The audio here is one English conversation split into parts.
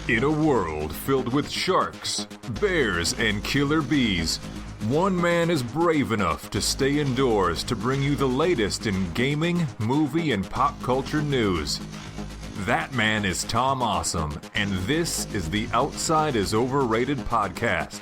In a world filled with sharks, bears, and killer bees, one man is brave enough to stay indoors to bring you the latest in gaming, movie, and pop culture news. That man is Tom Awesome, and this is the Outside is Overrated podcast.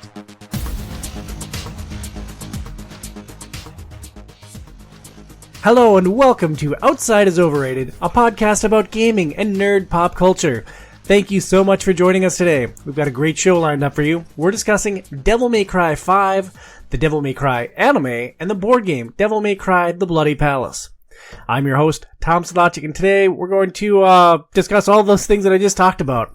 Hello and welcome to Outside is Overrated, a podcast about gaming and nerd pop culture. Thank you so much for joining us today. We've got a great show lined up for you. We're discussing Devil May Cry 5, the Devil May Cry anime, and the board game Devil May Cry The Bloody Palace. I'm your host, Tom Sadachik, and today we're going to discuss all those things that I just talked about.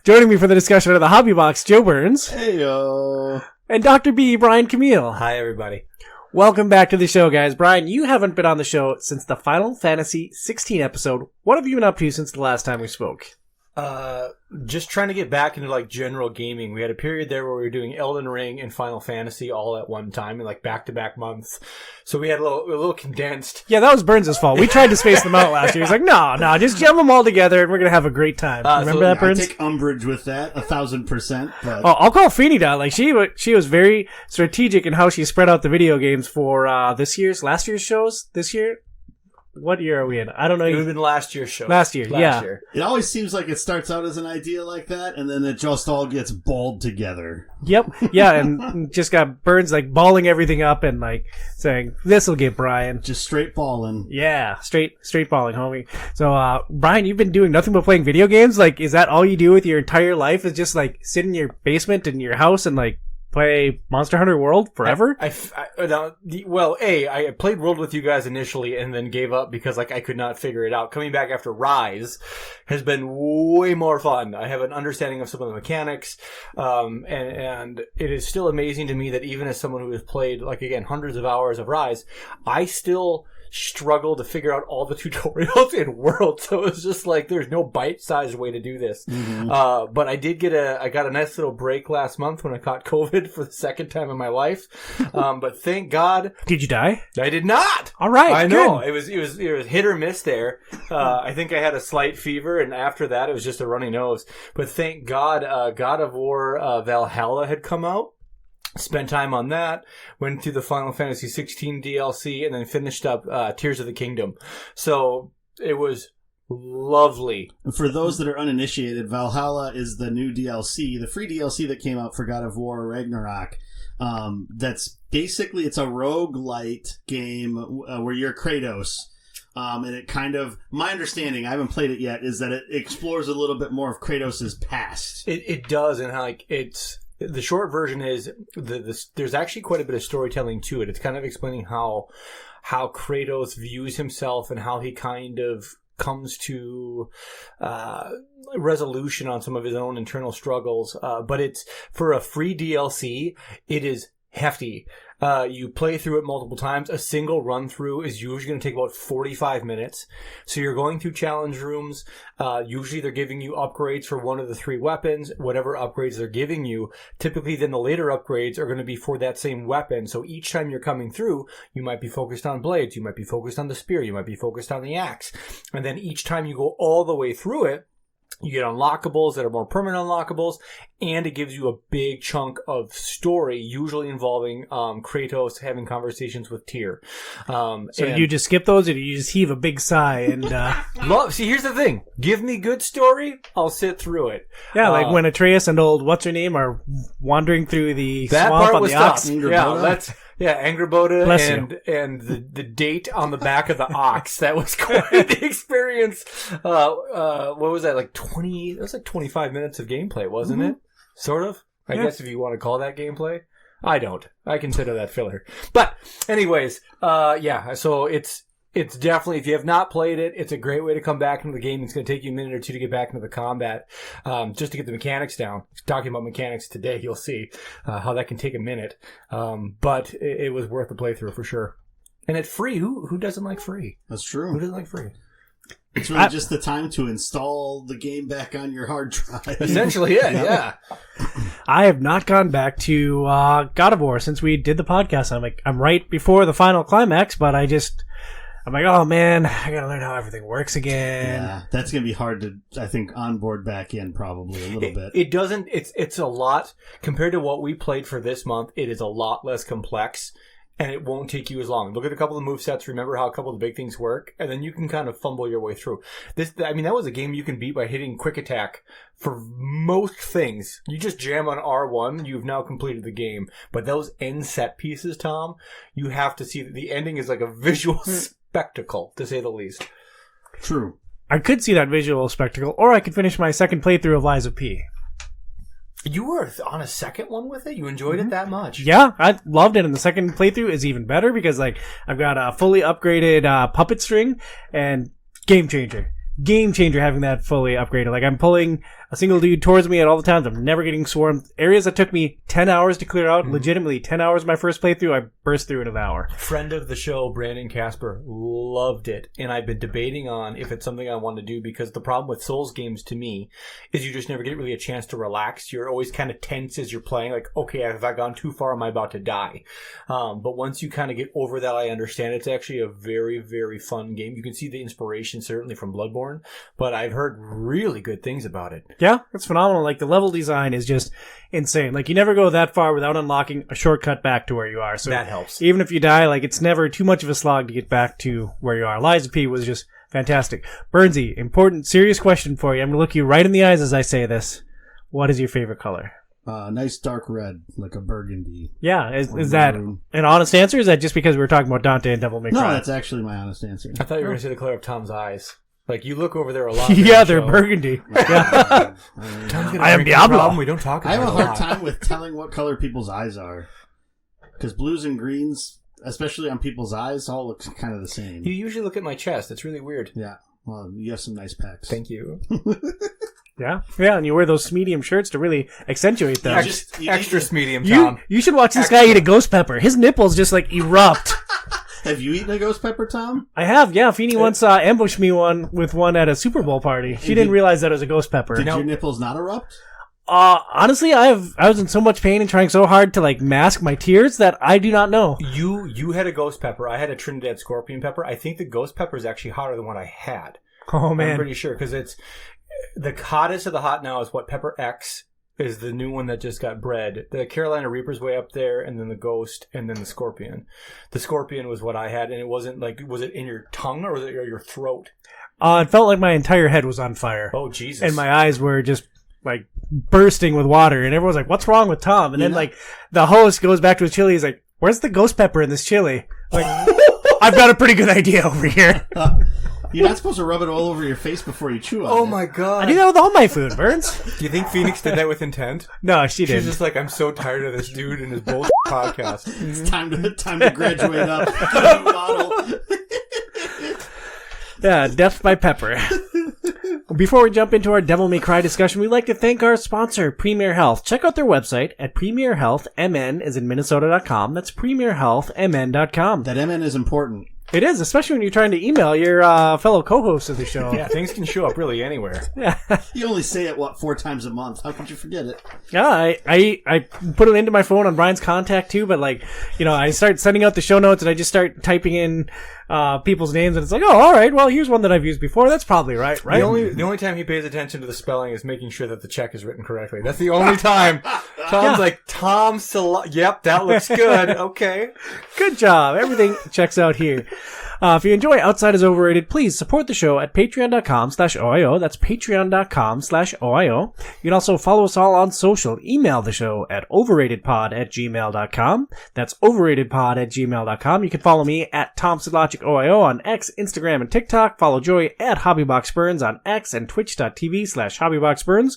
Joining me for the discussion are the Hobby Box, Joe Burns. Heyo. And Dr. B, Brian Camille. Hi, everybody. Welcome back to the show, guys. Brian, you haven't been on the show since the Final Fantasy 16 episode. What have you been up to since the last time we spoke? Just trying to get back into like general gaming. We had a period there where we were doing Elden Ring and Final Fantasy all at one time in like back-to-back months. So we had a little condensed. Yeah, that was Burns' fault. We tried to space them out last year. He's like, no, just jam them all together and we're going to have a great time. Remember that, Burns? I take umbrage with that, 1,000%. But... Oh, I'll call Feeny down. Like, she was very strategic in how she spread out the video games for last year's shows this year. What year are we in? I don't know. It would have been last year's show. Last year. It always seems like it starts out as an idea like that, and then it just all gets balled together. Yep. Yeah, and just got Burns like balling everything up and like saying, this'll get Brian. Just straight balling. Yeah, straight balling, homie. So, Brian, you've been doing nothing but playing video games? Like, is that all you do with your entire life? Is just like sit in your basement in your house and like play Monster Hunter World forever? I played World with you guys initially and then gave up because like I could not figure it out. Coming back after Rise has been way more fun. I have an understanding of some of the mechanics, and it is still amazing to me that even as someone who has played like again hundreds of hours of Rise, I still struggle to figure out all the tutorials in World. So it's just like there's no bite-sized way to do this. Mm-hmm. But I got a nice little break last month when I caught COVID for the second time in my life. But thank God. Did you die? I did not. All right. I good. know. It was hit or miss there. I think I had a slight fever, and after that it was just a runny nose. But thank God, God of War Valhalla had come out. Spent time on that, went through the Final Fantasy 16 DLC, and then finished up Tears of the Kingdom. So it was lovely. For those that are uninitiated, Valhalla is the new DLC, the free DLC that came out for God of War Ragnarok. That's basically, it's a roguelite game where you're Kratos. And it kind of, my understanding, I haven't played it yet, is that it explores a little bit more of Kratos' past. It does, and like it's... The short version is there's actually quite a bit of storytelling to it. It's kind of explaining how Kratos views himself and how he kind of comes to resolution on some of his own internal struggles. But it's for a free DLC, it is hefty. You play through it multiple times. A single run through is usually going to take about 45 minutes. So you're going through challenge rooms. Usually they're giving you upgrades for one of the three weapons, whatever upgrades they're giving you. Typically then the later upgrades are going to be for that same weapon. So each time you're coming through, you might be focused on blades. You might be focused on the spear. You might be focused on the axe. And then each time you go all the way through it, you get unlockables that are more permanent unlockables, and it gives you a big chunk of story, usually involving Kratos having conversations with Tyr. So you just skip those, or you just heave a big sigh and... See, here's the thing. Give me good story, I'll sit through it. Yeah, like when Atreus and old what's-her-name are wandering through the swamp on the ox. Angerboda and the date on the back of the ox. That was quite the experience. What was that, like 20... That was like 25 minutes of gameplay, wasn't it? Sort of. I guess if you want to call that gameplay. I don't. I consider that filler. But anyways, so it's definitely, if you have not played it, it's a great way to come back into the game. It's going to take you a minute or two to get back into the combat, just to get the mechanics down. Talking about mechanics today, you'll see how that can take a minute. But it was worth the playthrough for sure. And it's free. Who doesn't like free? That's true. Who doesn't like free? It's really just the time to install the game back on your hard drive. Essentially, yeah. I have not gone back to God of War since we did the podcast. I'm right before the final climax, but I'm like, oh man, I gotta learn how everything works again. Yeah, that's going to be hard to, I think, onboard back in probably a little bit. It doesn't, it's a lot, compared to what we played for this month, it is a lot less complex. And it won't take you as long. Look at a couple of the movesets, remember how a couple of the big things work, and then you can kind of fumble your way through. That was a game you can beat by hitting quick attack for most things. You just jam on R1, you've now completed the game. But those end set pieces, Tom, you have to see that the ending is like a visual spectacle, to say the least. True. I could see that visual spectacle, or I could finish my second playthrough of Lies of P. You were on a second one with it? You enjoyed it that much? Yeah, I loved it, and the second playthrough is even better because like I've got a fully upgraded puppet string and game changer. Game changer having that fully upgraded. Like I'm pulling a single dude towards me at all the times. I'm never getting swarmed. Areas that took me 10 hours to clear out, legitimately 10 hours my first playthrough, I burst through in an hour. Friend of the show, Brandon Casper, loved it. And I've been debating on if it's something I want to do, because the problem with Souls games to me is you just never get really a chance to relax. You're always kind of tense as you're playing. Like, okay, have I gone too far? Am I about to die? But once you kind of get over that, I understand it's actually a very, very fun game. You can see the inspiration certainly from Bloodborne, but I've heard really good things about it. Yeah, it's phenomenal. Like the level design is just insane. Like you never go that far without unlocking a shortcut back to where you are. So that helps. Even if you die, like it's never too much of a slog to get back to where you are. Lies of P was just fantastic. Burnsy, important, serious question for you. I'm going to look you right in the eyes as I say this. What is your favorite color? Nice dark red, like a burgundy. Yeah, is that an honest answer? Or is that just because we were talking about Dante and Devil May Cry? No, that's actually my honest answer. I thought you were going to say the color of Tom's eyes. Like, you look over there a lot. Yeah, they're burgundy. Yeah. I am Diablo. We don't talk about it. I have a hard time with telling what color people's eyes are. Because blues and greens, especially on people's eyes, all look kind of the same. You usually look at my chest. It's really weird. Yeah. Well, you have some nice pecs. Thank you. Yeah, and you wear those medium shirts to really accentuate them. Extra medium, Tom. You should watch this guy eat a ghost pepper. His nipples just like erupt. Have you eaten a ghost pepper, Tom? I have, yeah. Feeny once ambushed me with one at a Super Bowl party. She didn't realize that it was a ghost pepper. Did your nipples not erupt? Honestly, I was in so much pain and trying so hard to like mask my tears that I do not know. You had a ghost pepper. I had a Trinidad scorpion pepper. I think the ghost pepper is actually hotter than what I had. Oh man, I'm pretty sure, because it's the hottest of the hot now is what Pepper X is, the new one that just got bred. The Carolina Reaper's way up there, and then the Ghost, and then the Scorpion. The Scorpion was what I had, and it wasn't like, was it in your tongue or was it in your throat? It felt like my entire head was on fire. Oh, Jesus. And my eyes were just like bursting with water, and everyone's like, what's wrong with Tom? And then like the host goes back to his chili, he's like, where's the ghost pepper in this chili? Like, I've got a pretty good idea over here. You're not supposed to rub it all over your face before you chew on it. Oh my God. I do that with all my food, Burns. Do you think Phoenix did that with intent? No, she didn't. She's just like, I'm so tired of this dude and his bullshit podcast. It's time to graduate up. New model. Yeah, death by pepper. Before we jump into our Devil May Cry discussion, we'd like to thank our sponsor, Premier Health. Check out their website at premierhealthmn, as in Minnesota.com. That's premierhealthmn.com. That MN is important. It is, especially when you're trying to email your fellow co-hosts of the show. Yeah, things can show up really anywhere. Yeah. You only say it, 4 times a month? How could you forget it? Yeah, I put it into my phone on Brian's contact too, but like, I start sending out the show notes and I just start typing in people's names and it's like, oh, all right, well, here's one that I've used before. That's probably right? The only time he pays attention to the spelling is making sure that the check is written correctly. That's the only time. Tom's like, yep, that looks good. Okay. Good job. Everything checks out here. If you enjoy Outside is Overrated, please support the show at patreon.com/OIO. That's patreon.com/OIO. You can also follow us all on social. Email the show at overratedpod@gmail.com. That's overratedpod@gmail.com. You can follow me at TomSidlogicOIO on X, Instagram, and TikTok. Follow Joy at HobbyBoxBurns on X and twitch.tv/HobbyBoxBurns.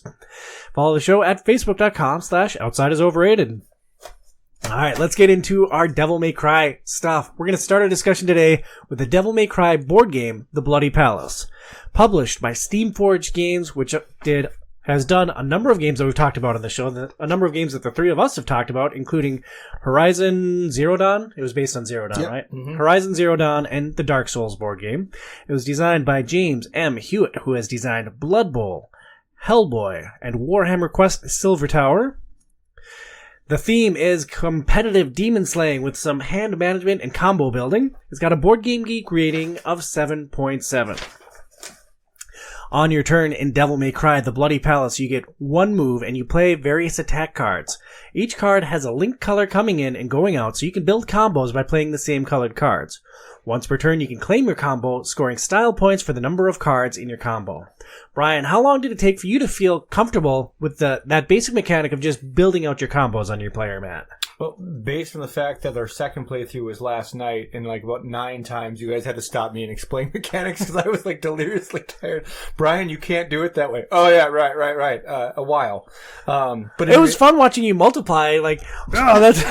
Follow the show at facebook.com/Outside is Overrated. All right, let's get into our Devil May Cry stuff. We're going to start our discussion today with the Devil May Cry board game, The Bloody Palace. Published by Steamforged Games, which has done a number of games that we've talked about on the show, a number of games that the three of us have talked about, including Horizon Zero Dawn. It was based on Zero Dawn, yep. Right? Mm-hmm. Horizon Zero Dawn and the Dark Souls board game. It was designed by James M. Hewitt, who has designed Blood Bowl, Hellboy, and Warhammer Quest Silver Tower. The theme is competitive demon slaying with some hand management and combo building. It's got a Board Game Geek rating of 7.7. On your turn in Devil May Cry: The Bloody Palace, you get one move and you play various attack cards. Each card has a linked color coming in and going out, so you can build combos by playing the same colored cards. Once per turn, you can claim your combo, scoring style points for the number of cards in your combo. Brian, how long did it take for you to feel comfortable with that basic mechanic of just building out your combos on your player mat? Well, based on the fact that our second playthrough was last night, and like about 9 times you guys had to stop me and explain mechanics because I was like deliriously tired. Brian, you can't do it that way. Oh yeah, right. A while. But it was fun watching you multiply. Like, oh, that's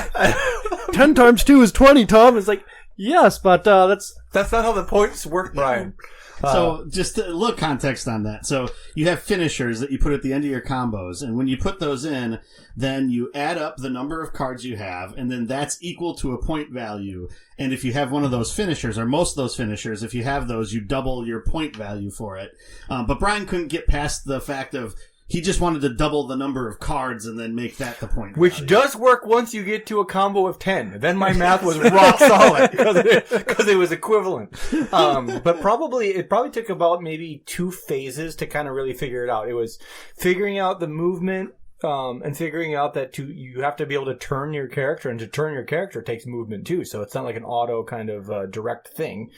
10 times 2 is 20. Tom is like, yes, but that's not how the points work, Brian. So just a little context on that. So you have finishers that you put at the end of your combos, and when you put those in, then you add up the number of cards you have, and then that's equal to a point value. And if you have one of those finishers, or most of those finishers, if you have those, you double your point value for it. But Brian couldn't get past the fact of he just wanted to double the number of cards and then make that the point Which value. Does work once you get to a combo of 10. Then my math was rock solid because it was equivalent. But it probably took about maybe 2 phases to kind of really figure it out. It was figuring out the movement, and figuring out that you have to be able to turn your character, and to turn your character takes movement too. So it's not like an auto kind of direct thing.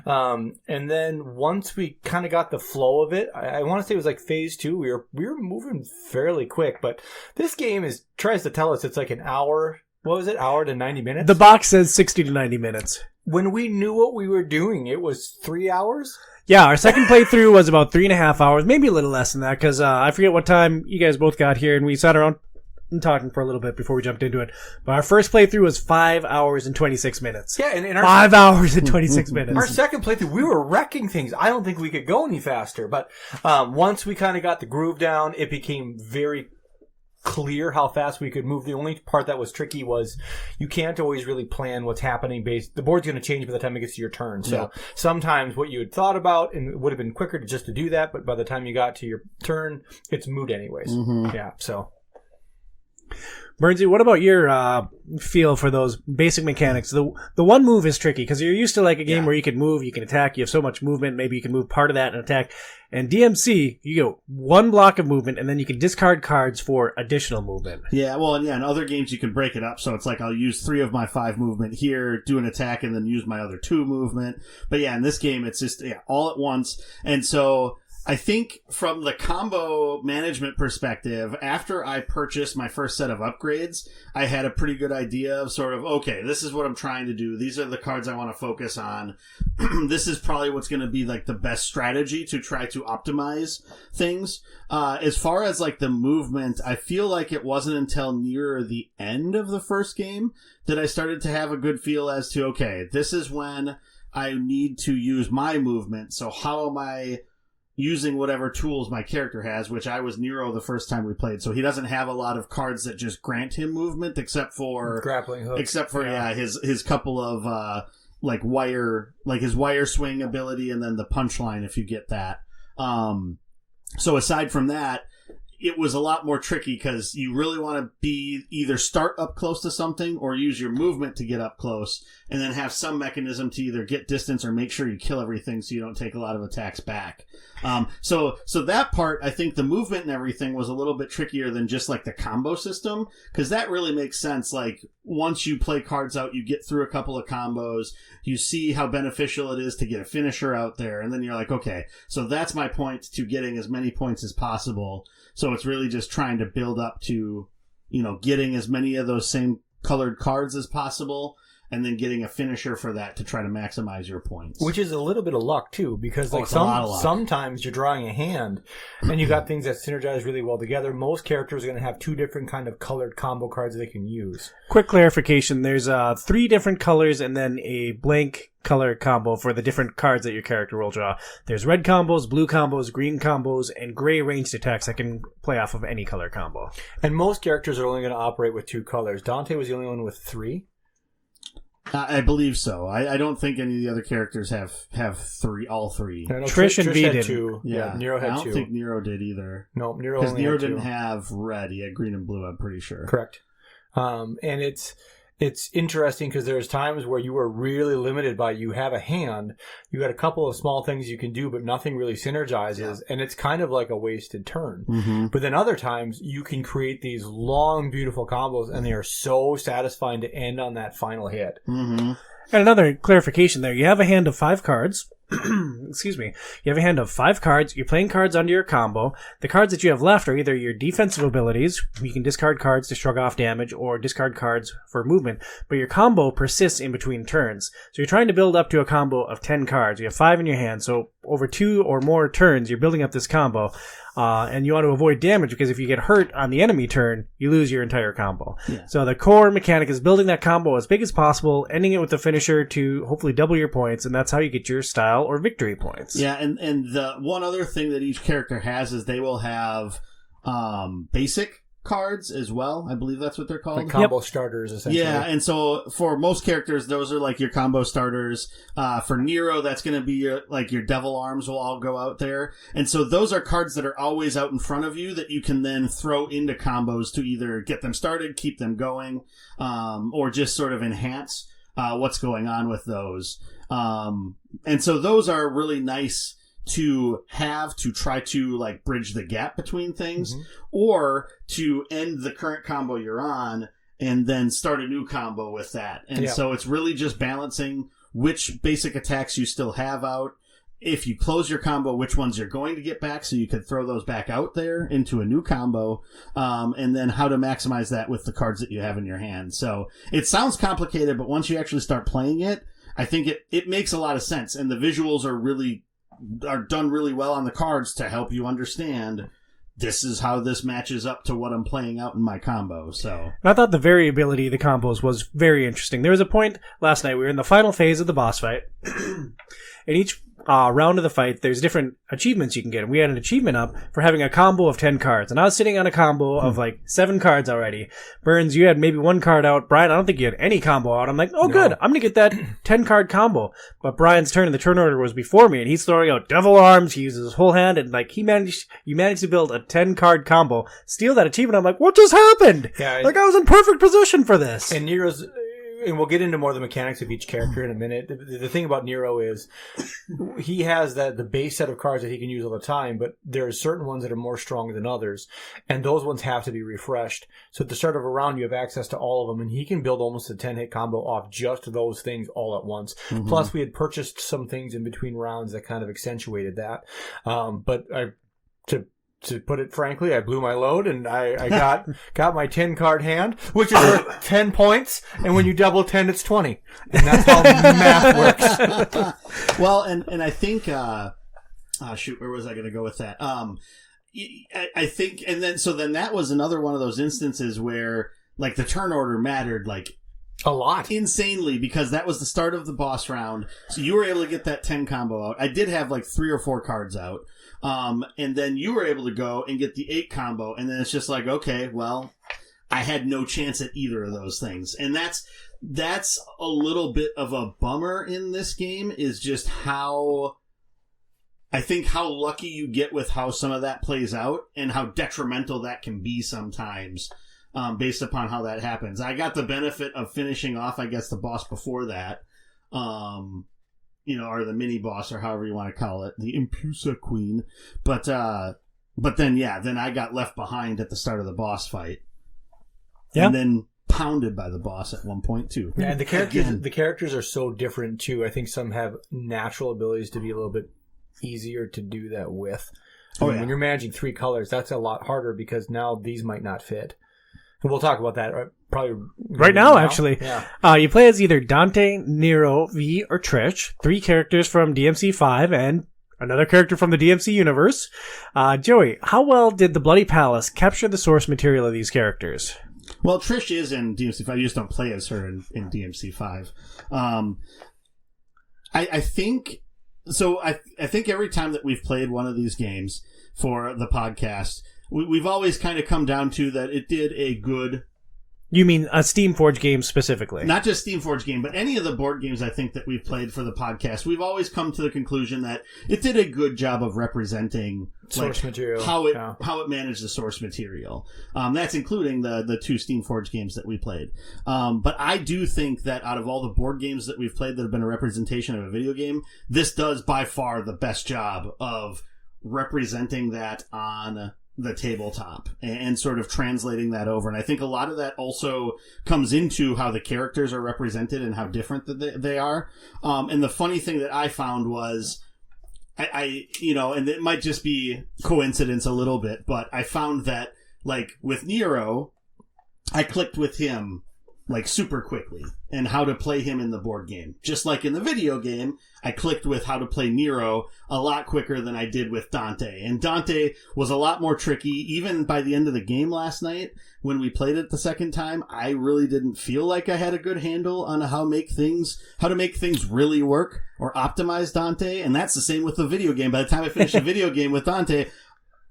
And then once we kind of got the flow of it, I want to say it was like phase 2. We were moving fairly quick, but this game tries to tell us it's like an hour. What was it? Hour to 90 minutes? The box says 60 to 90 minutes. When we knew what we were doing, it was 3 hours. Yeah, our second playthrough was about 3.5 hours, maybe a little less than that, because I forget what time you guys both got here, and we sat around and talking for a little bit before we jumped into it. But our first playthrough was 5 hours and 26 minutes. Yeah, and 5 hours and 26 minutes. Our second playthrough, we were wrecking things. I don't think we could go any faster, but once we kind of got the groove down, it became very clear how fast we could move. The only part that was tricky was you can't always really plan what's happening the board's going to change by the time it gets to your turn. So sometimes what you had thought about, and it would have been quicker to do that, but by the time you got to your turn, it's moot anyways. Mm-hmm. Yeah, so. Burnsy, what about your feel for those basic mechanics? The one move is tricky because you're used to like a game where you can move, you can attack, you have so much movement, maybe you can move part of that and attack. And DMC, you go one block of movement, and then you can discard cards for additional movement. Yeah, well, in other games you can break it up, so it's like I'll use 3 of my 5 movement here, do an attack, and then use my other 2 movement. But yeah, in this game, it's just all at once. And so I think from the combo management perspective, after I purchased my first set of upgrades, I had a pretty good idea of sort of, okay, this is what I'm trying to do. These are the cards I want to focus on. This is probably what's going to be like the best strategy to try to optimize things. As far as like the movement, I feel like it wasn't until nearer the end of the first game that I started to have a good feel as to, okay, this is when I need to use my movement. So how am I using whatever tools my character has, which I was Nero the first time we played. So he doesn't have a lot of cards that just grant him movement except for grappling hooks. Except for his couple of his wire swing ability and then the punchline if you get that. So aside from that, it was a lot more tricky because you really want to be either start up close to something or use your movement to get up close and then have some mechanism to either get distance or make sure you kill everything so you don't take a lot of attacks back. So that part, I think the movement and everything was a little bit trickier than just like the combo system because that really makes sense. Like once you play cards out, you get through a couple of combos, you see how beneficial it is to get a finisher out there, and then you're like, okay, so that's my point to getting as many points as possible. So it's really just trying to build up to, getting as many of those same colored cards as possible and then getting a finisher for that to try to maximize your points. Which is a little bit of luck, too, because sometimes you're drawing a hand and you got things that synergize really well together. Most characters are going to have 2 different kind of colored combo cards they can use. Quick clarification, there's 3 different colors and then a blank color combo for the different cards that your character will draw. There's red combos, blue combos, green combos, and gray ranged attacks that can play off of any color combo. And most characters are only going to operate with 2 colors. Dante was the only one with 3. I believe so. I don't think any of the other characters have all 3. Trish and V had did. 2. Yeah, Nero had 2. I don't think Nero did either. No, Nero because only Nero had 2. didn't have red. He had green and blue. I'm pretty sure. Correct. And it's interesting because there's times where you are really limited by you have a hand, you got a couple of small things you can do, but nothing really synergizes, and it's kind of like a wasted turn. Mm-hmm. But then other times you can create these long, beautiful combos, and they are so satisfying to end on that final hit. Mm-hmm. And another clarification there. You have a hand of 5 cards. Excuse me. You have a hand of 5 cards. You're playing cards under your combo. The cards that you have left are either your defensive abilities. You can discard cards to shrug off damage or discard cards for movement. But your combo persists in between turns. So you're trying to build up to a combo of 10 cards. You have 5 in your hand. So over 2 or more turns, you're building up this combo. And you want to avoid damage because if you get hurt on the enemy turn, you lose your entire combo. Yeah. So the core mechanic is building that combo as big as possible, ending it with the finisher to hopefully double your points, and that's how you get your style or victory points. Yeah, and the one other thing that each character has is they will have basic cards as well. I believe that's what they're called. Like combo starters, essentially. Yeah, and so for most characters, those are like your combo starters. For Nero, that's going to be your devil arms will all go out there. And so those are cards that are always out in front of you that you can then throw into combos to either get them started, keep them going, or just sort of enhance what's going on with those. And so those are really nice to have to try to like bridge the gap between things, or to end the current combo you're on and then start a new combo with that. And so it's really just balancing which basic attacks you still have out. If you close your combo, which ones you're going to get back so you could throw those back out there into a new combo, and then how to maximize that with the cards that you have in your hand. So it sounds complicated, but once you actually start playing it, I think it makes a lot of sense, and the visuals are done really well on the cards to help you understand this is how this matches up to what I'm playing out in my combo. So And I thought the variability of the combos was very interesting. There was a point last night, we were in the final phase of the boss fight, and each round of the fight, there's different achievements you can get. And we had an achievement up for having a combo of 10 cards. And I was sitting on a combo of like 7 cards already. Burns, you had maybe 1 card out. Brian, I don't think you had any combo out. I'm like, oh, good. I'm going to get that 10 card combo. But Brian's turn in the turn order was before me, and he's throwing out devil arms. He uses his whole hand, and like you managed to build a 10 card combo, steal that achievement. I'm like, what just happened? Yeah, like I was in perfect position for this. And Nero's, and we'll get into more of the mechanics of each character in a minute. The thing about Nero is he has the base set of cards that he can use all the time, but there are certain ones that are more strong than others, and those ones have to be refreshed. So at the start of a round, you have access to all of them, and he can build almost a 10-hit combo off just those things all at once. Plus, we had purchased some things in between rounds that kind of accentuated that. But to put it frankly, I blew my load, and I got my 10-card hand, which is worth 10 points, and when you double 10, it's 20. And that's how math works. Well, and I think, shoot, where was I going to go with that? I think, and then that was another one of those instances where, like, the turn order mattered, like, a lot. Insanely, because that was the start of the boss round. So you were able to get that 10 combo out. I did have like 3 or 4 cards out. And then you were able to go and get the 8 combo. And then it's just like, okay, well, I had no chance at either of those things. And that's a little bit of a bummer in this game, is just how lucky you get with how some of that plays out and how detrimental that can be sometimes. Based upon how that happens. I got the benefit of finishing off, I guess, the boss before that, or the mini boss, or however you want to call it, the Impusa Queen. But then I got left behind at the start of the boss fight. Yeah. And then pounded by the boss at one point too. Yeah, and the characters are so different too. I think some have natural abilities to be a little bit easier to do that with. When you're managing 3 colors, that's a lot harder because now these might not fit. And we'll talk about that probably right now, actually. Yeah. You play as either Dante, Nero, V, or Trish, 3 characters from DMC5 and another character from the DMC universe. Joey, how well did the Bloody Palace capture the source material of these characters? Well, Trish is in DMC5. You just don't play as her in DMC5. I think... So I think every time that we've played one of these games for the podcast... We've always kind of come down to that it did a good You mean a Steamforged game specifically? Not just Steamforged game, but any of the board games I think that we've played for the podcast, we've always come to the conclusion that it did a good job of representing source material, how it managed the source material. That's including the 2 Steamforged games that we played. But I do think that out of all the board games that we've played that have been a representation of a video game, this does by far the best job of representing that on the tabletop and sort of translating that over. And I think a lot of that also comes into how the characters are represented and how different that they are. And the funny thing that I found was I and it might just be coincidence a little bit, but I found that like with Nero, I clicked with him like super quickly and how to play him in the board game. Just like in the video game, I clicked with how to play Nero a lot quicker than I did with Dante. And Dante was a lot more tricky. Even by the end of the game last night, when we played it the second time, I really didn't feel like I had a good handle on how to make things really work or optimize Dante. And that's the same with the video game. By the time I finished the video game with Dante,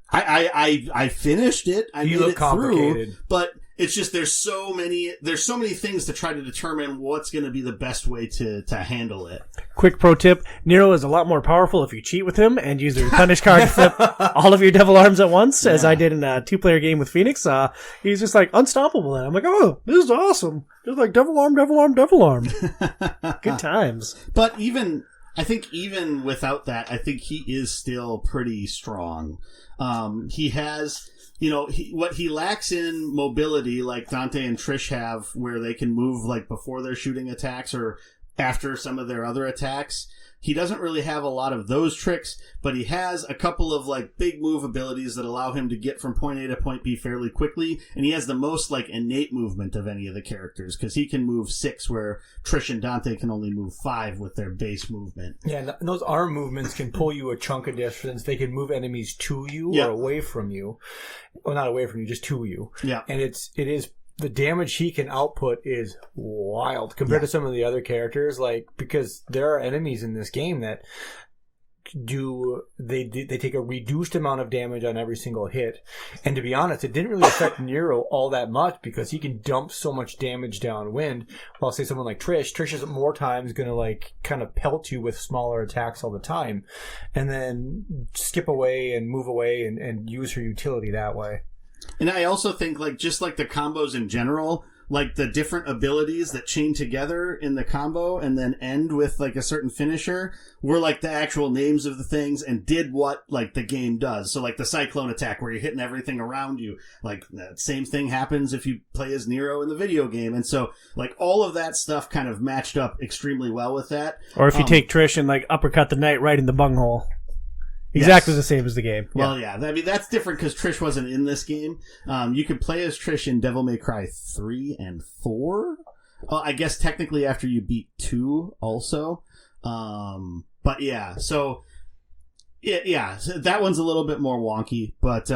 I finished it. I made it through, but it's just there's so many things to try to determine what's going to be the best way to handle it. Quick pro tip: Nero is a lot more powerful if you cheat with him and use the replenish card to flip all of your devil arms at once, as I did in a 2-player game with Phoenix. He's just like unstoppable. And I'm like, oh, this is awesome. Just like devil arm, devil arm, devil arm. Good times. But I think even without that, I think he is still pretty strong. He has, what he lacks in mobility, like Dante and Trish have, where they can move like before they're shooting attacks or after some of their other attacks. He doesn't really have a lot of those tricks, but he has a couple of like big move abilities that allow him to get from point A to point B fairly quickly. And he has the most like innate movement of any of the characters because he can move 6 where Trish and Dante can only move 5 with their base movement. Yeah, and those arm movements can pull you a chunk of distance. They can move enemies to you or away from you. Well, not away from you, just to you. Yeah. And it is the damage he can output is wild compared to some of the other characters, like, because there are enemies in this game that they take a reduced amount of damage on every single hit. And to be honest, it didn't really affect Nero all that much because he can dump so much damage downwind. While say someone like Trish is more times going to like kind of pelt you with smaller attacks all the time and then skip away and move away and use her utility that way. And I also think, like, just like the combos in general, like the different abilities that chain together in the combo and then end with like a certain finisher were like the actual names of the things and did what like the game does. So like the cyclone attack where you're hitting everything around you, like that same thing happens if you play as Nero in the video game. And so like all of that stuff kind of matched up extremely well with that. Or if you take Trish and like uppercut the knight right in the bunghole. Exactly the same as the game. Well, yeah. I mean, that's different because Trish wasn't in this game. You could play as Trish in Devil May Cry 3 and 4. I guess technically after you beat 2 also. But yeah, so... Yeah, so that one's a little bit more wonky. But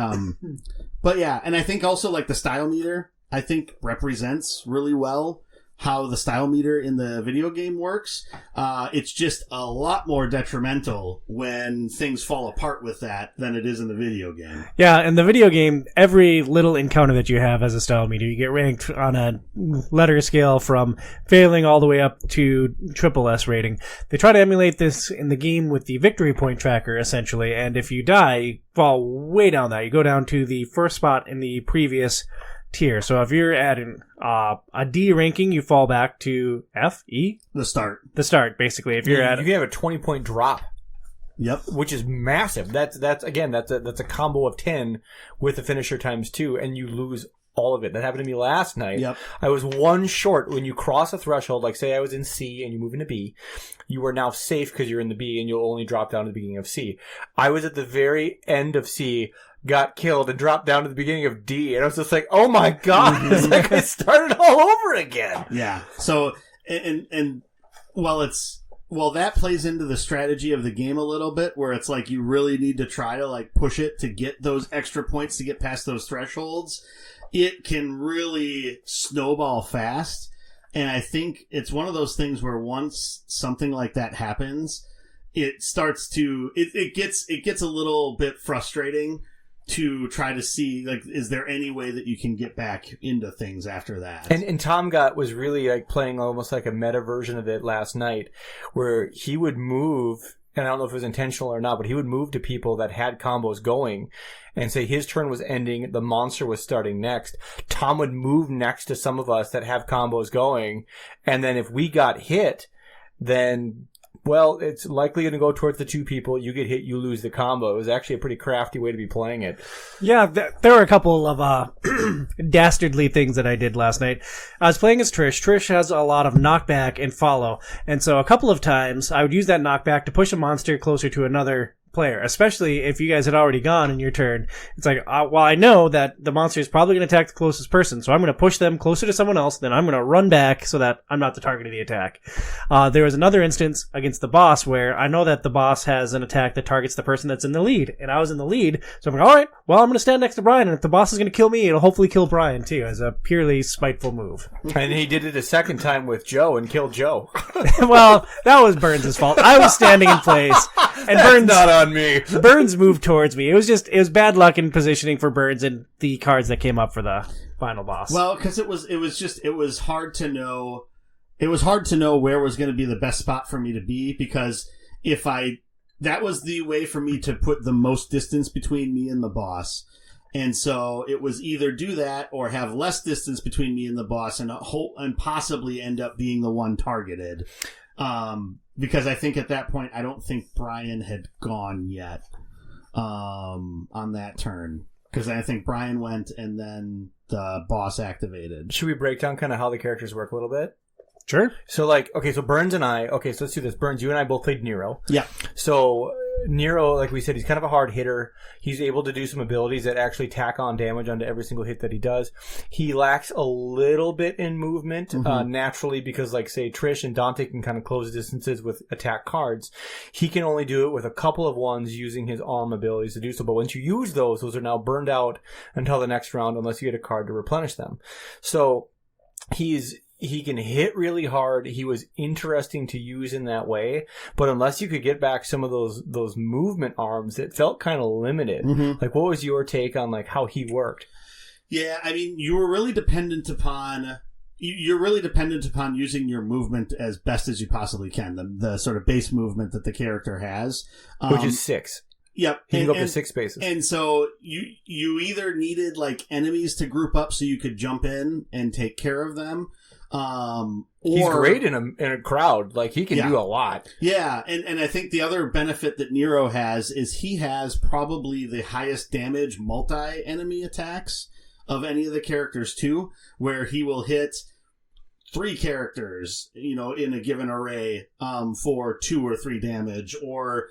yeah, and I think also like the style meter, I think represents really well how the style meter in the video game works. It's just a lot more detrimental when things fall apart with that than it is in the video game. Yeah, in the video game, every little encounter that you have as a style meter, you get ranked on a letter scale from failing all the way up to triple S rating. They try to emulate this in the game with the victory point tracker, essentially, and if you die, you fall way down that. You go down to the first spot in the previous tier. So if you're at a D ranking, you fall back to F, E? The start, basically. If you're you can have a 20-point drop. Yep. Which is massive. That's a combo of 10 with the finisher times 2, and you lose all of it. That happened to me last night. Yep. I was one short. When you cross a threshold, like say I was in C and you move into B, you are now safe because you're in the B and you'll only drop down to the beginning of C. I was at the very end of C, got killed, and dropped down to the beginning of D, and I was just like, oh my god, it's like I started all over again. Yeah. So, and while that plays into the strategy of the game a little bit, where it's like you really need to try to like push it to get those extra points to get past those thresholds, it can really snowball fast. And I think it's one of those things where once something like that happens, it starts to, it gets a little bit frustrating to try to see, like, is there any way that you can get back into things after that? And Tom was really like playing almost like a meta version of it last night, where he would move, and I don't know if it was intentional or not, but he would move to people that had combos going and say his turn was ending, the monster was starting next. Tom would move next to some of us that have combos going, and then if we got hit, then... well, it's likely going to go towards the two people. You get hit, you lose the combo. It was actually a pretty crafty way to be playing it. Yeah, there were a couple of dastardly things that I did last night. I was playing as Trish. Trish has a lot of knockback and follow. And so a couple of times I would use that knockback to push a monster closer to another player, especially if you guys had already gone in your turn. It's like, well, I know that the monster is probably going to attack the closest person, so I'm going to push them closer to someone else, then I'm going to run back so that I'm not the target of the attack. There was another instance against the boss where I know that the boss has an attack that targets the person that's in the lead, and I was in the lead, so I'm like, alright, well, I'm going to stand next to Brian, and if the boss is going to kill me, it'll hopefully kill Brian, too, as a purely spiteful move. And he did it a second time with Joe and killed Joe. Well, that was Burns' fault. I was standing in place, and Burns... not on me. Burns moved towards me. It was bad luck in positioning for Burns and the cards that came up for the final boss. Well, because it was hard to know. It was hard to know where was going to be the best spot for me to be, because that was the way for me to put the most distance between me and the boss. And so it was either do that or have less distance between me and the boss and possibly end up being the one targeted. Because I think at that point, I don't think Brian had gone yet on that turn. Because I think Brian went and then the boss activated. Should we break down kind of how the characters work a little bit? Sure. So, so Burns and I... okay, so let's do this. Burns, you and I both played Nero. Yeah. So... Nero, like we said, he's kind of a hard hitter. He's able to do some abilities that actually tack on damage onto every single hit that he does. He lacks a little bit in movement, naturally, because, like, say, Trish and Dante can kind of close distances with attack cards. He can only do it with a couple of ones using his arm abilities to do so. But once you use those are now burned out until the next round unless you get a card to replenish them. So he can hit really hard. He was interesting to use in that way, but unless you could get back some of those movement arms, it felt kind of limited. Like, what was your take on like how he worked? Yeah, I mean, you're really dependent upon using your movement as best as you possibly can. The sort of base movement that the character has, which is 6. Yep. You can go up to 6 spaces. And so you either needed like enemies to group up so you could jump in and take care of them. He's great in a crowd. Like, he can do a lot. Yeah, and I think the other benefit that Nero has is he has probably the highest damage multi-enemy attacks of any of the characters too, where he will hit 3 characters, in a given array, for 2 or 3 damage, or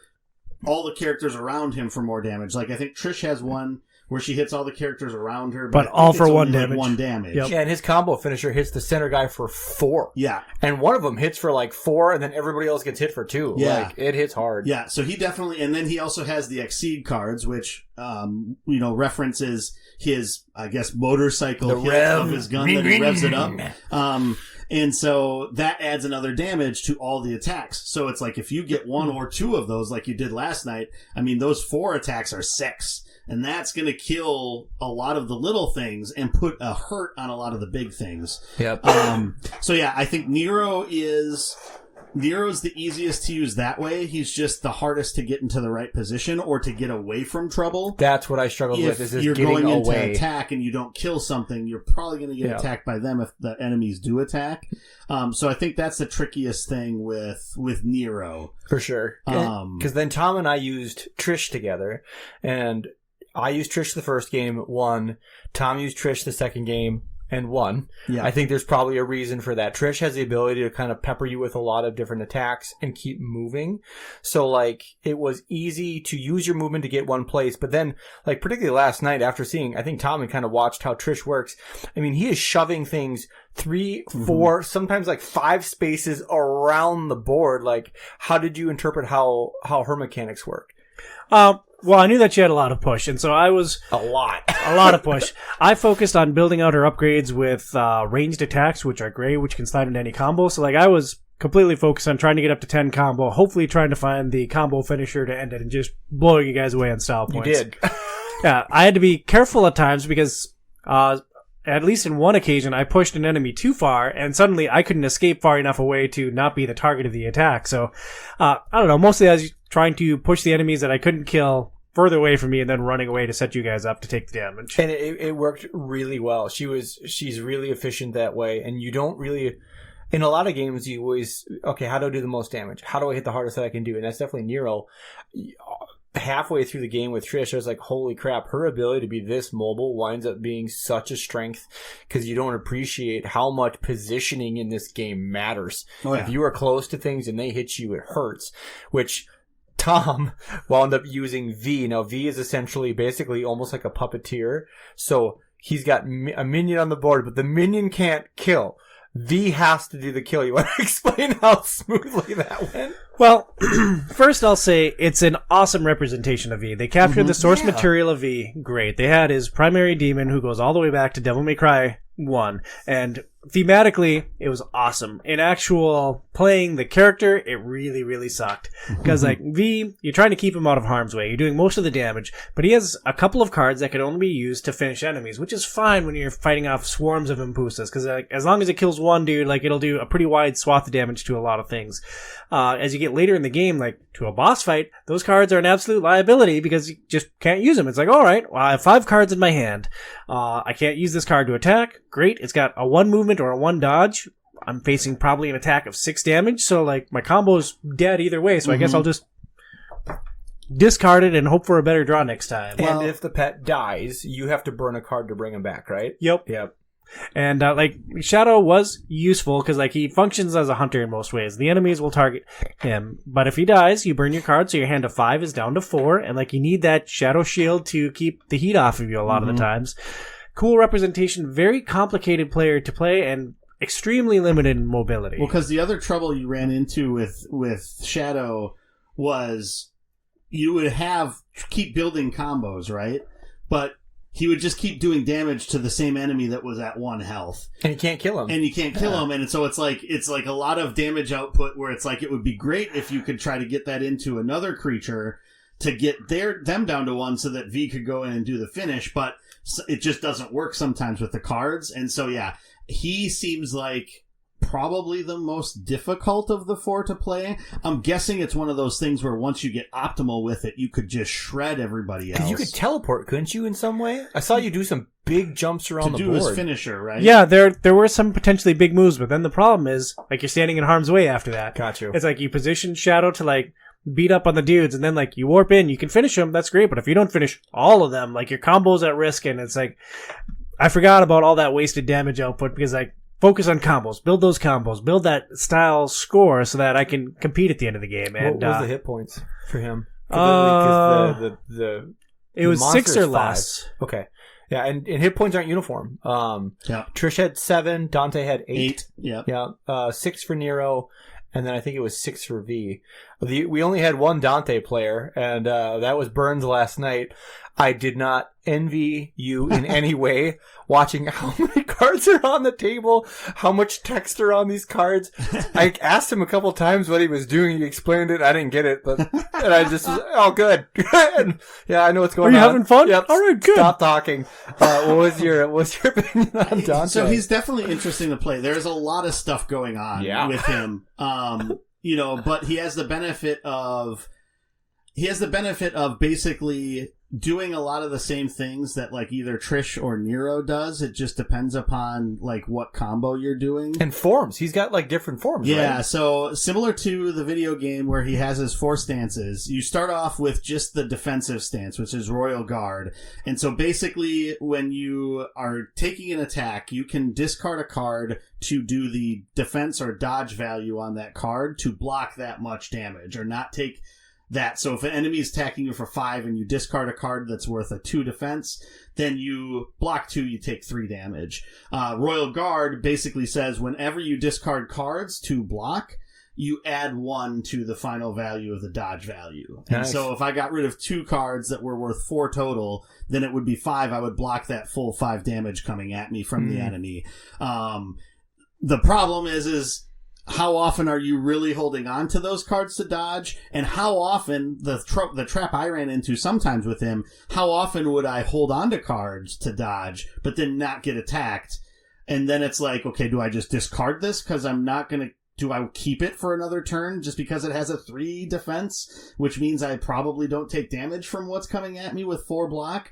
all the characters around him for more damage. Like, I think Trish has one where she hits all the characters around her, but all for 1 damage. Like 1 damage. Yep. Yeah, and his combo finisher hits the center guy for 4. Yeah. And one of them hits for like 4, and then everybody else gets hit for 2. Yeah. Like, it hits hard. Yeah, so he definitely, and then he also has the Exceed cards, which, references his, I guess, motorcycle hit of his gun that he revs it up. And so that adds another damage to all the attacks. So it's like if you get 1 or 2 of those like you did last night, I mean, those 4 attacks are 6. And that's going to kill a lot of the little things and put a hurt on a lot of the big things. Yep. So yeah, I think Nero's the easiest to use that way. He's just the hardest to get into the right position or to get away from trouble. That's what I struggled with. Is you're getting going into away. attack and you don't kill something, you're probably going to get attacked by them if the enemies do attack. So I think that's the trickiest thing with Nero. For sure. Because then Tom and I used Trish together, and I used Trish the first game, won. Tom used Trish the second game and won. Yeah. I think there's probably a reason for that. Trish has the ability to kind of pepper you with a lot of different attacks and keep moving. So, like, it was easy to use your movement to get one place. But then, like, particularly last night after seeing, I think Tom had kind of watched how Trish works. I mean, he is shoving things 3, 4, sometimes like 5 spaces around the board. Like, how did you interpret how her mechanics work? Well, I knew that she had a lot of push, and so I was... A lot of push. I focused on building out her upgrades with ranged attacks, which are great, which can slide into any combo. So, like, I was completely focused on trying to get up to 10 combo, hopefully trying to find the combo finisher to end it and just blowing you guys away on style points. You did. Yeah, I had to be careful at times because at least in one occasion, I pushed an enemy too far, and suddenly I couldn't escape far enough away to not be the target of the attack. So, I don't know, mostly I was trying to push the enemies that I couldn't kill further away from me and then running away to set you guys up to take the damage. And it worked really well. She's really efficient that way, and you don't really... In a lot of games, you always... Okay, how do I do the most damage? How do I hit the hardest that I can do? And that's definitely Nero. Halfway through the game with Trish, I was like, holy crap, her ability to be this mobile winds up being such a strength because you don't appreciate how much positioning in this game matters. Oh, yeah. If you are close to things and they hit you, it hurts, which Tom wound up using V. Now, V is essentially basically almost like a puppeteer. So he's got a minion on the board, but the minion can't kill. V has to do the kill. You want to explain how smoothly that went? Well, first I'll say it's an awesome representation of V. They captured the source material of V. Great. They had his primary demon who goes all the way back to Devil May Cry 1. And thematically, it was awesome. In actual playing the character, it really, really sucked. Because, like, V, you're trying to keep him out of harm's way. You're doing most of the damage. But he has a couple of cards that can only be used to finish enemies, which is fine when you're fighting off swarms of Impusas. Because, like, as long as it kills one dude, like, it'll do a pretty wide swath of damage to a lot of things. As you get later in the game, like, to a boss fight, those cards are an absolute liability because you just can't use them. It's like, alright, well, I have 5 cards in my hand. I can't use this card to attack. Great. It's got a 1 movement or a 1 dodge. I'm facing probably an attack of 6 damage, so, like, my combo's dead either way, so I guess I'll just discard it and hope for a better draw next time. And if the pet dies, you have to burn a card to bring him back, right? Yep. And, like, Shadow was useful because, like, he functions as a hunter in most ways. The enemies will target him. But if he dies, you burn your card, so your hand of 5 is down to 4. And, like, you need that Shadow Shield to keep the heat off of you a lot of the times. Cool representation, very complicated player to play, and extremely limited in mobility. Well, because the other trouble you ran into with Shadow was you would keep building combos, right? But he would just keep doing damage to the same enemy that was at 1 health. And you can't kill him. And so it's like a lot of damage output where it's like it would be great if you could try to get that into another creature to get them down to 1 so that V could go in and do the finish, but it just doesn't work sometimes with the cards. And so, yeah, he seems like probably the most difficult of the 4 to play. I'm guessing it's one of those things where once you get optimal with it, you could just shred everybody else. You could teleport, couldn't you, in some way? I saw you do some big jumps around the board. To do his finisher, right? Yeah, there were some potentially big moves, but then the problem is, like, you're standing in harm's way after that. Got you. It's like you position Shadow to, like, beat up on the dudes, and then, like, you warp in, you can finish them, that's great, but if you don't finish all of them, like, your combo's at risk, and it's like, I forgot about all that wasted damage output because, like, focus on combos, build those combos, build that style score so that I can compete at the end of the game. And what was the hit points for him? It was 6 or less. Okay. Yeah, and hit points aren't uniform. Trish had 7, Dante had 8. Yeah. 6 for Nero, and then I think it was 6 for V. We only had 1 Dante player, and that was Burns last night. I did not envy you in any way watching how many cards are on the table, how much text are on these cards. I asked him a couple times what he was doing. He explained it. I didn't get it, and I just was, oh, good. Yeah, I know what's going on. Are you having fun? Yep. All right, good. Stop talking. What was your opinion on Dante? So he's definitely interesting to play. There's a lot of stuff going on with him. But he has the benefit of basically doing a lot of the same things that, like, either Trish or Nero does. It just depends upon, like, what combo you're doing. And forms. He's got, like, different forms, Yeah, right? So similar to the video game where he has his 4 stances, you start off with just the defensive stance, which is Royal Guard. And so basically when you are taking an attack, you can discard a card to do the defense or dodge value on that card to block that much damage or not take that. So if an enemy is attacking you for 5 and you discard a card that's worth a 2 defense, then you block 2, you take 3 damage. Royal Guard basically says whenever you discard cards to block, you add 1 to the final value of the dodge value. And so if I got rid of 2 cards that were worth 4 total, then it would be 5. I would block that full 5 damage coming at me from the enemy. The problem is how often are you really holding on to those cards to dodge? And how often, the trap I ran into sometimes with him, how often would I hold on to cards to dodge, but then not get attacked? And then it's like, okay, do I just discard this because I'm not going to, do I keep it for another turn just because it has a 3 defense, which means I probably don't take damage from what's coming at me with 4 block?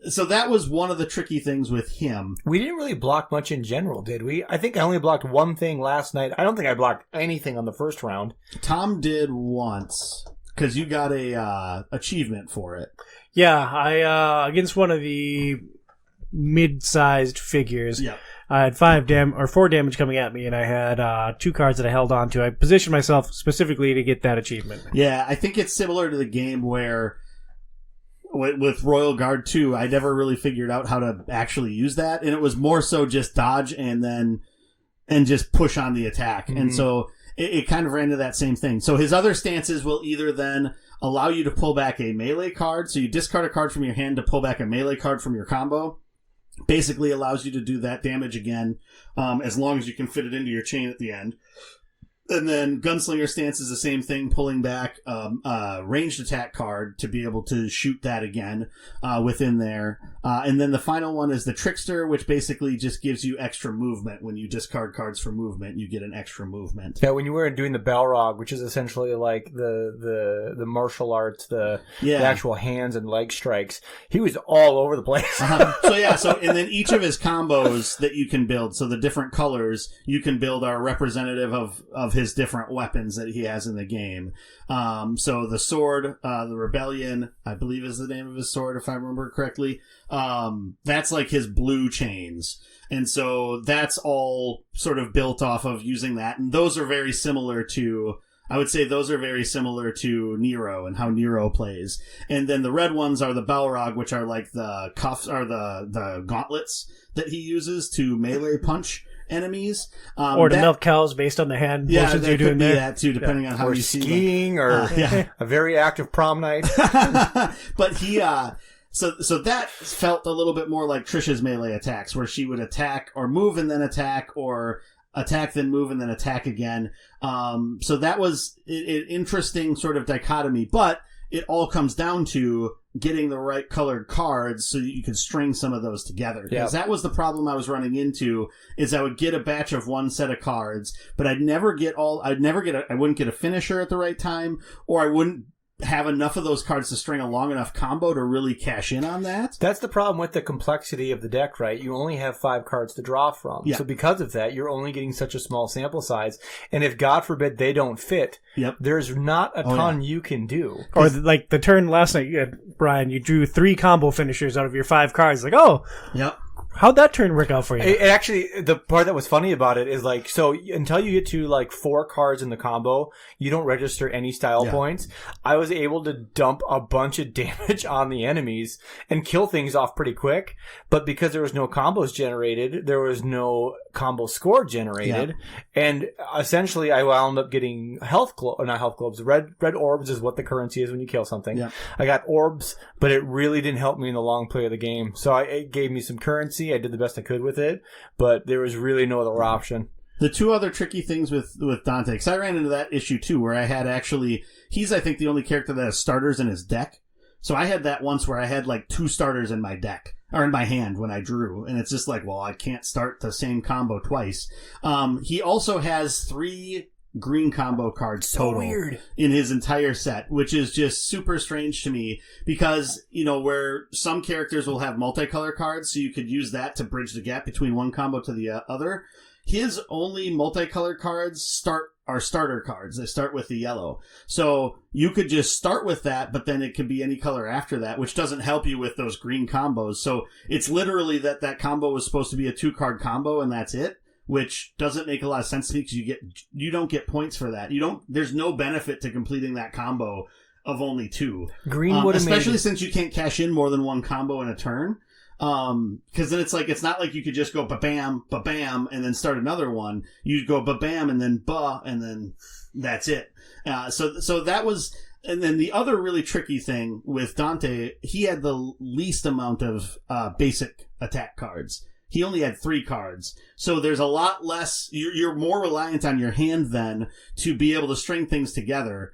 So that was one of the tricky things with him. We didn't really block much in general, did we? I think I only blocked one thing last night. I don't think I blocked anything on the first round. Tom did once, because you got a achievement for it. Yeah, I against one of the mid-sized figures. Yeah. I had 4 damage coming at me, and I had 2 cards that I held on to. I positioned myself specifically to get that achievement. Yeah, I think it's similar to the game where with Royal Guard 2, I never really figured out how to actually use that, and it was more so just dodge and just push on the attack. Mm-hmm. And so it kind of ran into that same thing. So his other stances will either then allow you to pull back a melee card, so you discard a card from your hand to pull back a melee card from your combo. Basically allows you to do that damage again, as long as you can fit it into your chain at the end. And then Gunslinger stance is the same thing, pulling back a ranged attack card to be able to shoot that again within there. And then the final one is the Trickster, which basically just gives you extra movement. When you discard cards for movement, you get an extra movement. Yeah, when you were doing the Balrog, which is essentially like the martial arts, the actual hands and leg strikes, he was all over the place. And then each of his combos that you can build, so the different colors you can build are representative of his different weapons that he has in the game. So the sword, the Rebellion, I believe is the name of his sword, if I remember correctly. That's like his blue chains. And so that's all sort of built off of using that. And those are very similar to, I would say those are very similar to Nero and how Nero plays. And then the red ones are the Balrog, which are like the cuffs, or the gauntlets that he uses to melee punch enemies, or to milk cows based on the hand motions you're doing there. That too, depending on how you see skiing or a very active prom night. But he, so that felt a little bit more like Trish's melee attacks, where she would attack or move and then attack, or attack then move and then attack again. So that was an interesting sort of dichotomy, but it all comes down to getting the right colored cards so that you can string some of those together. Because that was the problem I was running into, is I would get a batch of one set of cards, but I wouldn't get a finisher at the right time, or I wouldn't have enough of those cards to string a long enough combo to really cash in on that. That's the problem with the complexity of the deck, right? You only have 5 cards to draw from. Yeah. So because of that, you're only getting such a small sample size. And if, God forbid, they don't fit, there's not a ton you can do. Or like the turn last night, you had, Brian, you drew 3 combo finishers out of your 5 cards. Like, how'd that turn work out for you? It actually, the part that was funny about it is like, so until you get to like 4 cards in the combo, you don't register any style points. I was able to dump a bunch of damage on the enemies and kill things off pretty quick. But because there was no combos generated, there was no combo score generated. And essentially I wound up getting not health globes. Red orbs is what the currency is when you kill something. I got orbs, but it really didn't help me in the long play of the game. So it gave me some currency. I did the best I could with it, but there was really no other option. The 2 other tricky things with Dante, because I ran into that issue too, where I had he's I think the only character that has starters in his deck. So I had that once where I had like 2 starters in my deck, or in my hand when I drew, and it's just like, well, I can't start the same combo twice. He also has 3 green combo cards total in his entire set, which is just super strange to me, because, where some characters will have multicolor cards, so you could use that to bridge the gap between one combo to the other. His only multicolored cards are starter cards. They start with the yellow. So you could just start with that, but then it could be any color after that, which doesn't help you with those green combos. So it's literally that combo was supposed to be a 2-card combo, and that's it. Which doesn't make a lot of sense to me, because you don't get points for that. There's no benefit to completing that combo of only 2. Green would have especially since you can't cash in more than 1 combo in a turn. Because then it's not like you could just go ba-bam, ba-bam, and then start another one. You go ba-bam and then ba, and then that's it. So that was, and then the other really tricky thing with Dante, he had the least amount of basic attack cards. he only had 3 cards. So there's a lot less, you're more reliant on your hand then to be able to string things together.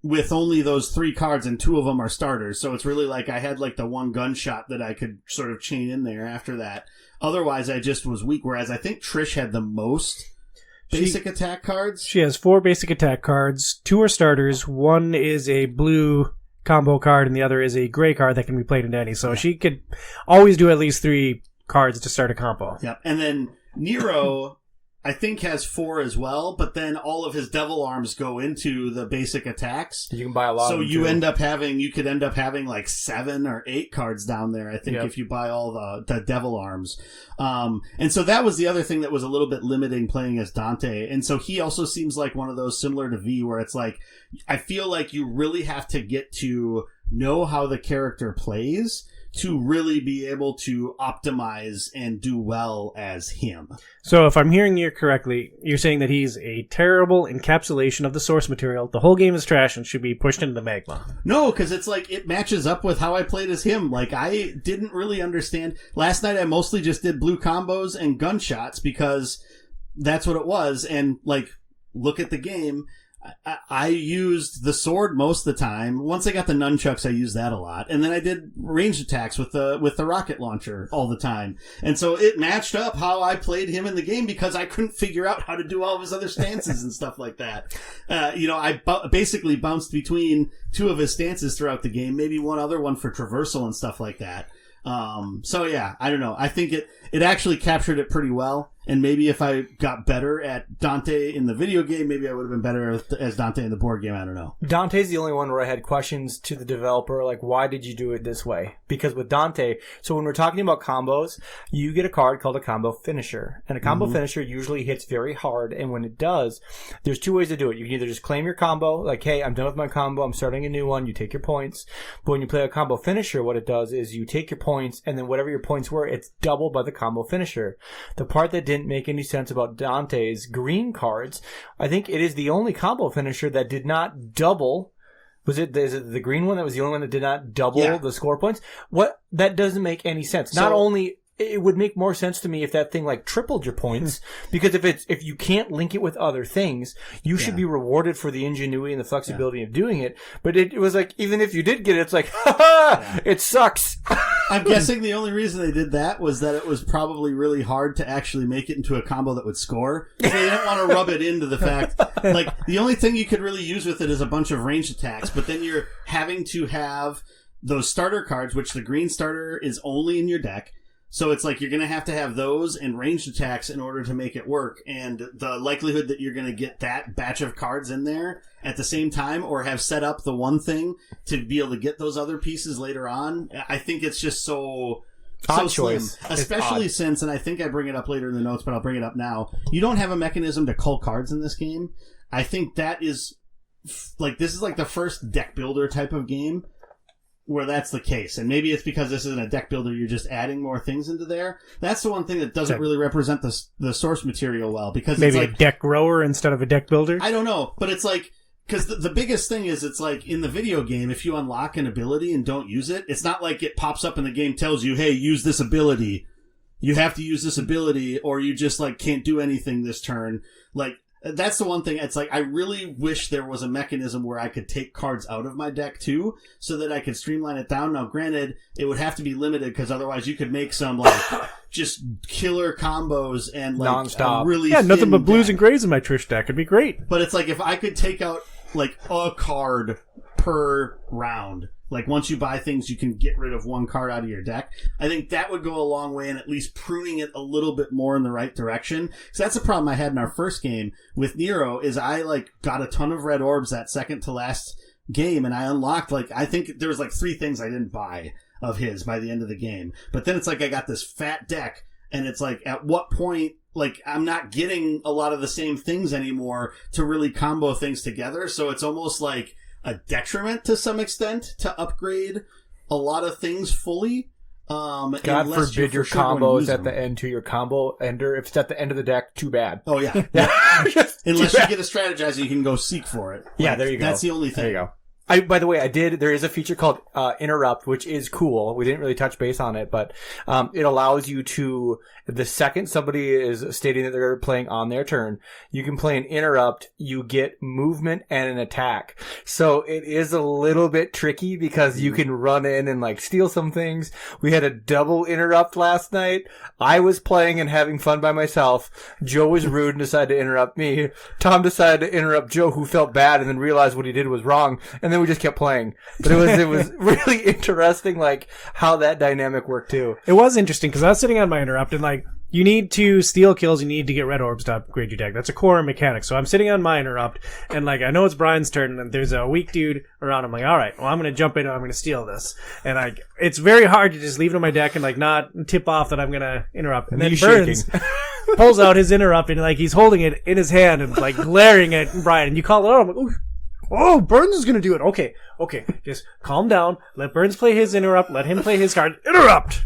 With only those 3 cards and 2 of them are starters. So it's really like I had like the one gunshot that I could sort of chain in there after that. Otherwise, I just was weak. Whereas I think Trish had the most basic attack cards. She has 4 basic attack cards. 2 are starters. 1 is a blue combo card and the other is a gray card that can be played into any. So she could always do at least 3 cards to start a combo. Yep. And then Nero, I think, has 4 as well, but then all of his devil arms go into the basic attacks. You can buy a lot so of them, you too. you could end up having like 7 or 8 cards down there, I think, if you buy all the devil arms. And so that was the other thing that was a little bit limiting playing as Dante. And so he also seems like one of those similar to V, where it's like, I feel like you really have to get to know how the character plays to really be able to optimize and do well as him. So if I'm hearing you correctly, you're saying that he's a terrible encapsulation of the source material. The whole game is trash and should be pushed into the magma. No, because it's like, it matches up with how I played as him. Like, I didn't really understand. Last night I mostly just did blue combos and gunshots because that's what it was. And like, look at the game. I used the sword most of the time. Once I got the nunchucks, I used that a lot. And then I did ranged attacks with the rocket launcher all the time. And so it matched up how I played him in the game because I couldn't figure out how to do all of his other stances and stuff like that. I basically bounced between 2 of his stances throughout the game, maybe one other one for traversal and stuff like that. So yeah, I don't know. I think it actually captured it pretty well. And maybe if I got better at Dante in the video game, maybe I would have been better as Dante in the board game. I don't know. Dante's the only one where I had questions to the developer, like, why did you do it this way? Because with Dante, so when we're talking about combos, you get a card called a combo finisher. And a combo finisher usually hits very hard. And when it does, there's 2 ways to do it. You can either just claim your combo, like, hey, I'm done with my combo, I'm starting a new one, you take your points. But when you play a combo finisher, what it does is you take your points, and then whatever your points were, it's doubled by the combo finisher. The part that didn't make any sense about Dante's green cards, I think it is the only combo finisher that did not double. Is it the green one that was the only one that did not double the score points? What? That doesn't make any sense. Not only it would make more sense to me if that thing like tripled your points, because if you can't link it with other things, you should be rewarded for the ingenuity and the flexibility of doing it. But it was like, even if you did get it, it's like, it sucks. I'm guessing the only reason they did that was that it was probably really hard to actually make it into a combo that would score. So they didn't want to rub it into the fact, like, the only thing you could really use with it is a bunch of ranged attacks, but then you're having to have those starter cards, which the green starter is only in your deck. So it's like you're going to have those and ranged attacks in order to make it work. And the likelihood that you're going to get that batch of cards in there at the same time, or have set up the one thing to be able to get those other pieces later on, I think it's just so slim. Especially since, and I think I bring it up later in the notes, but I'll bring it up now, you don't have a mechanism to cull cards in this game. I think that is, like, this is like the first deck builder type of game where that's the case. And maybe it's because this isn't a deck builder, you're just adding more things into there. That's the one thing that doesn't really represent the source material well, because maybe it's like a deck grower instead of a deck builder. I don't know, but it's like, because the biggest thing is, it's like in the video game, if you unlock an ability and don't use it, it's not like it pops up and the game tells you, hey, use this ability. You have to use this ability, or you just like can't do anything this turn. Like, that's the one thing. It's like, I really wish there was a mechanism where I could take cards out of my deck too, so that I could streamline it down. Now, granted, it would have to be limited, because otherwise you could make some like just killer combos and like nonstop. Really nothing but blues deck. and grays in my Trish deck. It'd be great. But it's like, if I could take out like a card per round. Like, once you buy things, you can get rid of one card out of your deck. I think that would go a long way in at least pruning it a little bit more in the right direction. Because that's a problem I had in our first game with Nero, is I, like, got a ton of red orbs that second to last game, and I unlocked, like, I think there was, like, 3 things I didn't buy of his by the end of the game. But then it's like I got this fat deck, and it's like, at what point, like, I'm not getting a lot of the same things anymore to really combo things together, so it's almost like a detriment to some extent to upgrade a lot of things fully. God forbid your combos at the end to your combo ender. If it's at the end of the deck, too bad. Oh, yeah. Unless you get a strategizer, you can go seek for it. Yeah, there you go. That's the only thing. There you go. By the way, there is a feature called Interrupt, which is cool. We didn't really touch base on it, but it allows you to, the second somebody is stating that they're playing on their turn, you can play an interrupt, you get movement and an attack. So it is a little bit tricky because you can run in and like steal some things. We had a double interrupt last night. I was playing and having fun by myself. Joe was rude and decided to interrupt me. Tom decided to interrupt Joe, who felt bad and then realized what he did was wrong. And then we just kept playing. But it was really interesting, like, how that dynamic worked, too. It was interesting, because I was sitting on my interrupt, and, like, you need to steal kills, you need to get red orbs to upgrade your deck. That's a core mechanic. So I'm sitting on my interrupt, and, like, I know it's Brian's turn, and there's a weak dude around. I'm like, all right, well, I'm going to jump in and I'm going to steal this. And, like, it's very hard to just leave it in my deck and, like, not tip off that I'm going to interrupt. And then Burns pulls out his interrupt, and, like, he's holding it in his hand and, like, glaring at Brian. And you call it out. I'm like, ooh. Oh, Burns is going to do it. Okay. Just calm down. Let Burns play his interrupt. Let him play his card. Interrupt!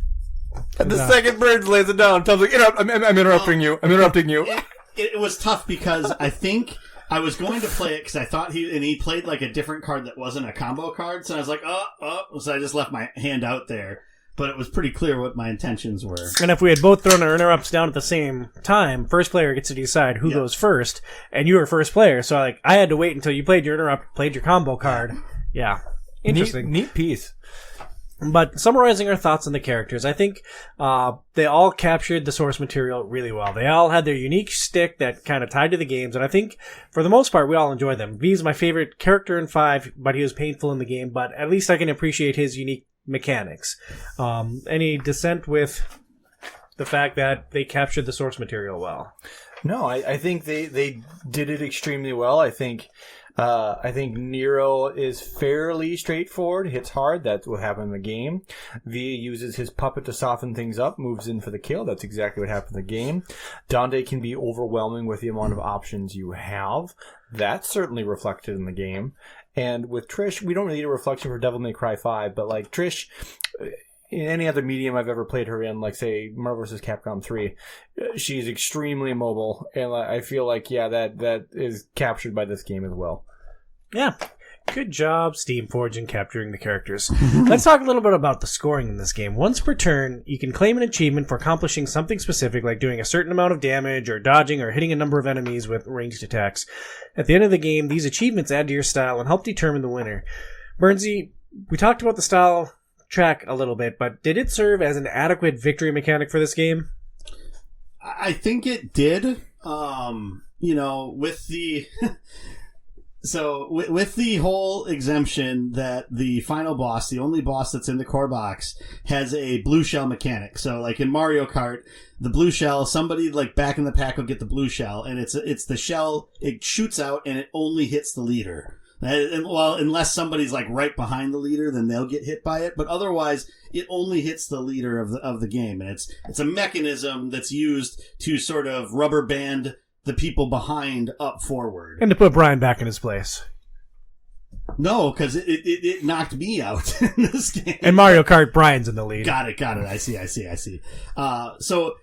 And the second Burns lays it down, Tom's like, interrupt. I'm interrupting you. I'm interrupting you. It was tough because I think I was going to play it because I thought he played like a different card that wasn't a combo card. So I was like, so I just left my hand out there. But it was pretty clear what my intentions were. And if we had both thrown our interrupts down at the same time, first player gets to decide who goes first, and you were first player. So like I had to wait until you played your interrupt, played your combo card. Yeah. Interesting. Neat piece. But summarizing our thoughts on the characters, I think they all captured the source material really well. They all had their unique stick that kind of tied to the games, and I think, for the most part, we all enjoyed them. V is my favorite character in 5, but he was painful in the game, but at least I can appreciate his unique mechanics. Any dissent with the fact that they captured the source material well? No, I think they did it extremely well. I think Nero is fairly straightforward, hits hard. That's what happened in the game. V uses his puppet to soften things up, moves in for the kill. That's exactly what happened in the game. Dante can be overwhelming with the amount of options you have. That's certainly reflected in the game. And with Trish, we don't really need a reflection for Devil May Cry 5, but like Trish, in any other medium I've ever played her in, like say Marvel vs. Capcom 3, she's extremely mobile, and I feel like that is captured by this game as well. Yeah. Good job, Steamforge, in capturing the characters. Let's talk a little bit about the scoring in this game. Once per turn, you can claim an achievement for accomplishing something specific, like doing a certain amount of damage, or dodging, or hitting a number of enemies with ranged attacks. At the end of the game, these achievements add to your style and help determine the winner. Burnsy, we talked about the style track a little bit, but did it serve as an adequate victory mechanic for this game? I think it did. With the... So, with the whole exemption that the final boss, the only boss that's in the core box, has a blue shell mechanic. So, like in Mario Kart, the blue shell, somebody like back in the pack will get the blue shell, and it's the shell, it shoots out and it only hits the leader. Well, unless somebody's like right behind the leader, then they'll get hit by it. But otherwise, it only hits the leader of the game, and it's a mechanism that's used to sort of rubber band the people behind up forward. And to put Brian back in his place. No, because it knocked me out in this game. In Mario Kart, Brian's in the lead. Got it. I see. So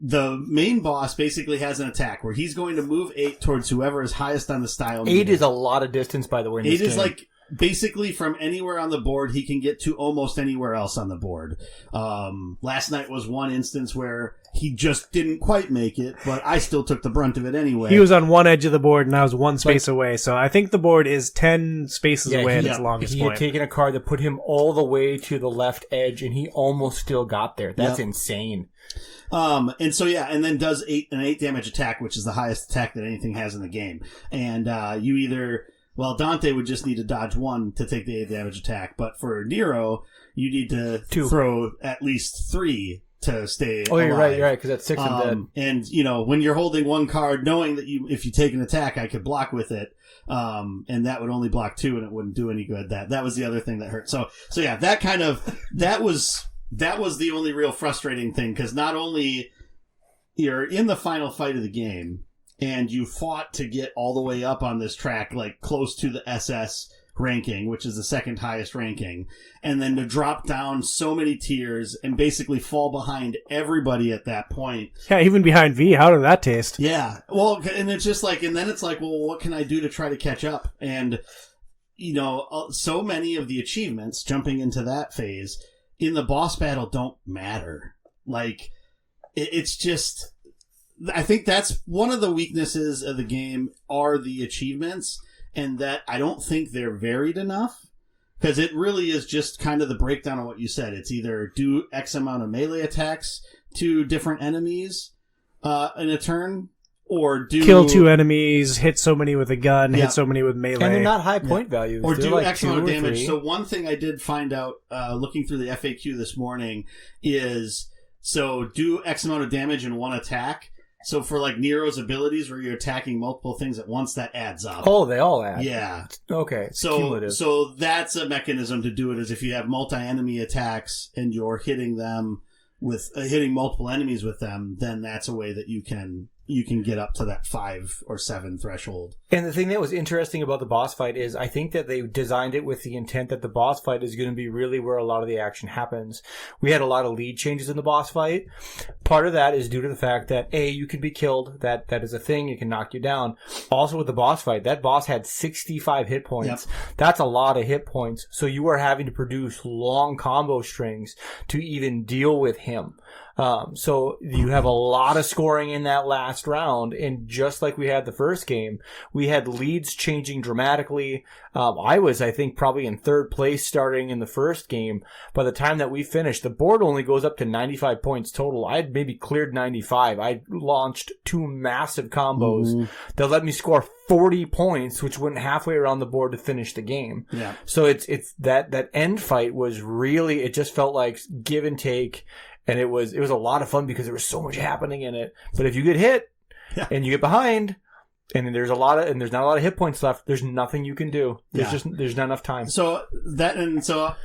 the main boss basically has an attack where he's going to move 8 towards whoever is highest on the style. 8 is a lot of distance, by the way. 8 is like basically from anywhere on the board he can get to almost anywhere else on the board. Last night was one instance where he just didn't quite make it, but I still took the brunt of it anyway. He was on one edge of the board and I was one space away, so I think the board is 10 spaces away at its longest point. He had taken a card that put him all the way to the left edge and he almost still got there. That's insane. And then does an 8 damage attack, which is the highest attack that anything has in the game. And you either... Well, Dante would just need to dodge 1 to take the 8 damage attack, but for Nero, you need to throw at least 3 to stay alive. You're right, because that's 6 and dead. And, when you're holding one card, knowing that if you take an attack, I could block with it, and that would only block 2 and it wouldn't do any good. That was the other thing that hurt. So that was the only real frustrating thing, because not only you're in the final fight of the game, and you fought to get all the way up on this track, like close to the SS ranking, which is the second highest ranking, and then to drop down so many tiers and basically fall behind everybody at that point. Yeah, even behind V. How did that taste? Yeah. Well, and it's just like, and then it's like, well, what can I do to try to catch up? And so many of the achievements, jumping into that phase, in the boss battle don't matter. Like, it's just... I think that's one of the weaknesses of the game are the achievements, and that I don't think they're varied enough, because it really is just kind of the breakdown of what you said. It's either do X amount of melee attacks to different enemies in a turn, or kill 2 enemies, hit so many with a gun, hit so many with melee. And they're not high point values. Or they're do like X amount of 2 or damage. 3. So one thing I did find out looking through the FAQ this morning is, so do X amount of damage in one attack. So for like Nero's abilities where you're attacking multiple things at once, that adds up. Oh, they all add. Yeah. Okay. So that's a mechanism to do it, is if you have multi-enemy attacks and you're hitting them with hitting multiple enemies with them, then that's a way that you can get up to that 5 or 7 threshold. And the thing that was interesting about the boss fight is I think that they designed it with the intent that the boss fight is going to be really where a lot of the action happens. We had a lot of lead changes in the boss fight. Part of that is due to the fact that, you can be killed. That is a thing. It can knock you down. Also with the boss fight, that boss had 65 hit points. Yep. That's a lot of hit points. So you are having to produce long combo strings to even deal with him. So you have a lot of scoring in that last round, and just like we had the first game, we had leads changing dramatically. I was, I think, probably in 3rd place starting in the first game. By the time that we finished, the board only goes up to 95 points total. I had maybe cleared 95. I launched 2 massive combos that let me score 40 points, which went halfway around the board to finish the game. Yeah. So it's that end fight was really, it just felt like give and take. And it was a lot of fun because there was so much happening in it. But if you get hit and you get behind, and there's not a lot of hit points left, there's nothing you can do. There's not enough time. So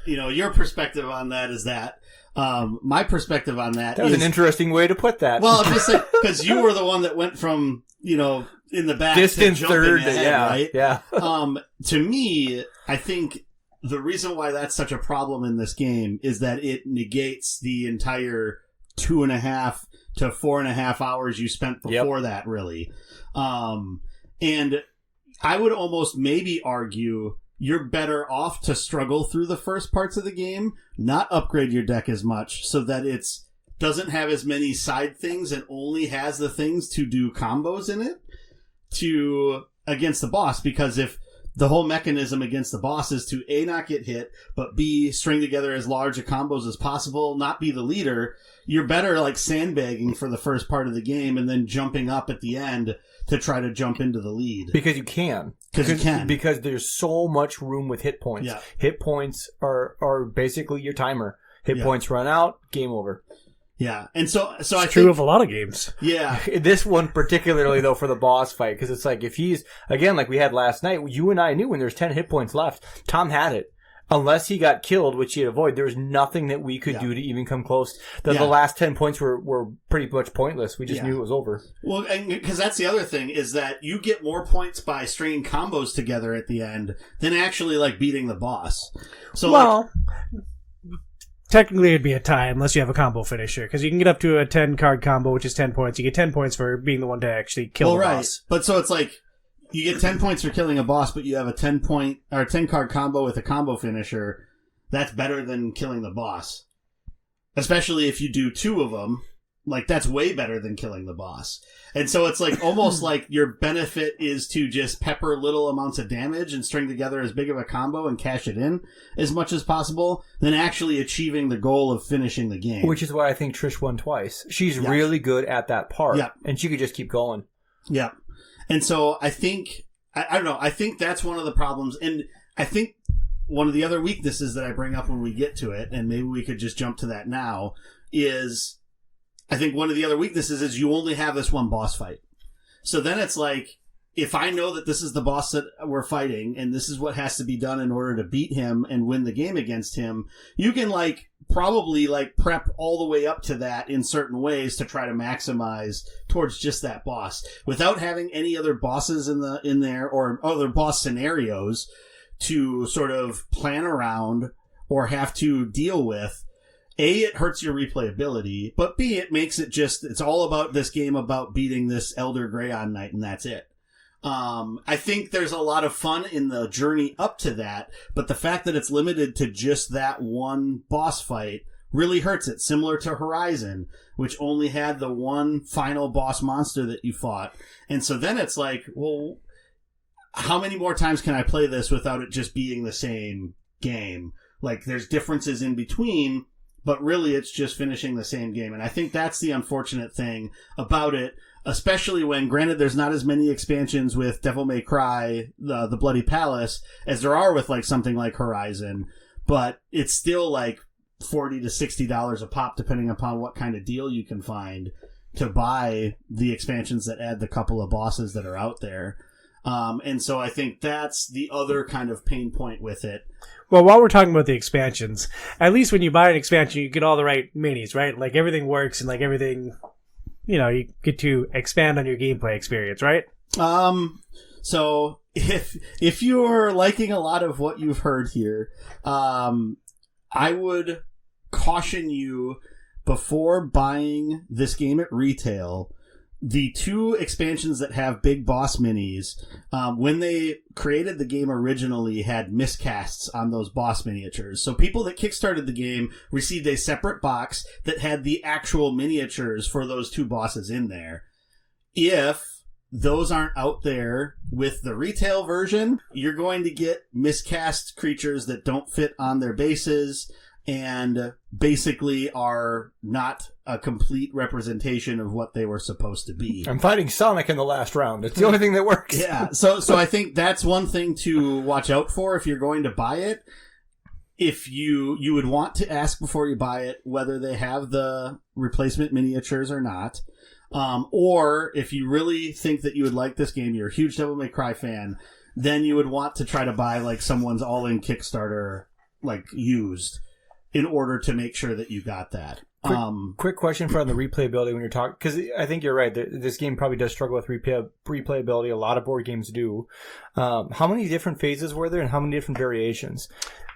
your perspective on that is that. My perspective on that was an interesting way to put that. Well, I'm just saying, because you were the one that went from, in the back distant to jumping third, ahead, right? Yeah. To me, I think the reason why that's such a problem in this game is that it negates the entire 2.5 to 4.5 hours you spent before that, really. And I would almost maybe argue you're better off to struggle through the first parts of the game, not upgrade your deck as much, so that it's doesn't have as many side things and only has the things to do combos in it against the boss. Because if the whole mechanism against the boss is to A, not get hit, but B, string together as large a combos as possible, not be the leader, you're better like sandbagging for the first part of the game and then jumping up at the end to try to jump into the lead. Because you can. Because there's so much room with hit points. Yeah. Hit points are basically your timer. Hit points run out, game over. Yeah, and so I think... true of a lot of games. Yeah. This one particularly, though, for the boss fight, because it's like, if he's, again, like we had last night, you and I knew when there's 10 hit points left, Tom had it. Unless he got killed, which he'd avoid, there was nothing that we could do to even come close. The last 10 points were pretty much pointless. We just knew it was over. Well, because that's the other thing, is that you get more points by stringing combos together at the end than actually, like, beating the boss. So, technically it'd be a tie unless you have a combo finisher, because you can get up to a 10-card combo, which is 10 points. You get 10 points for being the one to actually kill the boss. But so it's like, you get 10 points for killing a boss, but you have a 10-card combo with a combo finisher. That's better than killing the boss. Especially if you do 2 of them. Like, that's way better than killing the boss. And so it's like, almost like your benefit is to just pepper little amounts of damage and string together as big of a combo and cash it in as much as possible than actually achieving the goal of finishing the game. Which is why I think Trish won twice. She's really good at that part. And she could just keep going. Yeah. And so I think, I don't know, I think that's one of the problems. And I think one of the other weaknesses that I bring up when we get to it, and maybe we could just jump to that now, is I think one of the other weaknesses is you only have this one boss fight. So then it's like, if I know that this is the boss that we're fighting, and this is what has to be done in order to beat him and win the game against him, you can probably prep all the way up to that in certain ways to try to maximize towards just that boss without having any other bosses in there or other boss scenarios to sort of plan around or have to deal with. A, it hurts your replayability, but B, it makes it it's all about this game about beating this Elder Greyon Knight, and that's it. I think there's a lot of fun in the journey up to that, but the fact that it's limited to just that one boss fight really hurts it, similar to Horizon, which only had the one final boss monster that you fought. And so then it's like, well, how many more times can I play this without it just being the same game? Like, there's differences in between, but really it's just finishing the same game. And I think that's the unfortunate thing about it, especially when, granted, there's not as many expansions with Devil May Cry, the Bloody Palace, as there are with like something like Horizon, but it's still like $40 to $60 a pop, depending upon what kind of deal you can find to buy the expansions that add the couple of bosses that are out there. And so I think that's the other kind of pain point with it. Well, while we're talking about the expansions, at least when you buy an expansion, you get all the right minis, right? Like, everything works and like everything, you get to expand on your gameplay experience, right? So if you're liking a lot of what you've heard here, I would caution you, before buying this game at retail, the two expansions that have big boss minis, when they created the game originally, had miscasts on those boss miniatures. So people that kickstarted the game received a separate box that had the actual miniatures for those two bosses in there. If those aren't out there with the retail version, you're going to get miscast creatures that don't fit on their bases and basically are not a complete representation of what they were supposed to be. I'm fighting Sonic in the last round. It's the only thing that works. Yeah, so I think that's one thing to watch out for if you're going to buy it. If you would want to ask before you buy it whether they have the replacement miniatures or not. Or if you really think that you would like this game, you're a huge Devil May Cry fan, then you would want to try to buy like someone's all-in Kickstarter, like used, in order to make sure that you got that. Quick question for on the replayability when you're talking, because I think you're right. This game probably does struggle with replayability. A lot of board games do. How many different phases were there, and how many different variations?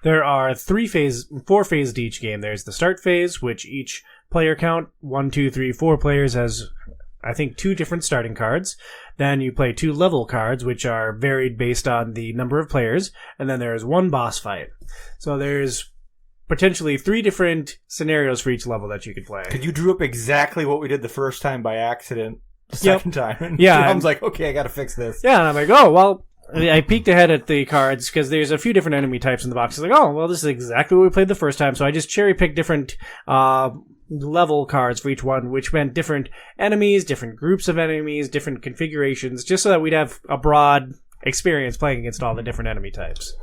There are 4 phases to each game. There's the start phase, which each player count, 1, 2, 3, 4 players, has, I think, 2 different starting cards. Then you play 2 level cards, which are varied based on the number of players. And then there's 1 boss fight. So there's potentially 3 different scenarios for each level that you could play. Because you drew up exactly what we did the first time by accident, the second time. And yeah. I was like, okay, I got to fix this. Yeah, and I'm like, oh, well, I peeked ahead at the cards because there's a few different enemy types in the box. I was like, oh, well, this is exactly what we played the first time. So I just cherry-picked different level cards for each one, which meant different enemies, different groups of enemies, different configurations, just so that we'd have a broad experience playing against all the different enemy types.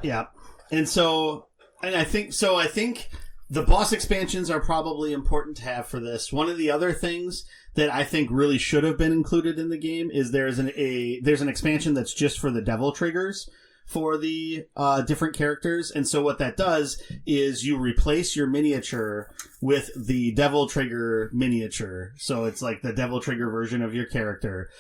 Yeah. I think the boss expansions are probably important to have for this. One of the other things that I think really should have been included in the game is there's an expansion that's just for the devil triggers for the different characters. And so what that does is you replace your miniature with the devil trigger miniature. So it's like the devil trigger version of your character.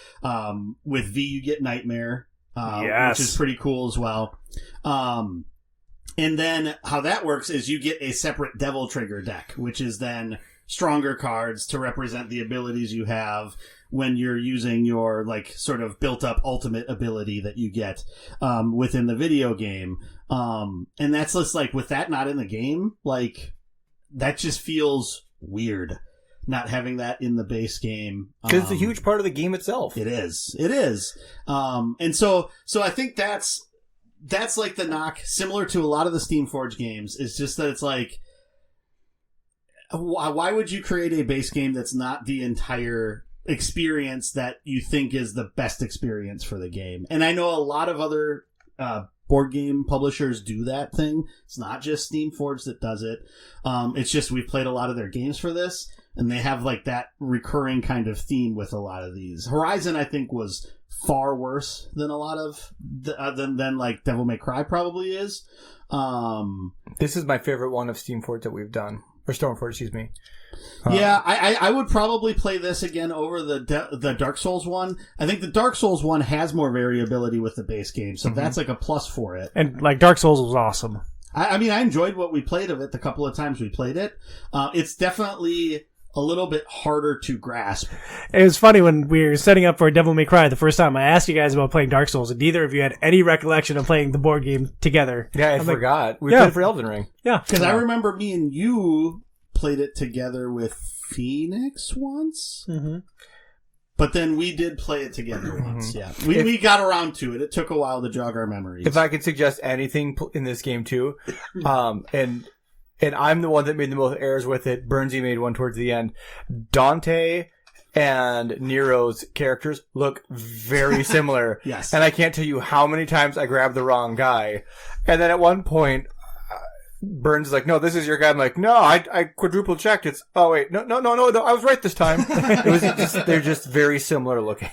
With V, you get Nightmare, yes, which is pretty cool as well. And then how that works is you get a separate devil trigger deck, which is then stronger cards to represent the abilities you have when you're using your like sort of built up ultimate ability that you get within the video game. And that's just like, with that not in the game, like that just feels weird not having that in the base game. Because it's a huge part of the game itself. It is. And so I think that's like the knock, similar to a lot of the Steamforged games, is just that it's like, why would you create a base game that's not the entire experience that you think is the best experience for the game? And I know a lot of other board game publishers do that thing. It's not just Steamforged that does it. It's just we've played a lot of their games for this, and they have like that recurring kind of theme with a lot of these. Horizon, I think, was far worse than a lot of than like Devil May Cry probably is. This is my favorite one of Steamforged that we've done. Or Stormforged, excuse me. Yeah, I would probably play this again over the Dark Souls one. I think the Dark Souls one has more variability with the base game, so that's like a plus for it. And like Dark Souls was awesome. I mean, I enjoyed what we played of it the couple of times we played it. It's definitely a little bit harder to grasp. It was funny when we were setting up for Devil May Cry the first time. I asked you guys about playing Dark Souls, and neither of you had any recollection of playing the board game together. Yeah, I forgot. We played for Elden Ring. Yeah. Because I remember me and you played it together with Phoenix once. Mm-hmm. But then we did play it together once, yeah. We got around to it. It took a while to jog our memories. If I could suggest anything in this game, too, and I'm the one that made the most errors with it, Burnsy made one towards the end, Dante and Nero's characters look very similar. Yes. And I can't tell you how many times I grabbed the wrong guy. And then at one point, Burns is like, no, this is your guy. I'm like, no, I quadruple checked. It's, oh wait, no, I was right this time. They're just very similar looking.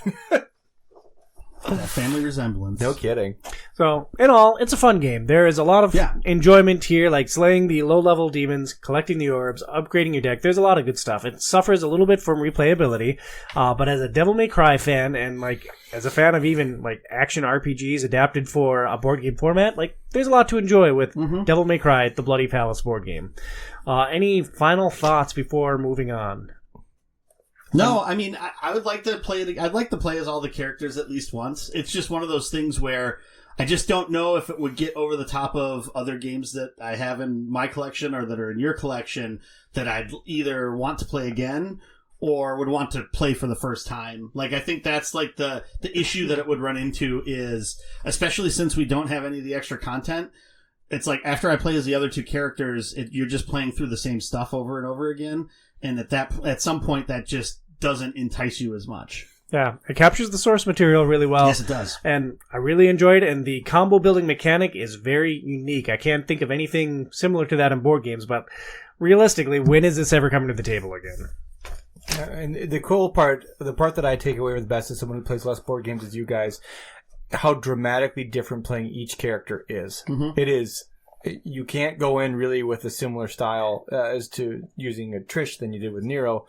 Family resemblance. No kidding. So, in all, it's a fun game. There is a lot of enjoyment here, like slaying the low-level demons, collecting the orbs, upgrading your deck. There's a lot of good stuff. It suffers a little bit from replayability, but as a Devil May Cry fan, and like as a fan of even like action RPGs adapted for a board game format, like there's a lot to enjoy with Devil May Cry, the Bloody Palace board game. Any final thoughts before moving on? No, I mean, I would like to play it. I'd like to play as all the characters at least once. It's just one of those things where I just don't know if it would get over the top of other games that I have in my collection or that are in your collection that I'd either want to play again or would want to play for the first time. Like, I think that's like the issue that it would run into is, especially since we don't have any of the extra content, it's like after I play as the other two characters, you're just playing through the same stuff over and over again. And at some point that just doesn't entice you as much. Yeah, it captures the source material really well. Yes, it does. And I really enjoyed it, and the combo building mechanic is very unique. I can't think of anything similar to that in board games, but realistically, when is this ever coming to the table again? And the cool part, the part that I take away with the best as someone who plays less board games as you guys, how dramatically different playing each character is. Mm-hmm. It is. You can't go in really with a similar style as to using a Trish than you did with Nero.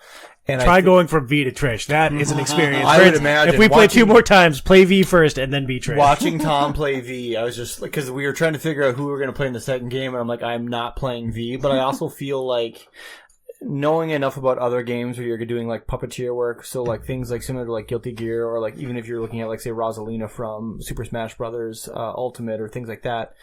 And Try going from V to Trish. That is an experience. I would imagine. If we play two more times, play V first and then be Trish. Watching Tom play V, I was just like, because we were trying to figure out who we were going to play in the second game, and I'm like, I'm not playing V, but I also feel like knowing enough about other games where you're doing like puppeteer work, so like things like similar to like Guilty Gear, or like even if you're looking at like say Rosalina from Super Smash Brothers Ultimate or things like that,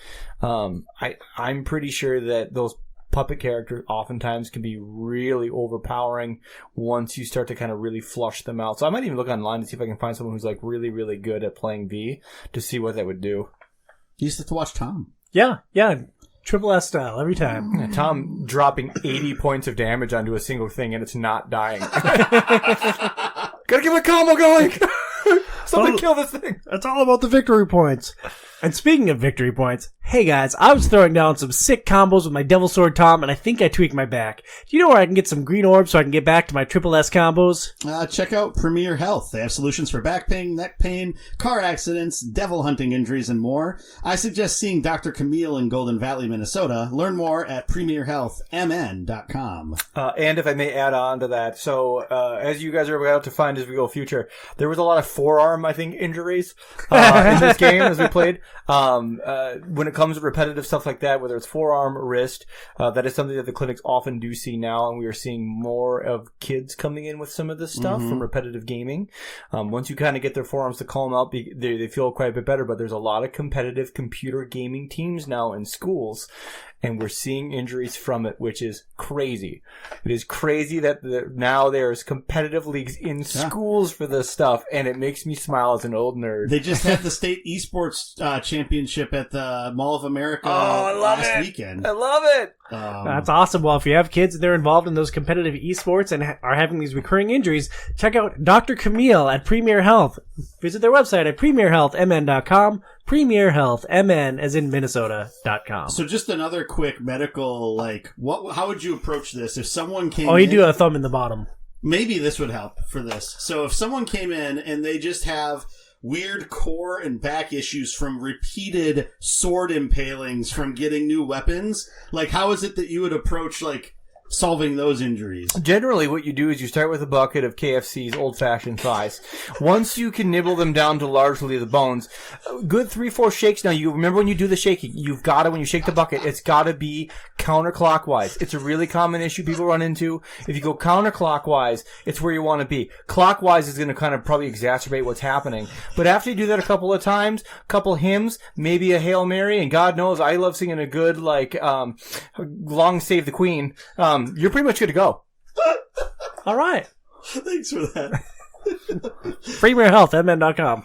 I'm pretty sure that those puppet characters oftentimes can be really overpowering once you start to kind of really flush them out. So I might even look online to see if I can find someone who's like really, really good at playing V to see what that would do. You used to watch Tom. Yeah. Triple S style every time. Yeah, Tom dropping 80 points of damage onto a single thing and it's not dying. Gotta get my combo going! Somebody kill this thing! That's all about the victory points. And speaking of victory points, hey guys, I was throwing down some sick combos with my Devil Sword Tom, and I think I tweaked my back. Do you know where I can get some green orbs so I can get back to my Triple S combos? Check out Premier Health. They have solutions for back pain, neck pain, car accidents, devil hunting injuries, and more. I suggest seeing Dr. Camille in Golden Valley, Minnesota. Learn more at premierhealthmn.com. And if I may add on to that, so as you guys are about to find as we go future, there was a lot of forearm, I think, injuries in this game as we played. When it comes to repetitive stuff like that, whether it's forearm, wrist, that is something that the clinics often do see now, and we are seeing more of kids coming in with some of this stuff from repetitive gaming. Once you kind of get their forearms to calm out, they feel quite a bit better, but there's a lot of competitive computer gaming teams now in schools, and we're seeing injuries from it, which is crazy. It is crazy that now there's competitive leagues in schools for this stuff, and it makes me smile as an old nerd. They just had the state esports championship at the Mall of America last weekend. I love it! That's awesome. Well, if you have kids and they're involved in those competitive esports and are having these recurring injuries, check out Dr. Camille at Premier Health. Visit their website at premierhealthmn.com. premierhealthmn as in Minnesota.com. So just another quick medical, how would you approach this if someone came you do a thumb in the bottom. Maybe this would help for this. So if someone came in and they just have weird core and back issues from repeated sword impalings from getting new weapons, how is it that you would approach, solving those injuries. Generally, what you do is you start with a bucket of KFC's old-fashioned thighs. Once you can nibble them down to largely the bones, good 3-4 shakes. Now, you remember when you do the shaking, you've got to, when you shake the bucket, it's got to be counterclockwise. It's a really common issue people run into. If you go counterclockwise, it's where you want to be. Clockwise is going to kind of probably exacerbate what's happening. But after you do that a couple of times, a couple hymns, maybe a Hail Mary, and God knows I love singing a good, Long Save the Queen, you're pretty much good to go. All right. Thanks for that. Freemerehealth.mn.com.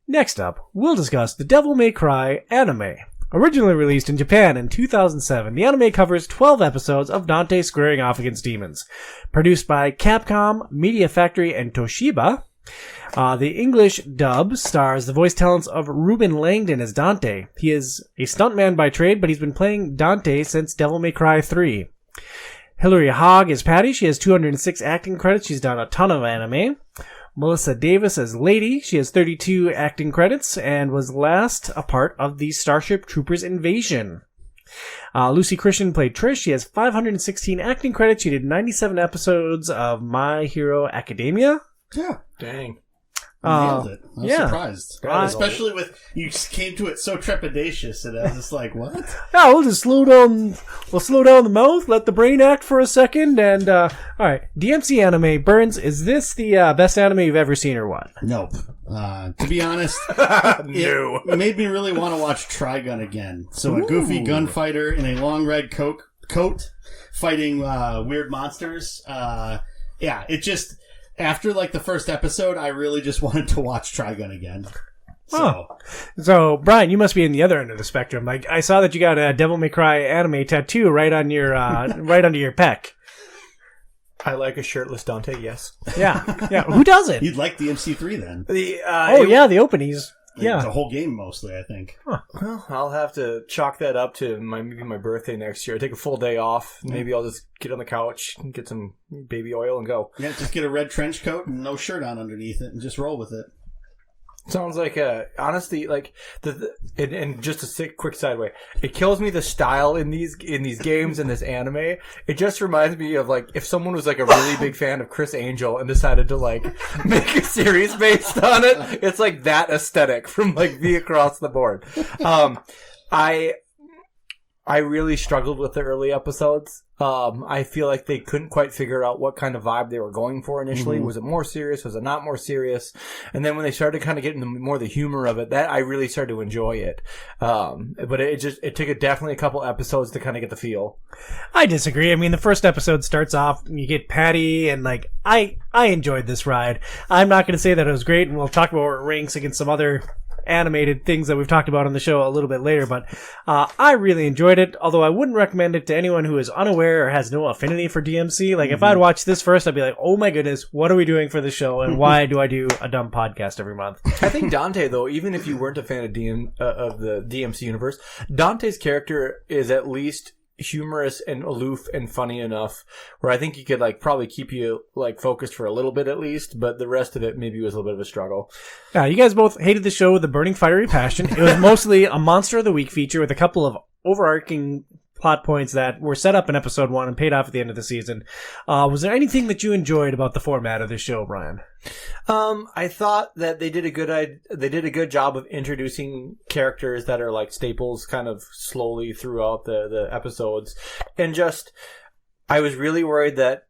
Next up, we'll discuss the Devil May Cry anime. Originally released in Japan in 2007, the anime covers 12 episodes of Dante squaring off against demons. Produced by Capcom, Media Factory, and Toshiba, the English dub stars the voice talents of Ruben Langdon as Dante. He is a stuntman by trade, but he's been playing Dante since Devil May Cry 3. Hilary Hogg is Patty. She has 206 acting credits. She's done a ton of anime. Melissa Davis as Lady. She has 32 acting credits and was last a part of the Starship Troopers invasion. Lucy Christian played Trish. She has 516 acting credits. She did 97 episodes of My Hero Academia. Yeah. Dang. Nailed it. I was yeah. surprised. Especially with, you came to it so trepidatious, and I was just like, what? Yeah, we'll just slow down the mouth, let the brain act for a second, and, alright. DMC anime, Burns, is this the best anime you've ever seen or what? Nope. To be honest, No. it made me really want to watch Trigun again. So a goofy gunfighter in a long red coat fighting weird monsters. It just... After, the first episode, I really just wanted to watch Trigun again. So, Brian, you must be in the other end of the spectrum. I saw that you got a Devil May Cry anime tattoo right on your, right under your pec. I like a shirtless Dante, yes. Yeah. Who doesn't? You'd like the MC3 then. The openings. Yeah. The whole game mostly, I think. Huh. Well, I'll have to chalk that up to maybe my birthday next year. I take a full day off. Maybe I'll just get on the couch and get some baby oil and go. Yeah, just get a red trench coat and no shirt on underneath it and just roll with it. Sounds like honestly, and just a quick sideway. It kills me the style in these games and this anime. It just reminds me of if someone was a really big fan of Chris Angel and decided to make a series based on it. It's that aesthetic from the across the board. I really struggled with the early episodes. I feel like they couldn't quite figure out what kind of vibe they were going for initially. Mm-hmm. Was it more serious? Was it not more serious? And then when they started kind of getting more the humor of it, that I really started to enjoy it. But it took definitely a couple episodes to kind of get the feel. I disagree. I mean, the first episode starts off, you get Patty, and I enjoyed this ride. I'm not going to say that it was great, and we'll talk about where it ranks against some other animated things that we've talked about on the show a little bit later, but I really enjoyed it, although I wouldn't recommend it to anyone who is unaware or has no affinity for DMC. If I'd watched this first, I'd be like, oh my goodness, what are we doing for the show, and why do I do a dumb podcast every month? I think Dante, though, even if you weren't a fan of the DMC universe, Dante's character is at least humorous and aloof and funny enough where I think he could probably keep you focused for a little bit at least, but the rest of it maybe was a little bit of a struggle. Yeah, you guys both hated the show with a burning fiery passion. It was mostly a Monster of the Week feature with a couple of overarching plot points that were set up in episode 1 and paid off at the end of the season. Was there anything that you enjoyed about the format of this show, Brian? I thought that they did a good job of introducing characters that are staples kind of slowly throughout the episodes. And I was really worried that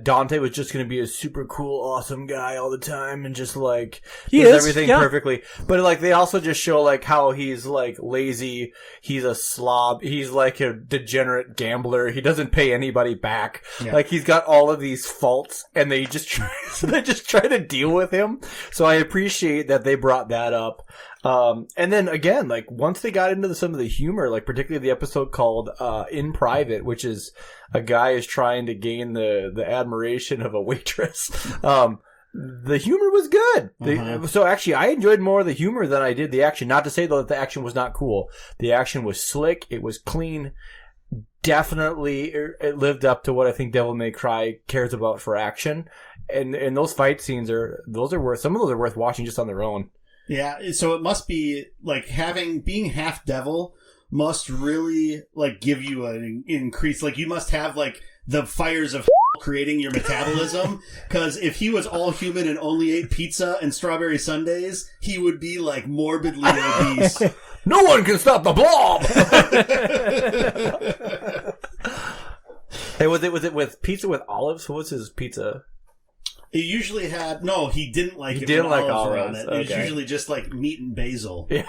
Dante was just going to be a super cool, awesome guy all the time and just does everything perfectly. But they also just show how he's lazy, he's a slob, he's a degenerate gambler, he doesn't pay anybody back. Yeah. He's got all of these faults and they just try to deal with him. So I appreciate that they brought that up. And then again, once they got into some of the humor, particularly the episode called In Private, which is a guy is trying to gain the admiration of a waitress. The humor was good. So actually, I enjoyed more of the humor than I did the action. Not to say, though, that the action was not cool. The action was slick. It was clean. Definitely, it lived up to what I think Devil May Cry cares about for action. And those fight scenes some of those are worth watching just on their own. Yeah, so it must be being half devil must really like give you an increase. Like you must have like the fires of creating your metabolism, because if he was all human and only ate pizza and strawberry sundaes, he would be like morbidly obese. No one can stop the blob. Hey, was it with pizza with olives? What was his pizza? He usually had he didn't like it. Didn't when like olives were olives. on it. It was usually just like meat and basil. Yeah.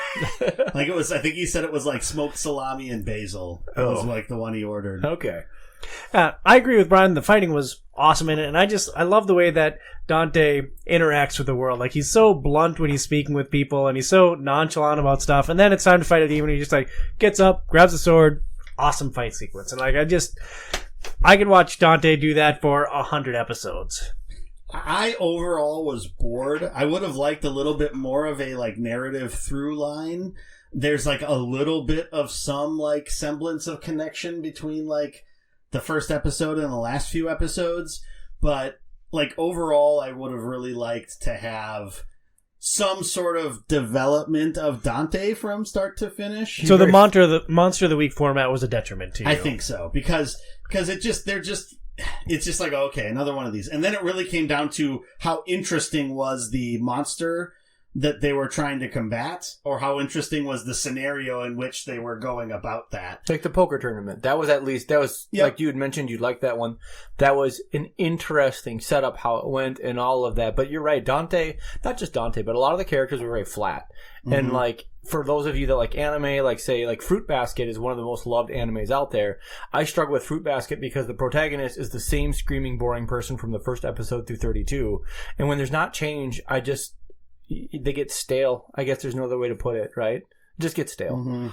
Like it was. I think he said it was like smoked salami and basil. It was like the one he ordered. Okay. I agree with Brian. The fighting was awesome in it, and I love the way that Dante interacts with the world. Like, he's so blunt when he's speaking with people, and he's so nonchalant about stuff, and then it's time to fight a demon, he just, like, gets up, grabs a sword, awesome fight sequence. And, like, I could watch Dante do that for 100 episodes. I overall was bored. I would have liked a little bit more of a, like, narrative through line. There's, like, a little bit of some, like, semblance of connection between, like, the first episode and the last few episodes, but like overall I would have really liked to have some sort of development of Dante from start to finish. So the monster of the week format was a detriment to you. I think so, because it's just like, okay, another one of these. And then it really came down to how interesting was the monster that they were trying to combat, or how interesting was the scenario in which they were going about that. Like the poker tournament. That was like you had mentioned, you'd like that one. That was an interesting setup, how it went and all of that. But you're right, Dante, not just Dante, but a lot of the characters were very flat. Mm-hmm. And like, for those of you that like anime, like say, like Fruit Basket is one of the most loved animes out there. I struggle with Fruit Basket because the protagonist is the same screaming, boring person from the first episode through 32. And when there's not change, they get stale. I guess there's no other way to put it, right? Just get stale. Mm-hmm.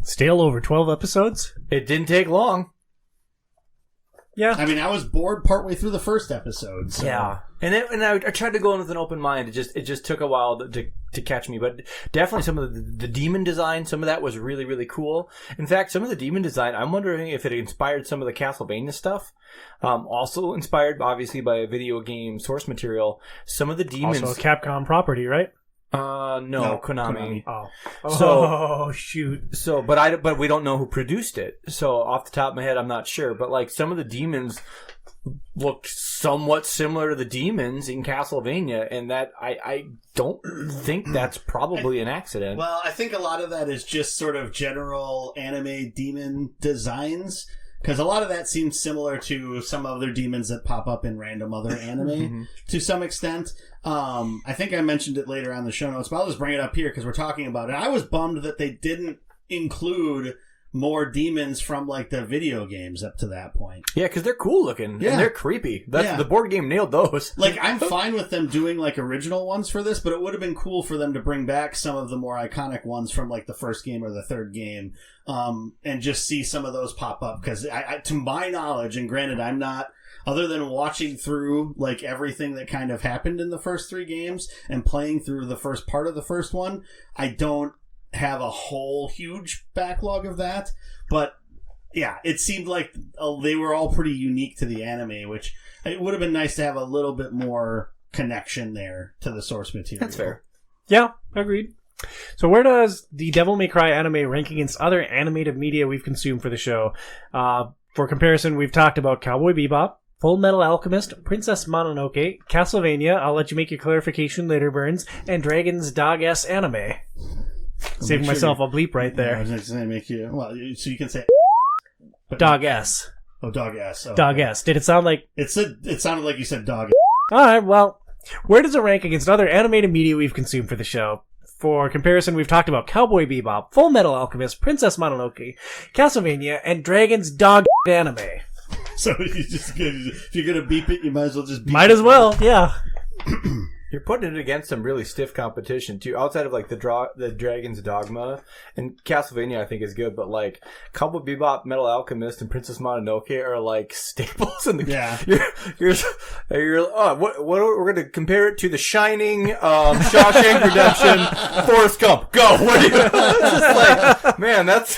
Stale over 12 episodes? It didn't take long. Yeah. I mean, I was bored partway through the first episode. So. Yeah. And I tried to go in with an open mind. It just took a while to catch me. But definitely some of the demon design, some of that was really, really cool. In fact, some of the demon design, I'm wondering if it inspired some of the Castlevania stuff. Also inspired, obviously, by a video game source material. Some of the demons... Also a Capcom property, right? No, Konami. Oh, shoot. So, but we don't know who produced it. So, off the top of my head, I'm not sure. But like some of the demons looked somewhat similar to the demons in Castlevania, and that I don't think that's probably an accident. Well, I think a lot of that is just sort of general anime demon designs. Because a lot of that seems similar to some other demons that pop up in random other anime to some extent. I think I mentioned it later on the show notes, but I'll just bring it up here because we're talking about it. I was bummed that they didn't include more demons from like the video games up to that point. Yeah, because they're cool looking and they're creepy. The board game nailed those. Like, I'm fine with them doing like original ones for this, but it would have been cool for them to bring back some of the more iconic ones from like the first game or the third game, and just see some of those pop up. Because I, to my knowledge, and granted, I'm not, other than watching through like everything that kind of happened in the first three games and playing through the first part of the first one, I don't have a whole huge backlog of that, but yeah, it seemed like they were all pretty unique to the anime, which it would have been nice to have a little bit more connection there to the source material. That's fair. Yeah, agreed. So where does the Devil May Cry anime rank against other animated media we've consumed for the show? For comparison, we've talked about Cowboy Bebop, Full Metal Alchemist, Princess Mononoke, Castlevania, I'll let you make your clarification later, Burns, and Dragon's Dog-S anime. Saving myself a bleep right there. I was just going to make you... Well, so you can say... Dog-S. Oh, Dog-S. Oh, Dog-S. Did it sound like... It sounded like you said dog. Alright, well, where does it rank against other animated media we've consumed for the show? For comparison, we've talked about Cowboy Bebop, Full Metal Alchemist, Princess Mononoke, Castlevania, and Dragon's Dog anime. So if you're going to beep it, you might as well just beep it. Might as well, yeah. You're putting it against some really stiff competition too, outside of like the Dragon's Dogma, and Castlevania I think is good, but like Cowboy Bebop, Metal Alchemist, and Princess Mononoke are like staples in the what we're gonna compare it to The Shining, Shawshank Redemption, Forrest Gump. Go. What do you? It's just like, man, that's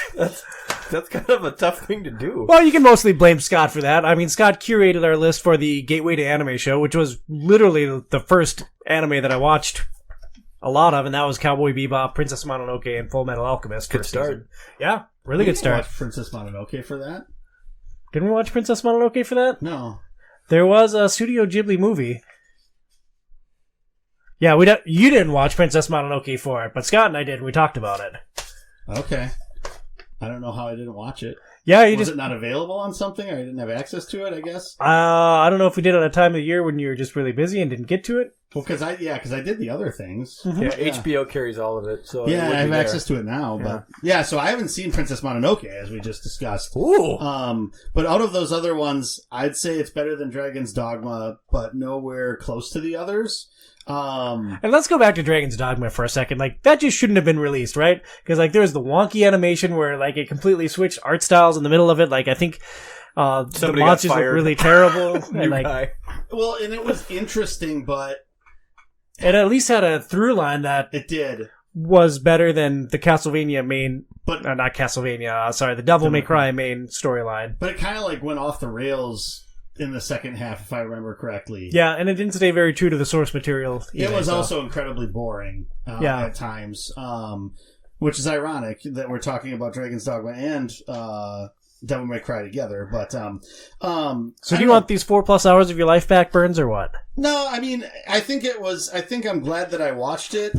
kind of a tough thing to do. Well, you can mostly blame Scott for that. I mean, Scott curated our list for the Gateway to Anime show, which was literally the first anime that I watched a lot of, and that was Cowboy Bebop, Princess Mononoke, and Full Metal Alchemist. Good first start. season. Yeah, really We good start. watched Princess Mononoke for that? Didn't we watch Princess Mononoke for that? No. There was a Studio Ghibli movie. Yeah, you didn't watch Princess Mononoke for it, but Scott and I did, and we talked about it. Okay. I don't know how I didn't watch it. Yeah, Was it not available on something, or I didn't have access to it, I guess? I don't know if we did it at a time of the year when you were just really busy and didn't get to it. Well, because I did the other things. Mm-hmm. Yeah, HBO carries all of it. So Yeah, it would I have be there. access to it now, but so I haven't seen Princess Mononoke, as we just discussed. Ooh. But out of those other ones, I'd say it's better than Dragon's Dogma, but nowhere close to the others. And let's go back to Dragon's Dogma for a second. Like, that just shouldn't have been released, right? Because, like, there's the wonky animation where, like, it completely switched art styles in the middle of it. Like, I think the Somebody got monsters look fired. really terrible. New and, like, guy. Well, and it was interesting, but it at least had a through line that it did. was better than the Castlevania main, But not Castlevania, sorry, the Devil May Cry main storyline. But it kind of like went off the rails in the second half, if I remember correctly. Yeah, and it didn't stay very true to the source material either, It was so. also incredibly boring at times, which is ironic that we're talking about Dragon's Dogma and Devil May Cry together. But So do you want these 4+ hours of your life back, Burns, or what? No, I mean, I think I'm glad that I watched it.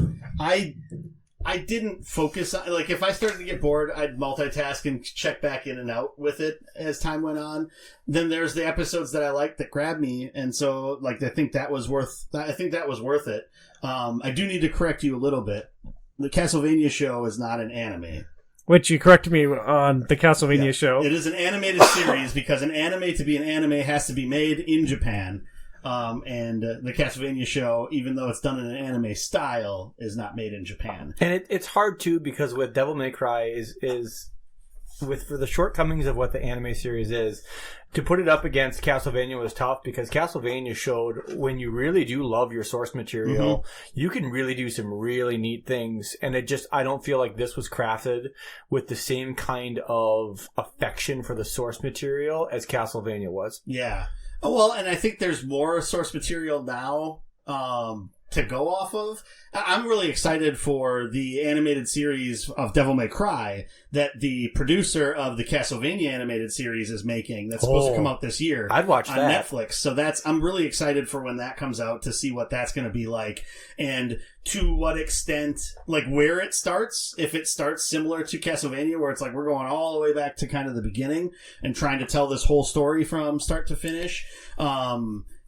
I didn't focus on, like, if I started to get bored, I'd multitask and check back in and out with it as time went on. Then there's the episodes that I liked that grabbed me, and so, like, I think that was worth it. I do need to correct you a little bit. The Castlevania show is not an anime. Which you corrected me on the Castlevania show. It is an animated series because an anime to be an anime has to be made in Japan. And the Castlevania show, even though it's done in an anime style, is not made in Japan. And it's hard too because with Devil May Cry is for the shortcomings of what the anime series is, to put it up against Castlevania was tough because Castlevania showed when you really do love your source material, you can really do some really neat things. And I don't feel like this was crafted with the same kind of affection for the source material as Castlevania was. Yeah. Oh, well, and I think there's more source material now to go off of. I'm really excited for the animated series of Devil May Cry that the producer of the Castlevania animated series is making. That's supposed to come out this year. I'd watch on that. Netflix. So I'm really excited for when that comes out to see what that's going to be like and to what extent, like where it starts. If it starts similar to Castlevania, where it's like we're going all the way back to kind of the beginning and trying to tell this whole story from start to finish.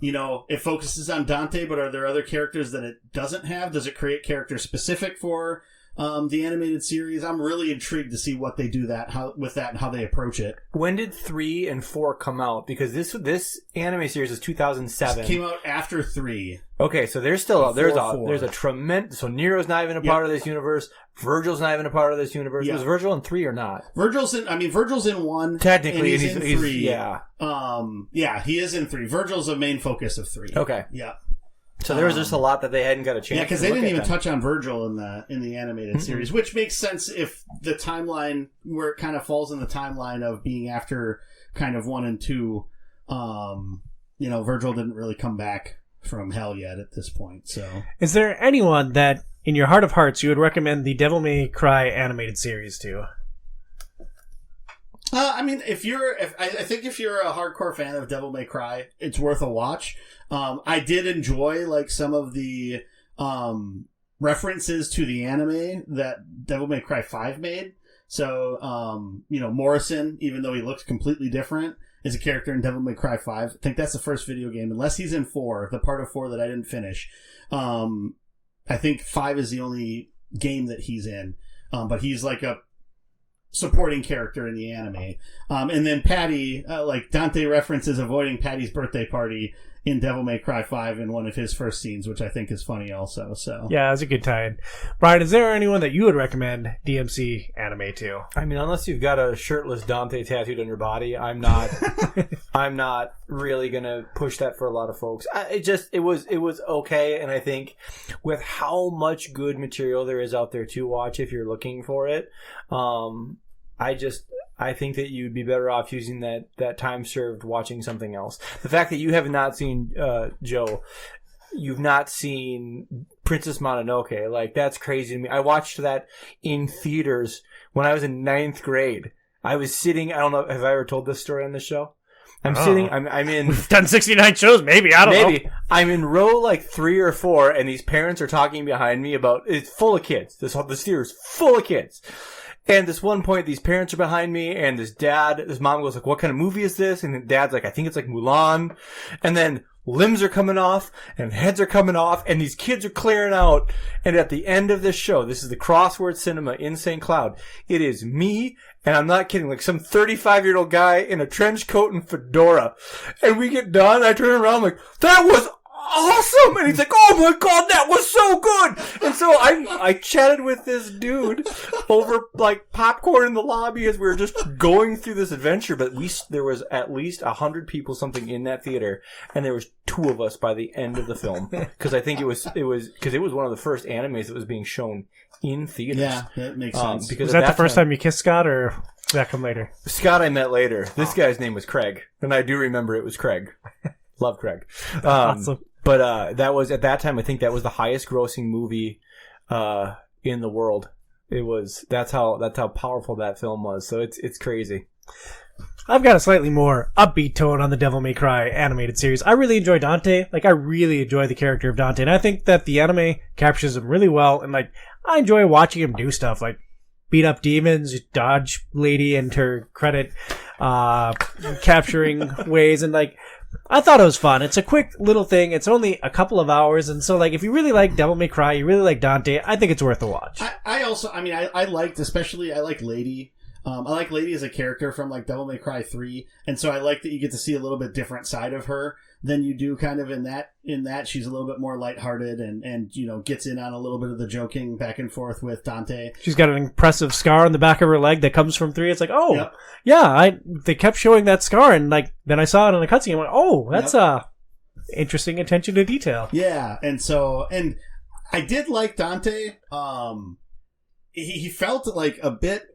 It focuses on Dante, but are there other characters that it doesn't have? Does it create characters specific for the animated series? I'm really intrigued to see what they do with that and how they approach it. When did 3 and 4 come out? Because this anime series is 2007. It came out after 3. Okay, so there's still there's Four. a tremendous. So Nero's not even a part of this universe. Virgil's not even a part of this universe. Yeah. Was Virgil in 3 or not? Virgil's in 1. Technically, and he's in 3. Yeah. He is in 3. Virgil's a main focus of 3. Okay. Yeah. So there was just a lot that they hadn't got a chance. Yeah, because to they look didn't at even them. touch on Virgil in the animated series, which makes sense if the timeline where it kind of falls in the timeline of being after kind of 1 and 2. Virgil didn't really come back from hell yet at this point. So, is there anyone that, in your heart of hearts, you would recommend the Devil May Cry animated series to? I think if you're a hardcore fan of Devil May Cry, it's worth a watch. I did enjoy like some of the references to the anime that Devil May Cry 5 made. So, Morrison, even though he looks completely different, is a character in Devil May Cry 5. I think that's the first video game, unless he's in 4, the part of 4 that I didn't finish. I think 5 is the only game that he's in. But he's like a supporting character in the anime. And then Patty, like Dante references avoiding Patty's birthday party in Devil May Cry 5 in one of his first scenes, which I think is funny also. So yeah, it's a good tie-in. Brian, is there anyone that you would recommend DMC anime to? I mean, unless you've got a shirtless Dante tattooed on your body, I'm not I'm not really gonna push that for a lot of folks. It was okay, and I think with how much good material there is out there to watch if you're looking for it, I think that you'd be better off using that time served watching something else. The fact that you have not seen, Joe, you've not seen Princess Mononoke. Like, that's crazy to me. I watched that in theaters when I was in 9th grade. I was sitting, I don't know, have I ever told this story on the show? I'm in... We've done 69 shows, maybe. I don't know. I'm in row like 3 or 4, and these parents are talking behind me about... It's full of kids. This theater's full of kids. And this one point, these parents are behind me, and this mom goes like, what kind of movie is this? And dad's like, I think it's like Mulan. And then limbs are coming off, and heads are coming off, and these kids are clearing out. And at the end of this show, this is the Crossword Cinema in St. Cloud. It is me, and I'm not kidding, like some 35-year-old guy in a trench coat and fedora. And we get done, I turn around, I'm like, that was awesome! And he's like, oh my god, that was so good! And so I chatted with this dude over like popcorn in the lobby as we were just going through this adventure, but there was at least 100 people something in that theater, and there was 2 of us by the end of the film. Because I think it was one of the first animes that was being shown in theaters. Yeah, that makes sense. Was that the first time you kissed Scott, or did that come later? Scott I met later. This guy's name was Craig, and I do remember it was Craig. Love Craig. Awesome. But that was, at that time, I think that was the highest grossing movie in the world. That's how powerful that film was. So it's crazy. I've got a slightly more upbeat tone on the Devil May Cry animated series. I really enjoy Dante. Like, I really enjoy the character of Dante, and I think that the anime captures him really well, and like, I enjoy watching him do stuff like beat up demons, dodge lady and her credit capturing ways, and like, I thought it was fun. It's a quick little thing. It's only a couple of hours. And so, like, if you really like Devil May Cry, you really like Dante, I think it's worth a watch. I like Lady. I like Lady as a character from, like, Devil May Cry 3. And so I like that you get to see a little bit different side of her than you do kind of in that. She's a little bit more lighthearted and, you know, gets in on a little bit of the joking back and forth with Dante. She's got an impressive scar on the back of her leg that comes from 3. It's like, oh, yep. Yeah, they kept showing that scar, and like, then I saw it on the cutscene and went, oh, that's interesting attention to detail. Yeah, and I did like Dante. He felt like a bit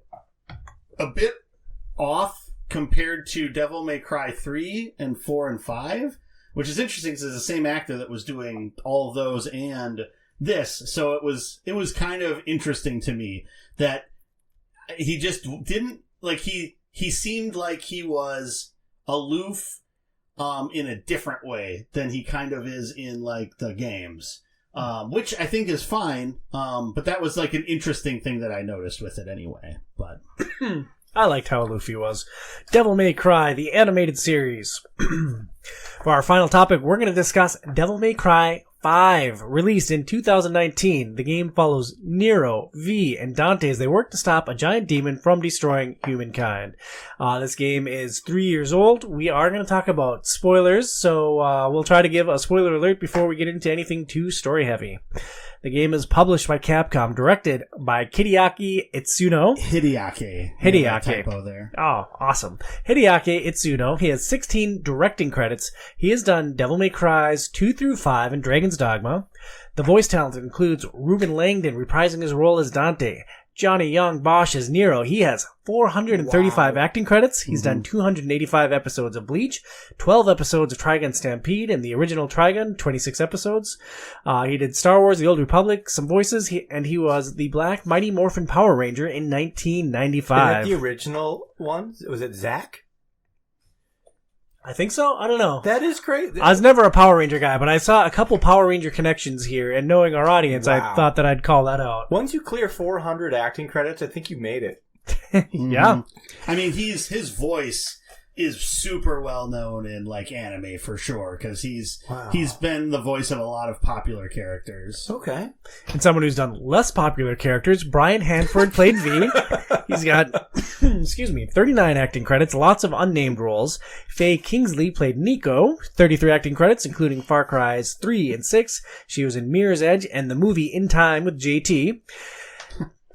off compared to Devil May Cry 3 and 4 and 5, which is interesting because it's the same actor that was doing all of those and this. So it was kind of interesting to me that he just didn't, like, he seemed like he was aloof in a different way than he kind of is in, like, the games. Which I think is fine, but that was like an interesting thing that I noticed with it anyway. But I liked how aloof he was. Devil May Cry, the animated series. For our final topic, we're going to discuss Devil May Cry 5, released in 2019. The game follows Nero, V, and Dante as they work to stop a giant demon from destroying humankind. This game is 3 years old. We are going to talk about spoilers, so we'll try to give a spoiler alert before we get into anything too story-heavy. The game is published by Capcom, directed by Hideaki Itsuno. Hideaki. Typo there. Oh, awesome. Hideaki Itsuno. He has 16 directing credits. He has done Devil May Cry's 2 through 5 and Dragon's Dogma. The voice talent includes Ruben Langdon reprising his role as Dante, Johnny Young Bosch as Nero. He has 435 acting credits. He's done 285 episodes of Bleach, 12 episodes of Trigun Stampede and the original Trigun, 26 episodes. He did Star Wars The Old Republic, some voices, and he was the Black Mighty Morphin Power Ranger in 1995. Is that the original one? Was it Zack? I think so. I don't know. That is great. I was never a Power Ranger guy, but I saw a couple Power Ranger connections here, and knowing our audience, I thought that I'd call that out. Once you clear 400 acting credits, I think you made it. Yeah. I mean, his voice is super well known in, like, anime for sure, because he's been the voice of a lot of popular characters. Okay. And someone who's done less popular characters, Brian Hanford played V. He's got 39 acting credits, lots of unnamed roles. Faye Kingsley played Nico, 33 acting credits, including Far Cry's 3 and 6. She was in Mirror's Edge and the movie In Time with JT.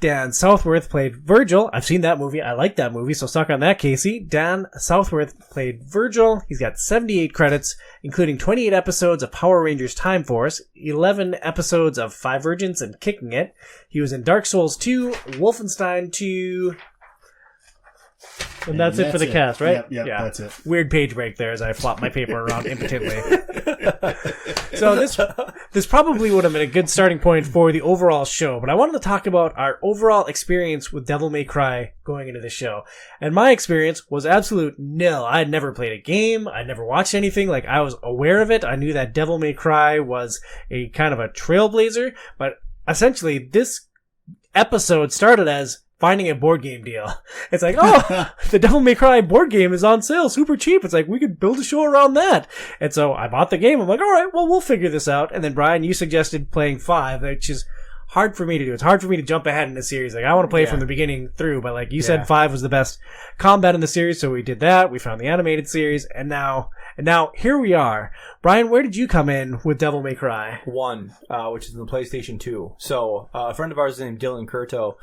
Dan Southworth played Virgil. I've seen that movie. I like that movie, so suck on that, Casey. Dan Southworth played Virgil. He's got 78 credits, including 28 episodes of Power Rangers Time Force, 11 episodes of Five Virgins and Kicking It. He was in Dark Souls 2, Wolfenstein 2... And that's it for the cast, right? Yep, Yeah. That's it. Weird page break there as I flop my paper around impotently. So this probably would have been a good starting point for the overall show, but I wanted to talk about our overall experience with Devil May Cry going into the show. And my experience was absolute nil. I had never played a game. I'd never watched anything. Like, I was aware of it. I knew that Devil May Cry was a kind of a trailblazer, but essentially this episode started as finding a board game deal. It's like, oh, the Devil May Cry board game is on sale, super cheap. It's like, we could build a show around that. And so I bought the game. I'm like, all right, well, we'll figure this out. And then, Brian, you suggested playing 5, which is hard for me to do. It's hard for me to jump ahead in the series. Like, I want to play from the beginning through, but like you said, 5 was the best combat in the series, so we did that. We found the animated series, and now here we are. Brian, where did you come in with Devil May Cry? 1, which is in the PlayStation 2. So, a friend of ours named Dylan Curto,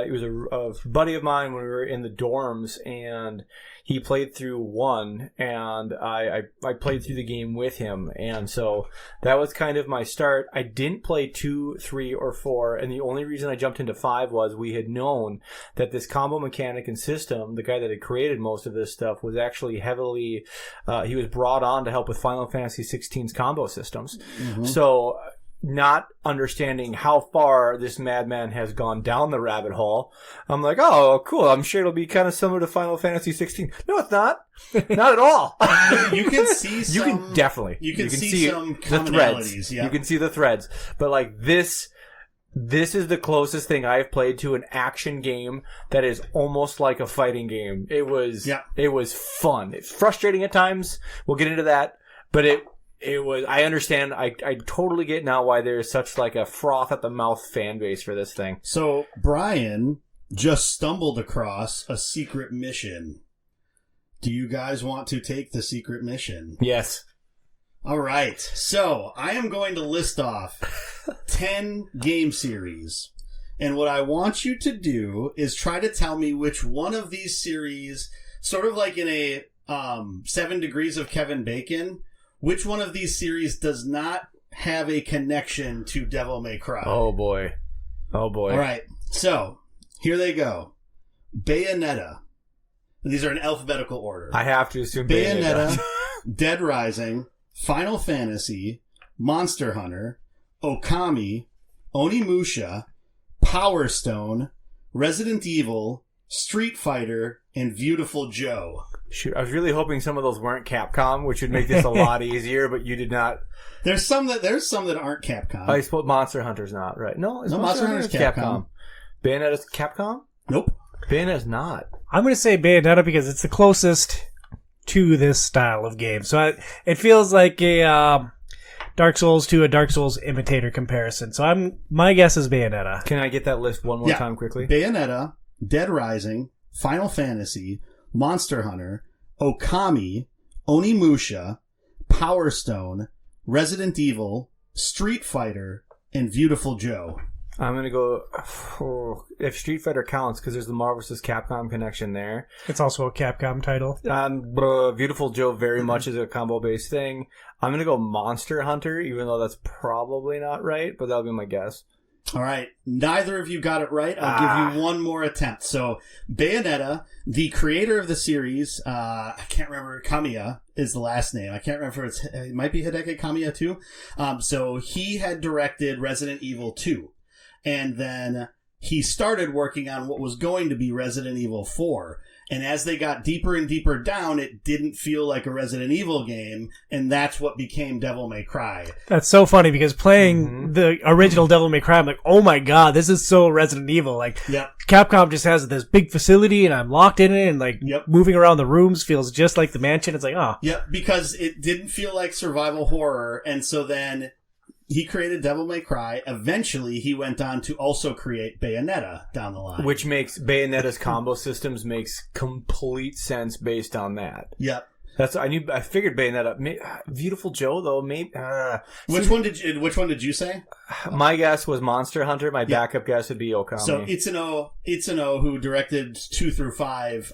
he was a buddy of mine when we were in the dorms, and he played through 1, and I played through the game with him, and so that was kind of my start. I didn't play 2, 3, or 4, and the only reason I jumped into 5 was we had known that this combo mechanic and system, the guy that had created most of this stuff, was actually heavily, he was brought on to help with Final Fantasy XVI's combo systems. Mm-hmm. So, not understanding how far this madman has gone down the rabbit hole, I'm like, oh, cool. I'm sure it'll be kind of similar to Final Fantasy 16. No, it's not. Not at all. You can see some... You can see some the threads. Yeah. You can see the threads. But like this is the closest thing I've played to an action game that is almost like a fighting game. It was fun. It's frustrating at times. We'll get into that. But it was, I understand, I totally get now why there's such like a froth at the mouth fan base for this thing. So, Brian just stumbled across a secret mission. Do you guys want to take the secret mission? Yes. All right. So, I am going to list off 10 game series. And what I want you to do is try to tell me which one of these series, sort of like in a 7 Degrees of Kevin Bacon, which one of these series does not have a connection to Devil May Cry? Oh, boy. All right. So, here they go. Bayonetta. These are in alphabetical order. I have to assume Bayonetta, Dead Rising, Final Fantasy, Monster Hunter, Okami, Onimusha, Power Stone, Resident Evil, Street Fighter, and Beautiful Joe. Shoot, I was really hoping some of those weren't Capcom, which would make this a lot easier, but you did not. There's some that aren't Capcom. I suppose Monster Hunter's not, right? No, Monster Hunter's Capcom. Bayonetta's Capcom? Nope. Bayonetta's not. I'm going to say Bayonetta because it's the closest to this style of game. So it feels like a Dark Souls to a Dark Souls imitator comparison. So my guess is Bayonetta. Can I get that list one more time quickly? Bayonetta, Dead Rising, Final Fantasy, Monster Hunter, Okami, Onimusha, Power Stone, Resident Evil, Street Fighter, and Beautiful Joe. I'm going to go, if Street Fighter counts, because there's the Marvel vs. Capcom connection there. It's also a Capcom title. Beautiful Joe very much is a combo-based thing. I'm going to go Monster Hunter, even though that's probably not right, but that'll be my guess. All right. Neither of you got it right. I'll give you one more attempt. So, Bayonetta, the creator of the series, I can't remember, Kamiya is the last name. I can't remember if it might be Hideki Kamiya too. So, he had directed Resident Evil 2. And then he started working on what was going to be Resident Evil 4. And as they got deeper and deeper down, it didn't feel like a Resident Evil game, and that's what became Devil May Cry. That's so funny, because playing the original Devil May Cry, I'm like, oh my god, this is so Resident Evil. Like, Capcom just has this big facility, and I'm locked in it, and like, moving around the rooms feels just like the mansion. It's like, oh. Yep, because it didn't feel like survival horror, and so then he created Devil May Cry. Eventually, he went on to also create Bayonetta down the line. Which makes Bayonetta's combo systems makes complete sense based on that. Yep. I figured Bayonetta. Beautiful Joe, though, maybe. Which one did you say? My guess was Monster Hunter. My backup guess would be Okami. So Itsuno, who directed 2 through 5,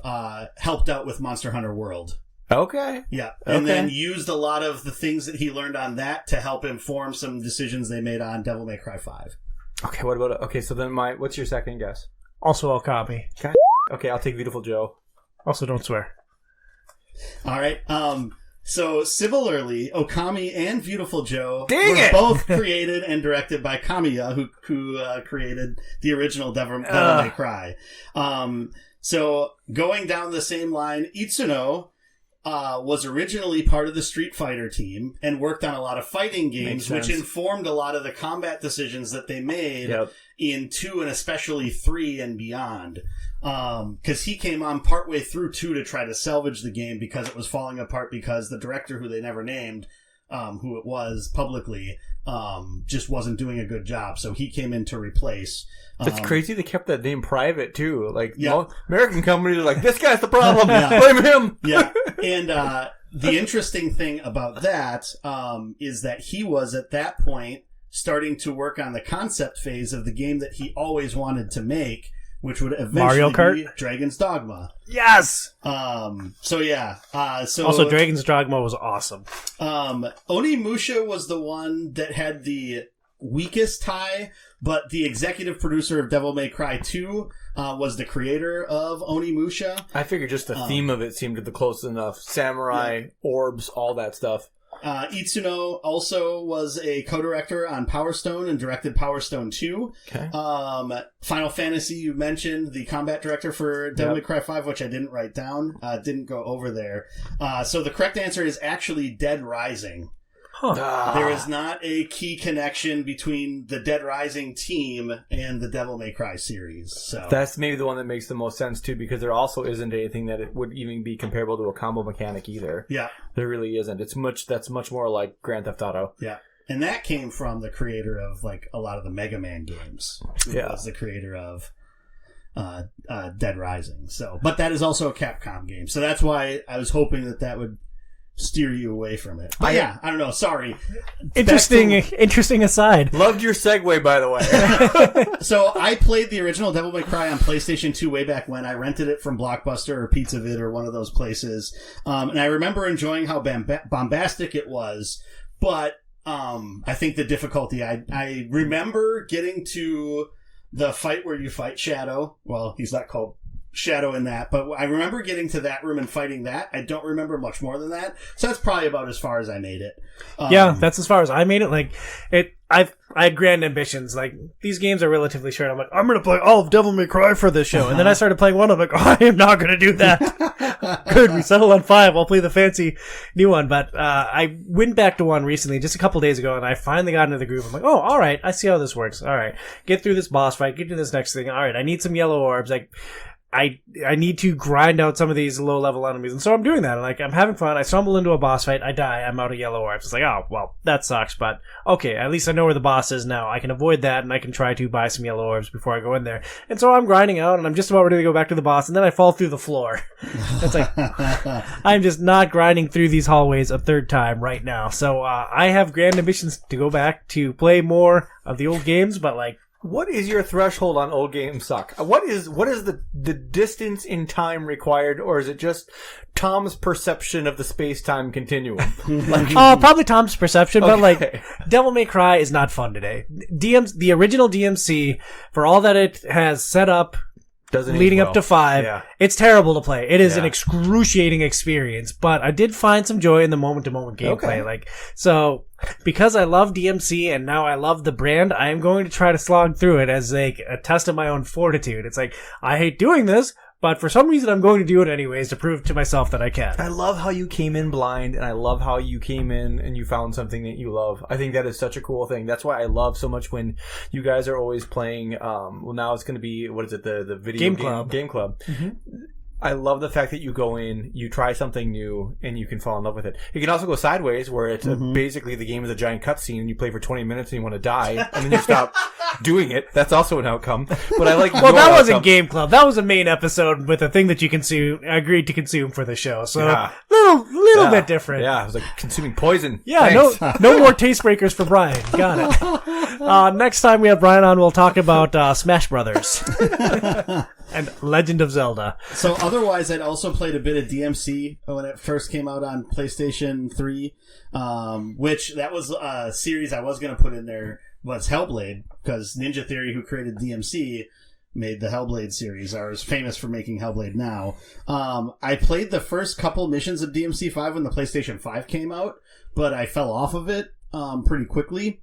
helped out with Monster Hunter World. Okay. Yeah. And then used a lot of the things that he learned on that to help inform some decisions they made on Devil May Cry 5. Okay, what about so then what's your second guess? Also Okami. Okay, I'll take Beautiful Joe. Also, don't swear. All right. So similarly, Okami and Beautiful Joe Dang both created and directed by Kamiya, who created the original Devil May Cry. So going down the same line, Itsuno was originally part of the Street Fighter team and worked on a lot of fighting games, which informed a lot of the combat decisions that they made in 2 and especially 3 and beyond. Because he came on partway through 2 to try to salvage the game because it was falling apart because the director, who they never named, who it was publicly, just wasn't doing a good job. So he came in to replace. It's crazy they kept that name private, too. Like, American companies are like, this guy's the problem. Blame him. Yeah. And the interesting thing about that is that he was, at that point, starting to work on the concept phase of the game that he always wanted to make, which would eventually Mario Kart? be Dragon's Dogma. Yes! So also, Dragon's Dogma was awesome. Onimusha was the one that had the weakest tie, but the executive producer of Devil May Cry 2 was the creator of Onimusha. I figured just the theme of it seemed the close enough. Samurai, orbs, all that stuff. Itsuno also was a co-director on Power Stone and directed Power Stone 2. Okay. Final Fantasy, you mentioned, the combat director for Devil May Cry 5, which I didn't write down. Didn't go over there. So the correct answer is actually Dead Rising. Huh. There is not a key connection between the Dead Rising team and the Devil May Cry series. So that's maybe the one that makes the most sense, too, because there also isn't anything that it would even be comparable to a combo mechanic either. Yeah. There really isn't. That's much more like Grand Theft Auto. Yeah. And that came from the creator of, like, a lot of the Mega Man games. He was the creator of Dead Rising. So, but that is also a Capcom game. So that's why I was hoping that would steer you away from it. But I don't know. Sorry. Interesting aside. Loved your segue, by the way. So I played the original Devil May Cry on PlayStation 2 way back when. I rented it from Blockbuster or Pizza Vid or one of those places. And I remember enjoying how bombastic it was. But I think the difficulty, I remember getting to the fight where you fight Shadow. Well, he's not called Shadow in that, but I remember getting to that room and fighting that. I don't remember much more than that, so that's probably about as far as I made it. That's as far as I made it. Like I had grand ambitions. Like, these games are relatively short. I'm like, I'm going to play all of Devil May Cry for this show, and then I started playing one. I'm like, I am not going to do that. Good, we settled on 5. I'll play the fancy new one. But I went back to 1 recently, just a couple days ago, and I finally got into the groove. I'm like, oh, all right, I see how this works. All right, get through this boss fight, get to this next thing. All right, I need some yellow orbs. Like, I need to grind out some of these low-level enemies, and so I'm doing that. Like, I'm having fun. I stumble into a boss fight. I die. I'm out of yellow orbs. It's like, oh, well, that sucks, but okay, at least I know where the boss is now. I can avoid that, and I can try to buy some yellow orbs before I go in there. And so I'm grinding out, and I'm just about ready to go back to the boss, and then I fall through the floor. It's like, I'm just not grinding through these hallways a third time right now. So I have grand ambitions to go back to play more of the old games, but, like, what is your threshold on old games suck? What is the distance in time required, or is it just Tom's perception of the space-time continuum? Probably Tom's perception, but like, Devil May Cry is not fun today. The original DMC, for all that it has set up, leading up to 5, it's terrible to play. It is an excruciating experience, but I did find some joy in the moment-to-moment gameplay. Like, so because I love DMC and now I love the brand, I am going to try to slog through it as a test of my own fortitude. It's like, I hate doing this, but for some reason I'm going to do it anyways to prove to myself that I can. I love how you came in blind, and I love how you came in and you found something that you love. I think that is such a cool thing. That's why I love so much when you guys are always playing, well, now it's going to be, what is it, the video game club. Mm-hmm. I love the fact that you go in, you try something new, and you can fall in love with it. It can also go sideways, where it's basically the game is a giant cutscene, and you play for 20 minutes and you want to die, and then you stop doing it. That's also an outcome. But I like. Well, that wasn't Game Club. That was a main episode with a thing that you agreed to consume for the show. So little bit different. Yeah, it was like consuming poison. Yeah, no more taste breakers for Brian. Got it. Next time we have Brian on, we'll talk about Smash Brothers. And Legend of Zelda. So otherwise, I'd also played a bit of DMC when it first came out on PlayStation 3, which that was a series I was going to put in there, was Hellblade, because Ninja Theory, who created DMC, made the Hellblade series, or is famous for making Hellblade now. I played the first couple missions of DMC5 when the PlayStation 5 came out, but I fell off of it pretty quickly.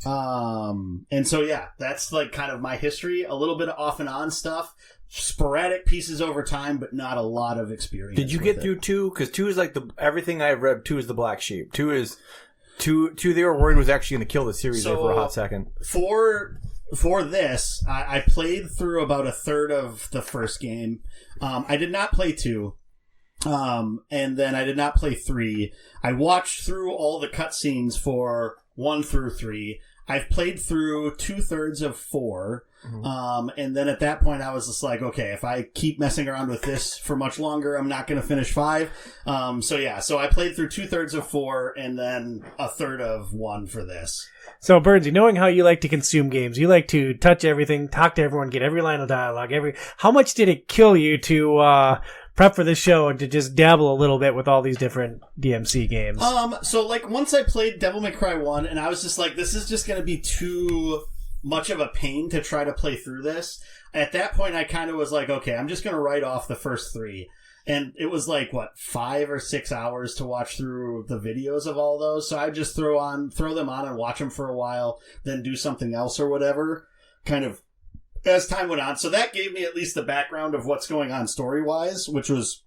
And so, yeah, that's like kind of my history. A little bit of off and on stuff. Sporadic pieces over time, but not a lot of experience. Did you get through 2? Because 2 is like everything I've read, 2 is the black sheep. 2 they were worried was actually going to kill the series there for a hot second. For this, I played through about a third of the first game. I did not play 2. And then I did not play 3. I watched through all the cutscenes for 1 through 3. I've played through 2/3 of 4. And then at that point I was just like, okay, if I keep messing around with this for much longer, I'm not going to finish 5. So I played through 2/3 of 4 and then a third of 1 for this. So, Burnsy, knowing how you like to consume games, you like to touch everything, talk to everyone, get every line of dialogue, how much did it kill you to prep for this show and to just dabble a little bit with all these different DMC games? So like once I played Devil May Cry 1 and I was just like, this is just going to be too much of a pain to try to play through this. At that point I kind of was like, okay, I'm just going to write off the first 3. And it was like, 5 or 6 hours to watch through the videos of all those. So I'd just throw them on and watch them for a while, then do something else or whatever, kind of as time went on. So that gave me at least the background of what's going on story-wise, which was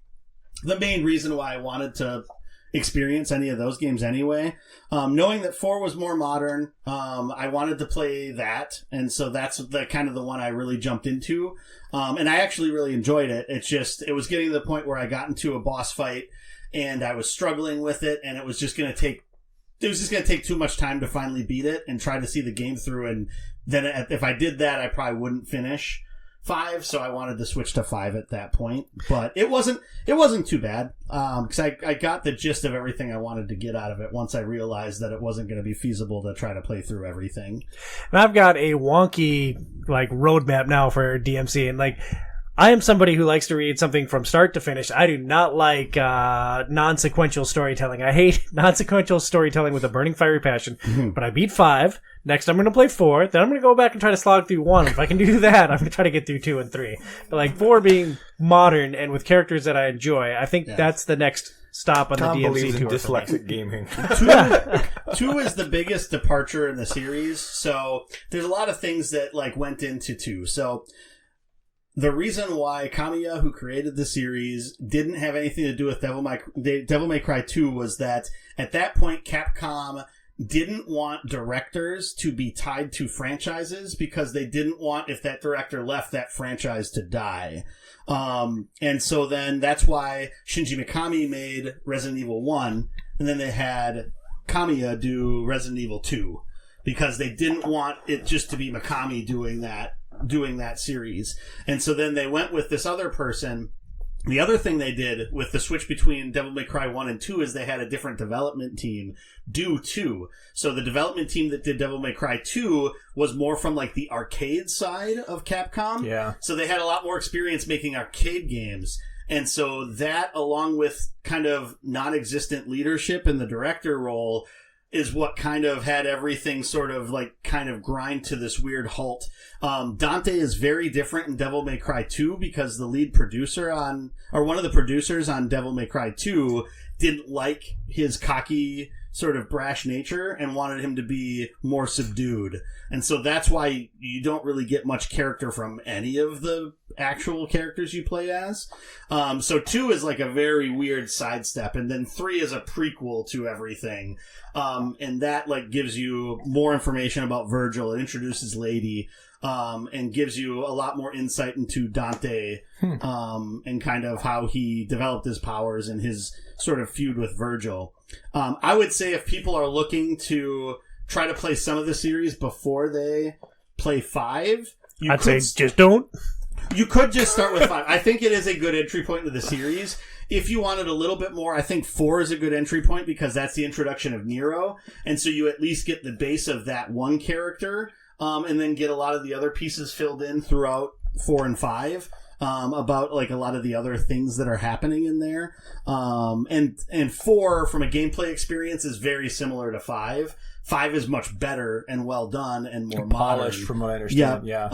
the main reason why I wanted to experience any of those games anyway. Knowing that 4 was more modern, I wanted to play that, and so that's the kind of the one I really jumped into. And I actually really enjoyed it. It was getting to the point where I got into a boss fight and I was struggling with it, and it was just going to take too much time to finally beat it and try to see the game through. And then if I did that, I probably wouldn't finish 5, so I wanted to switch to 5 at that point. But it wasn't too bad, because I got the gist of everything I wanted to get out of it once I realized that it wasn't going to be feasible to try to play through everything. And I've got a wonky roadmap now for DMC, and I am somebody who likes to read something from start to finish. I do not like non-sequential storytelling. I hate non-sequential storytelling with a burning fiery passion. But I beat 5. Next, I'm going to play 4. Then I'm going to go back and try to slog through 1. If I can do that, I'm going to try to get through 2 and 3. But 4 being modern and with characters that I enjoy, I think that's the next stop on Tom the DMC believes in tour. dyslexic gaming. 2 is the biggest departure in the series. So there's a lot of things that went into 2. So the reason why Kamiya, who created the series, didn't have anything to do with Devil May Cry 2 was that at that point Capcom didn't want directors to be tied to franchises because they didn't want, if that director left, that franchise to die. And so then that's why Shinji Mikami made Resident Evil 1, and then they had Kamiya do Resident Evil 2 because they didn't want it just to be Mikami doing that series. And so then they went with this other person. The other thing they did with the switch between Devil May Cry 1 and 2 is they had a different development team do 2. So the development team that did Devil May Cry 2 was more from the arcade side of Capcom. Yeah. So they had a lot more experience making arcade games. And so that, along with kind of non-existent leadership in the director role, is what kind of had everything sort of kind of grind to this weird halt. Dante is very different in Devil May Cry 2 because the lead producer one of the producers on Devil May Cry 2 didn't like his cocky sort of brash nature and wanted him to be more subdued. And so that's why you don't really get much character from any of the actual characters you play as. So 2 is a very weird sidestep, and then 3 is a prequel to everything. And that gives you more information about Virgil. It introduces Lady, and gives you a lot more insight into Dante, and kind of how he developed his powers and his sort of feud with Virgil. I would say if people are looking to try to play some of the series before they play 5, I'd say just don't. You could just start with 5. I think it is a good entry point into the series. If you wanted a little bit more, I think 4 is a good entry point because that's the introduction of Nero. And so you at least get the base of that one character, and then get a lot of the other pieces filled in throughout 4 and 5. about like a lot of the other things that are happening in there. And 4 from a gameplay experience is very similar to 5. 5 is much better and well done and more polished, modern. from what I understand. Yeah.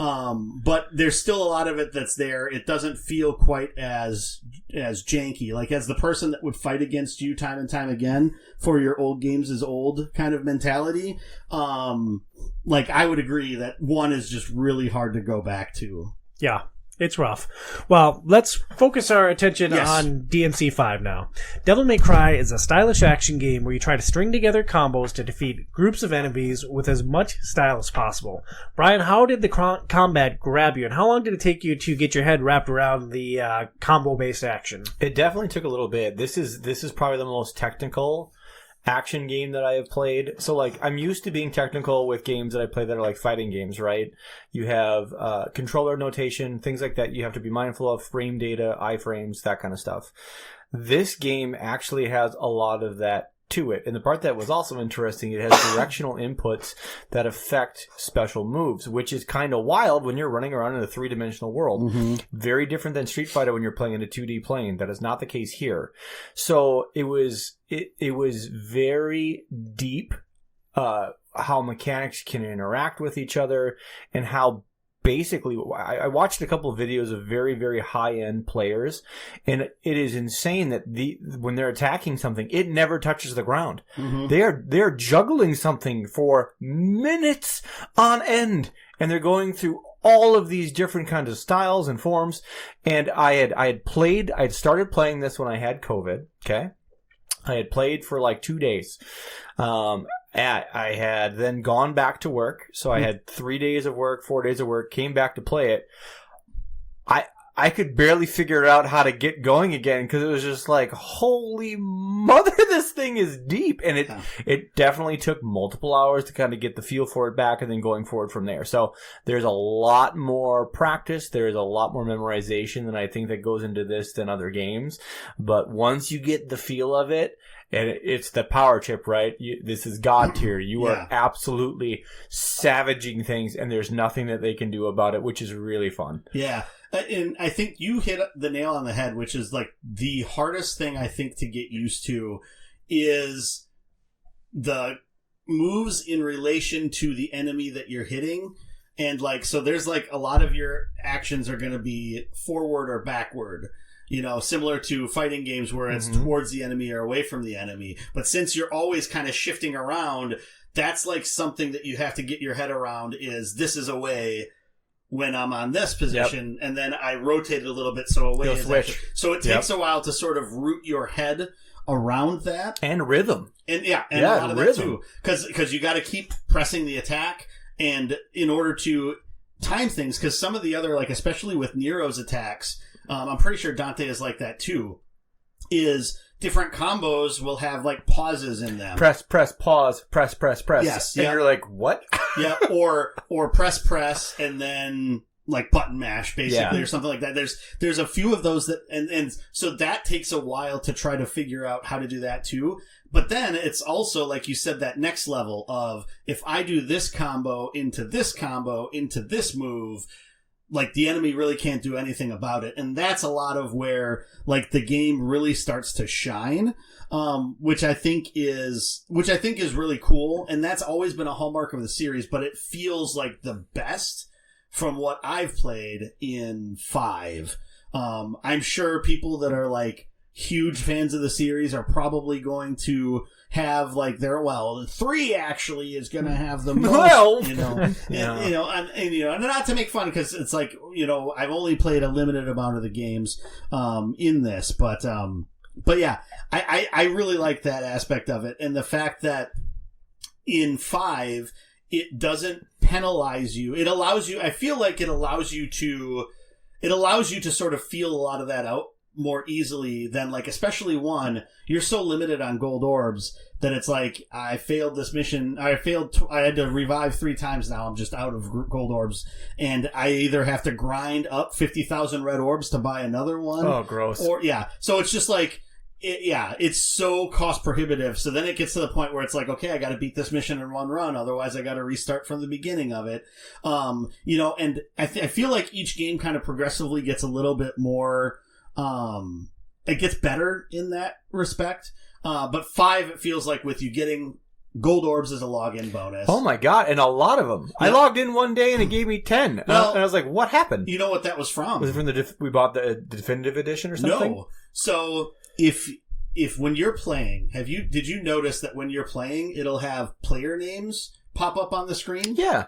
But there's still a lot of it that's there. It doesn't feel quite as janky. Like, as the person that would fight against you time and time again for your old games is old kind of mentality. Like, I would agree that 1 is just really hard to go back to. Yeah. It's rough. Well, let's focus our attention Yes. on DNC 5 now. Devil May Cry is a stylish action game where you try to string together combos to defeat groups of enemies with as much style as possible. Brian, how did the combat grab you, and how long did it take you to get your head wrapped around the combo-based action? It definitely took a little bit. This is probably the most technical action game that I have played. So, like, I'm used to being technical with games that I play that are like fighting games, right? You have controller notation, things like that you have to be mindful of, frame data, iframes, that kind of stuff. This game actually has a lot of that to it. And the part that was also interesting, it has directional inputs that affect special moves, which is kind of wild when you're running around in a 3-dimensional world. Mm-hmm. Very different than Street Fighter when you're playing in a 2D plane. That is not the case here. So it was very deep, how mechanics can interact with each other, and how basically, I watched a couple of videos of very, very high-end players, and it is insane that when they're attacking something, it never touches the ground. Mm-hmm. They're juggling something for minutes on end, and they're going through all of these different kinds of styles and forms. And I had started playing this when I had COVID. Okay, I had played for like 2 days. I had then gone back to work, so I had 3 days of work, 4 days of work, came back to play it. I could barely figure out how to get going again, because it was just like, holy mother, this thing is deep. And it definitely took multiple hours to kind of get the feel for it back, and then going forward from there. So there's a lot more practice. There's a lot more memorization than I think that goes into this than other games. But once you get the feel of it, and it's the power chip, right? This is God tier. You are absolutely savaging things, and there's nothing that they can do about it, which is really fun. Yeah. And I think you hit the nail on the head, which is like the hardest thing I think to get used to is the moves in relation to the enemy that you're hitting. And like, so there's like a lot of your actions are going to be forward or backward. You know, similar to fighting games where it's towards the enemy or away from the enemy. But since you're always kind of shifting around, that's like something that you have to get your head around is this is away when I'm on this position, and then I rotate it a little bit so away is switch. Actually, so it takes a while to sort of root your head around that. And rhythm. And a lot of rhythm. That too. Because you got to keep pressing the attack, and in order to time things, because some of the other, like especially with Nero's attacks, I'm pretty sure Dante is like that too, is different combos will have like pauses in them. Press, pause, press. Yes. And you're like, what? Yeah, or press, and then like button mash, basically, or something like that. There's a few of those that, and so that takes a while to try to figure out how to do that too. But then it's also, like you said, that next level of, if I do this combo into this move, like the enemy really can't do anything about it. And that's a lot of where like the game really starts to shine, which I think is really cool. And that's always been a hallmark of the series, but it feels like the best from what I've played in 5. I'm sure people that are like huge fans of the series are probably going to have like 3 actually is going to have the most, and not to make fun, because it's like, I've only played a limited amount of the games in this, but yeah, I really like that aspect of it, and the fact that in 5 it doesn't penalize you. It allows you. I feel like it allows you to sort of feel a lot of that out more easily than, like, especially 1, you're so limited on gold orbs that it's like, I failed this mission. I had to revive 3 times now. I'm just out of gold orbs. And I either have to grind up 50,000 red orbs to buy another one. Oh, gross. So it's just like, it's so cost prohibitive. So then it gets to the point where it's like, okay, I got to beat this mission in one run. Otherwise I got to restart from the beginning of it. And I feel like each game kind of progressively gets a little bit more, it gets better in that respect. But 5, it feels like with you getting gold orbs as a login bonus. Oh my god, and a lot of them. Yeah. I logged in one day and it gave me 10. Well, and I was like, what happened? You know what that was from? Was it from we bought the definitive edition or something? No. So if when you're playing, did you notice that when you're playing, it'll have player names pop up on the screen? Yeah.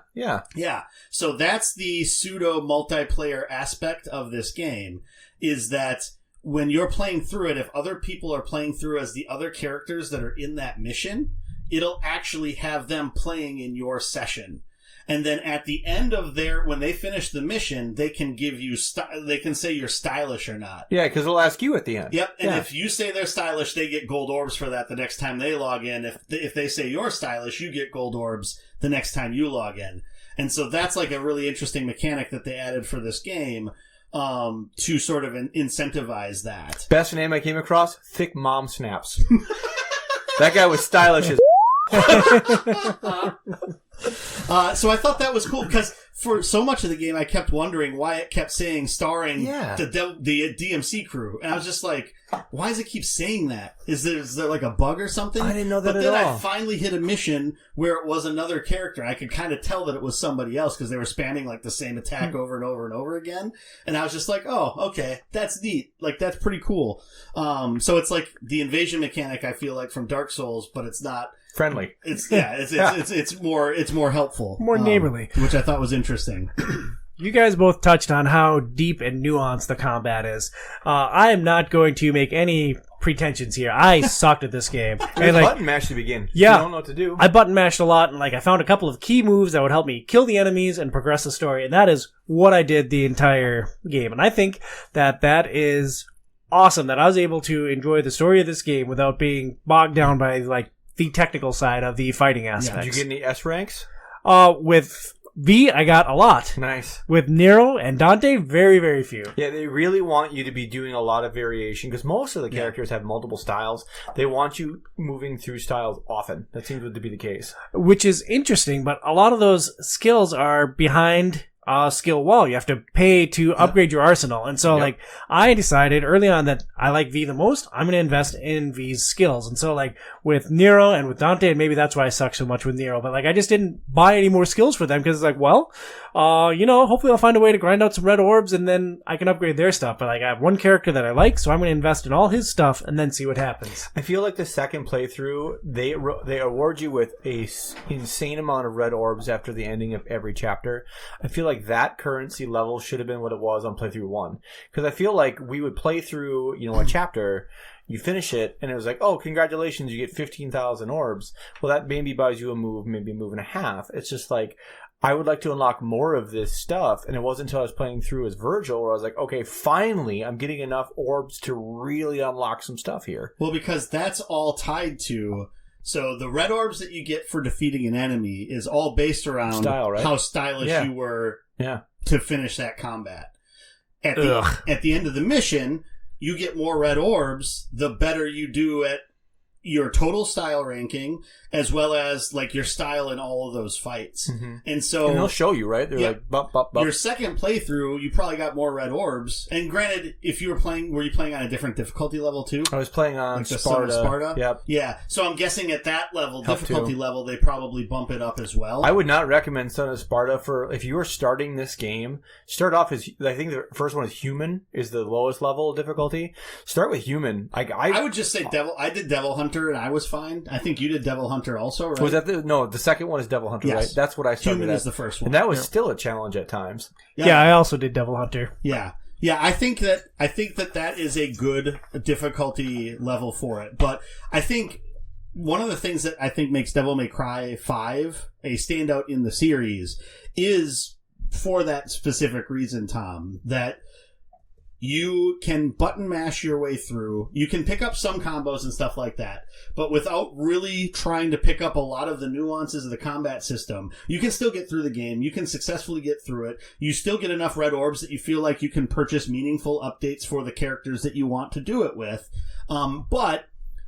So that's the pseudo multiplayer aspect of this game, is that when you're playing through it, if other people are playing through as the other characters that are in that mission, it'll actually have them playing in your session. And then at the end of when they finish the mission, they can give you, they can say you're stylish or not. Yeah, because they'll ask you at the end. Yep, and if you say they're stylish, they get gold orbs for that the next time they log in. If they say you're stylish, you get gold orbs the next time you log in. And so that's like a really interesting mechanic that they added for this game, to sort of incentivize that. Best name I came across, Thick Mom Snaps. That guy was stylish as so I thought that was cool because for so much of the game I kept wondering why it kept saying starring the DMC crew, and I was just like, why does it keep saying that? Is there like a bug or something? I didn't know that but at all. But then I finally hit a mission where it was another character. I could kind of tell that it was somebody else because they were spamming like the same attack over and over and over again, and I was just like, oh, okay, that's neat. Like, that's pretty cool. So it's like the invasion mechanic, I feel like, from Dark Souls, but it's not friendly. It's more helpful, more neighborly, which I thought was interesting. You guys both touched on how deep and nuanced the combat is. I am not going to make any pretensions here. I sucked at this game. And button mash to begin. Yeah, you don't know what to do. I button mashed a lot, and I found a couple of key moves that would help me kill the enemies and progress the story, and that is what I did the entire game. And I think that is awesome that I was able to enjoy the story of this game without being bogged down by the technical side of the fighting aspects. Did you get any S ranks? With V, I got a lot. Nice. With Nero and Dante, very, very few. Yeah, they really want you to be doing a lot of variation because most of the characters have multiple styles. They want you moving through styles often. That seems to be the case. Which is interesting, but a lot of those skills are behind skill wall. You have to pay to upgrade your arsenal. And so, I decided early on that I like V the most. I'm going to invest in V's skills. And so, with Nero and with Dante, and maybe that's why I suck so much with Nero, but, I just didn't buy any more skills for them because it's hopefully I'll find a way to grind out some red orbs and then I can upgrade their stuff. But, I have one character that I like, so I'm going to invest in all his stuff and then see what happens. I feel like the second playthrough, they award you with a insane amount of red orbs after the ending of every chapter. I feel like that currency level should have been what it was on playthrough 1. Because I feel like we would play through, a chapter, you finish it, and it was like, oh, congratulations, you get 15,000 orbs. Well, that maybe buys you a move, maybe a move and a half. It's just like, I would like to unlock more of this stuff, and it wasn't until I was playing through as Virgil where I was like, okay, finally, I'm getting enough orbs to really unlock some stuff here. Well, because that's all tied to... So the red orbs that you get for defeating an enemy is all based around style, right? How stylish you were to finish that combat. At the end of the mission, you get more red orbs the better you do at your total style ranking, as well as your style in all of those fights. Mm-hmm. And so... And they'll show you, right? They're like, bump, bump, bump. Your second playthrough, you probably got more red orbs. And granted, if you were you playing on a different difficulty level too? I was playing on Sparta. Sparta? Yep. Yeah. So I'm guessing at that level, difficulty level, they probably bump it up as well. I would not recommend Son of Sparta if you are starting this game, start off as, I think the first one is Human, is the lowest level of difficulty. Start with Human. I would just say Devil. I did Devil Hunter and I was fine. I think you did Devil Hunter also, right? Was that the second one is Devil Hunter, right? That's what I started Human is the first one. And that was still a challenge at times. Yeah, I also did Devil Hunter. Yeah. Yeah, I think that is a good difficulty level for it. But I think one of the things that I think makes Devil May Cry 5 a standout in the series is for that specific reason, Tom, that you can button mash your way through. You can pick up some combos and stuff like that, but without really trying to pick up a lot of the nuances of the combat system, you can still get through the game. You can successfully get through it. You still get enough red orbs that you feel like you can purchase meaningful updates for the characters that you want to do it with. But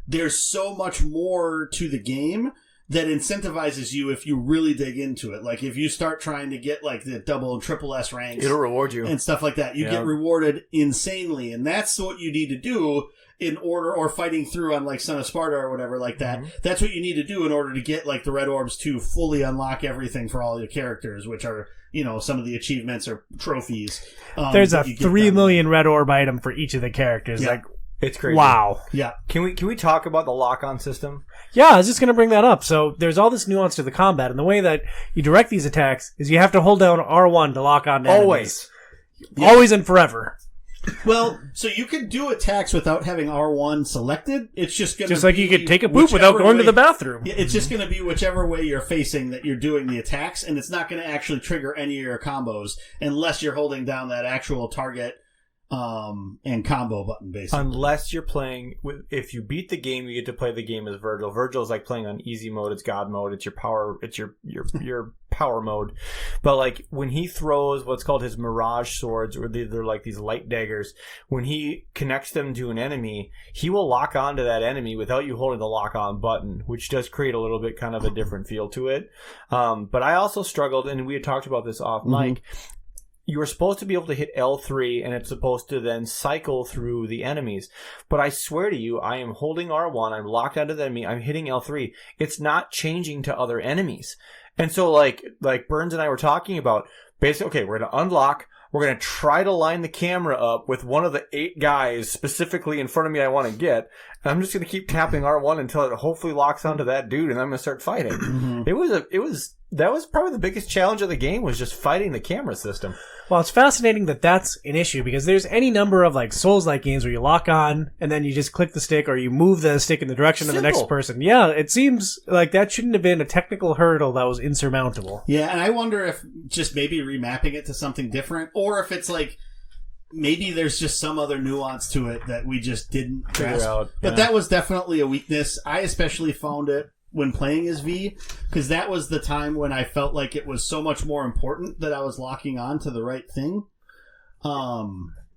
there's so much more to the game that incentivizes you if you really dig into it. Like, if you start trying to get, like, the double and triple S ranks... It'll reward you. And stuff like that. You get rewarded insanely. And that's what you need to do in order... Or fighting through on, like, Son of Sparta or whatever like that. Mm-hmm. That's what you need to do in order to get, like, the red orbs to fully unlock everything for all your characters, which are, you know, some of the achievements or trophies. There's a 3 million red orb item for each of the characters. Yeah. Like, it's crazy. Wow. Yeah. Can we talk about the lock-on system? Yeah, I was just going to bring that up. So there's all this nuance to the combat, and the way that you direct these attacks is you have to hold down R1 to lock on to Always. Enemies. Always and forever. Well, so you can do attacks without having R1 selected. It's just going to Just like you could take a poop without going to the bathroom. It's just going to be whichever way you're facing that you're doing the attacks, and it's not going to actually trigger any of your combos unless you're holding down that actual target and combo button, basically. Unless you're playing with, if you beat the game, you get to play the game as Virgil. Virgil is like playing on easy mode. It's God mode. It's your power. It's your power mode. But like when he throws what's called his mirage swords, or they're like these light daggers, when he connects them to an enemy, he will lock onto that enemy without you holding the lock on button, which does create a little bit kind of a different feel to it. But I also struggled, and we had talked about this off mic. You were supposed to be able to hit L3, and it's supposed to then cycle through the enemies. But I swear to you, I am holding R1, I'm locked onto the enemy, I'm hitting L3. It's not changing to other enemies. And so like Burns and I were talking about, basically, okay, we're going to unlock, we're going to try to line the camera up with one of the 8 guys specifically in front of me I want to get, and I'm just going to keep tapping R1 until it hopefully locks onto that dude, and I'm going to start fighting. That was probably the biggest challenge of the game, was just fighting the camera system. Well, it's fascinating that that's an issue, because there's any number of like Souls-like games where you lock on and then you just click the stick, or you move the stick in the direction of the next person. Yeah, it seems like that shouldn't have been a technical hurdle that was insurmountable. Yeah, and I wonder if just maybe remapping it to something different, or if it's like maybe there's just some other nuance to it that we just didn't grasp. But that was definitely a weakness. I especially found it when playing as V, because that was the time when I felt like it was so much more important that I was locking on to the right thing.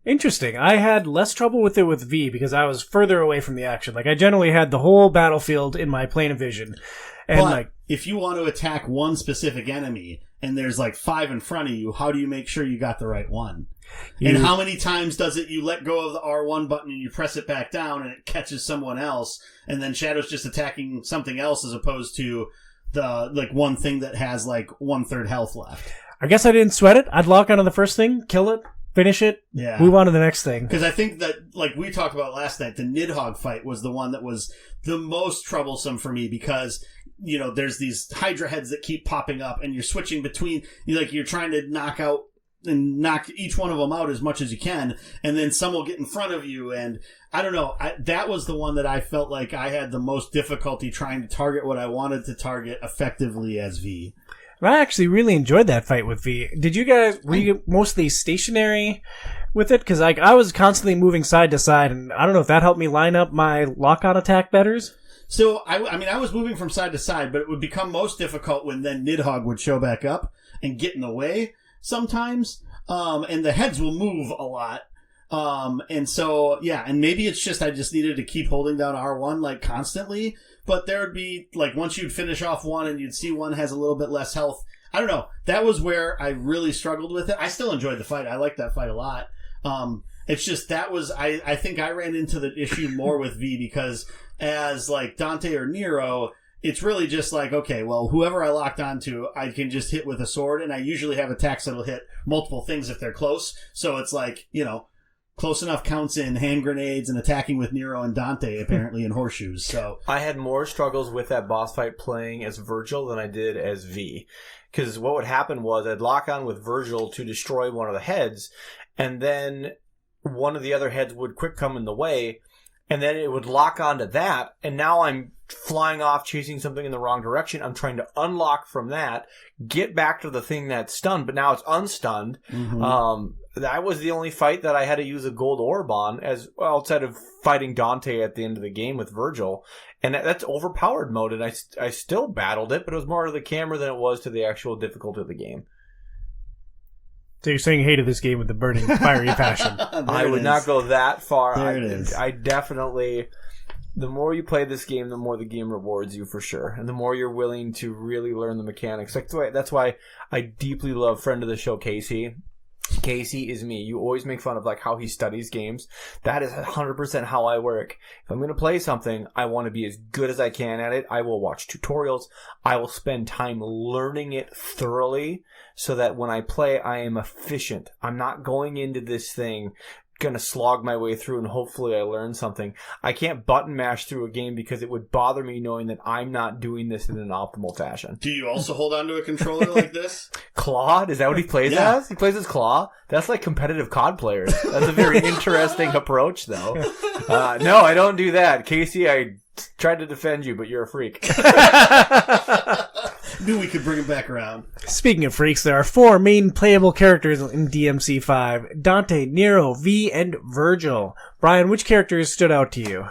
Interesting. I had less trouble with it with V because I was further away from the action. Like, I generally had the whole battlefield in my plane of vision. And but if you want to attack one specific enemy and there's like 5 in front of you, how do you make sure you got the right one? And how many times does it you let go of the R1 button and you press it back down and it catches someone else, and then Shadow's just attacking something else as opposed to the like one thing that has like 1/3 health left? I guess I didn't sweat it. I'd lock onto the first thing, kill it, finish it, move on to the next thing. Because I think that, like we talked about last night, the Nidhogg fight was the one that was the most troublesome for me, because you know there's these Hydra heads that keep popping up and you're switching between, you're trying to knock each one of them out as much as you can, and then some will get in front of you, and I don't know, that was the one that I felt like I had the most difficulty trying to target what I wanted to target effectively as V. I actually really enjoyed that fight with V. Did you guys, were you mostly stationary with it? Because like I was constantly moving side to side, and I don't know if that helped me line up my lock-on attack betters. So, I mean, I was moving from side to side, but it would become most difficult when then Nidhogg would show back up and get in the way sometimes, and the heads will move a lot. And so, yeah, and maybe it's just I just needed to keep holding down R1 like constantly, but there would be like once you'd finish off one and you'd see one has a little bit less health. I don't know. That was where I really struggled with it. I still enjoyed the fight. I liked that fight a lot. It's just that was I think I ran into the issue more with V, because as like Dante or Nero, it's really just like, okay, well, whoever I locked onto, I can just hit with a sword, and I usually have attacks that'll hit multiple things if they're close. So it's like, close enough counts in hand grenades and attacking with Nero and Dante, apparently, in horseshoes. So I had more struggles with that boss fight playing as Virgil than I did as V. Because what would happen was I'd lock on with Virgil to destroy one of the heads, and then one of the other heads would quick come in the way, and then it would lock onto that, and now I'm flying off chasing something in the wrong direction. I'm trying to unlock from that, get back to the thing that's stunned, but now it's unstunned. That was the only fight that I had to use a gold orb on, as well, outside of fighting Dante at the end of the game with Virgil. And that's overpowered mode, and I still battled it, but it was more to the camera than it was to the actual difficulty of the game. So you're saying you hated this game with the burning, fiery passion. I would not go that far. There it is. I definitely... The more you play this game, the more the game rewards you for sure. And the more you're willing to really learn the mechanics. That's why I deeply love friend of the show, Casey. Casey is me. You always make fun of like how he studies games. That is 100% how I work. If I'm going to play something, I want to be as good as I can at it. I will watch tutorials. I will spend time learning it thoroughly so that when I play, I am efficient. I'm not going into this thing going to slog my way through and hopefully I learn something. I can't button mash through a game because it would bother me knowing that I'm not doing this in an optimal fashion. Do you also hold on to a controller like this? Claude? Is that what he plays as? He plays as Claw? That's like competitive COD players. That's a very interesting approach, though. No, I don't do that. Casey, I tried to defend you, but you're a freak. Knew we could bring him back around. Speaking of freaks, there are 4 main playable characters in DMC5. Dante, Nero, V, and Virgil. Brian, which characters stood out to you?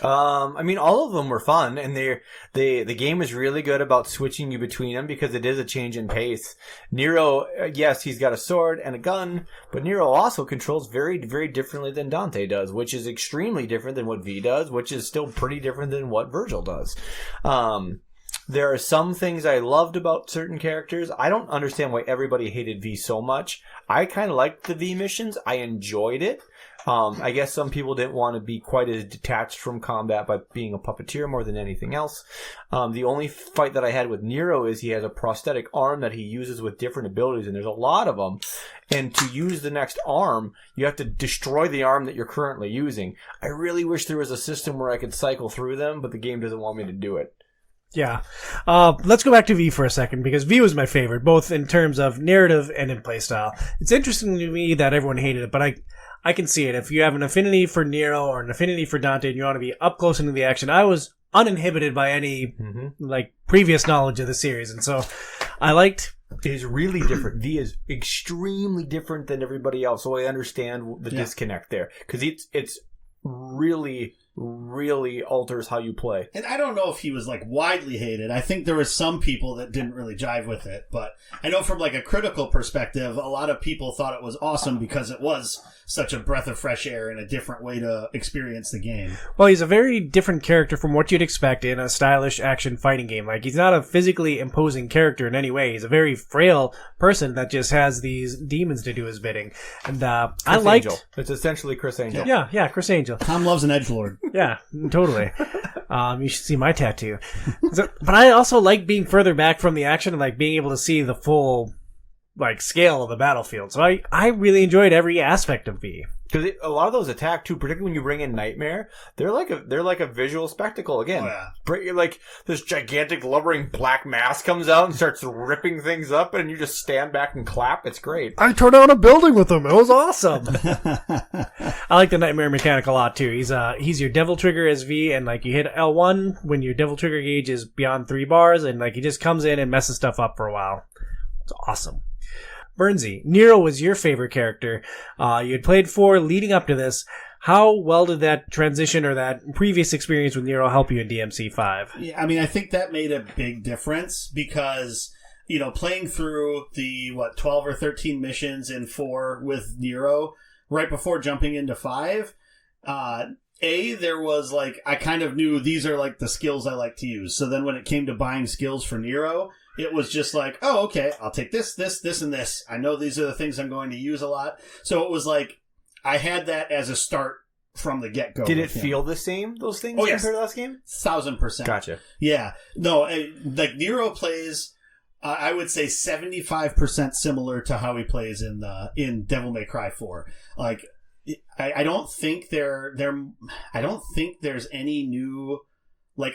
I mean, all of them were fun, and the game is really good about switching you between them because it is a change in pace. Nero, yes, he's got a sword and a gun, but Nero also controls very, very differently than Dante does, which is extremely different than what V does, which is still pretty different than what Virgil does. There are some things I loved about certain characters. I don't understand why everybody hated V so much. I kind of liked the V missions. I enjoyed it. I guess some people didn't want to be quite as detached from combat by being a puppeteer more than anything else. The only fight that I had with Nero is he has a prosthetic arm that he uses with different abilities, and there's a lot of them. And to use the next arm, you have to destroy the arm that you're currently using. I really wish there was a system where I could cycle through them, but the game doesn't want me to do it. Yeah. Let's go back to V for a second, because V was my favorite, both in terms of narrative and in playstyle. It's interesting to me that everyone hated it, but I can see it. If you have an affinity for Nero or an affinity for Dante and you want to be up close into the action, I was uninhibited by any previous knowledge of the series, and so I liked... It is really different. V is extremely different than everybody else, so I understand the disconnect there. Because it's really alters how you play. And I don't know if he was like widely hated. I think there was some people that didn't really jive with it, but I know from like a critical perspective, a lot of people thought it was awesome because it was such a breath of fresh air and a different way to experience the game. Well, he's a very different character from what you'd expect in a stylish action fighting game. Like, he's not a physically imposing character in any way. He's a very frail person that just has these demons to do his bidding. And I liked... Angel. It's essentially Chris Angel. Yeah, Chris Angel. Tom loves an edgelord. Yeah, totally. You should see my tattoo. But I also like being further back from the action and like being able to see the full scale of the battlefield. So I really enjoyed every aspect of V. Because a lot of those attack too, particularly when you bring in Nightmare, they're like a visual spectacle again. Oh, yeah. Like this gigantic lumbering black mass comes out and starts ripping things up, and you just stand back and clap. It's great. I tore down a building with him. It was awesome. I like the Nightmare mechanic a lot too. He's your devil trigger as V, and you hit L1 when your devil trigger gauge is beyond 3 bars, and he just comes in and messes stuff up for a while. It's awesome. Bernsey, Nero was your favorite character. You had played 4 leading up to this. How well did that transition or that previous experience with Nero help you in DMC5? Yeah, I mean, I think that made a big difference because, playing through the, 12 or 13 missions in 4 with Nero right before jumping into 5, there was I kind of knew these are the skills I like to use. So then when it came to buying skills for Nero, it was just oh, okay, I'll take this, and this. I know these are the things I'm going to use a lot. So it was I had that as a start from the get-go. Did it feel the same, those things, yes, compared to last game? 1,000%. Gotcha. Yeah. No, Nero plays, I would say 75% similar to how he plays in Devil May Cry 4. I don't think I don't think there's any new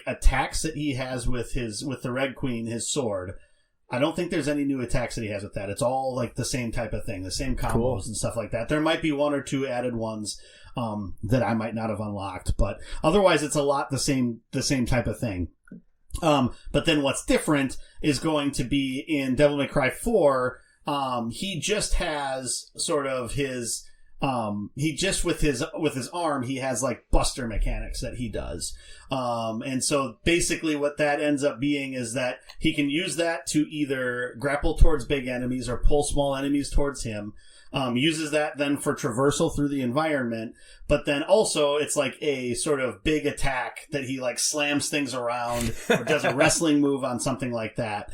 attacks that he has with the Red Queen, his sword. I don't think there's any new attacks that he has with that. It's all the same type of thing, the same combos and stuff like that. There might be 1 or 2 added ones. that I might not have unlocked. But otherwise, it's a lot the same type of thing. But then what's different is going to be in Devil May Cry 4. He just has sort of his, with his arm, he has like buster mechanics that he does. And so basically what that ends up being is that he can use that to either grapple towards big enemies or pull small enemies towards him. Uses that then for traversal through the environment, but then also it's like a sort of big attack that he like slams things around or does a wrestling move on something like that.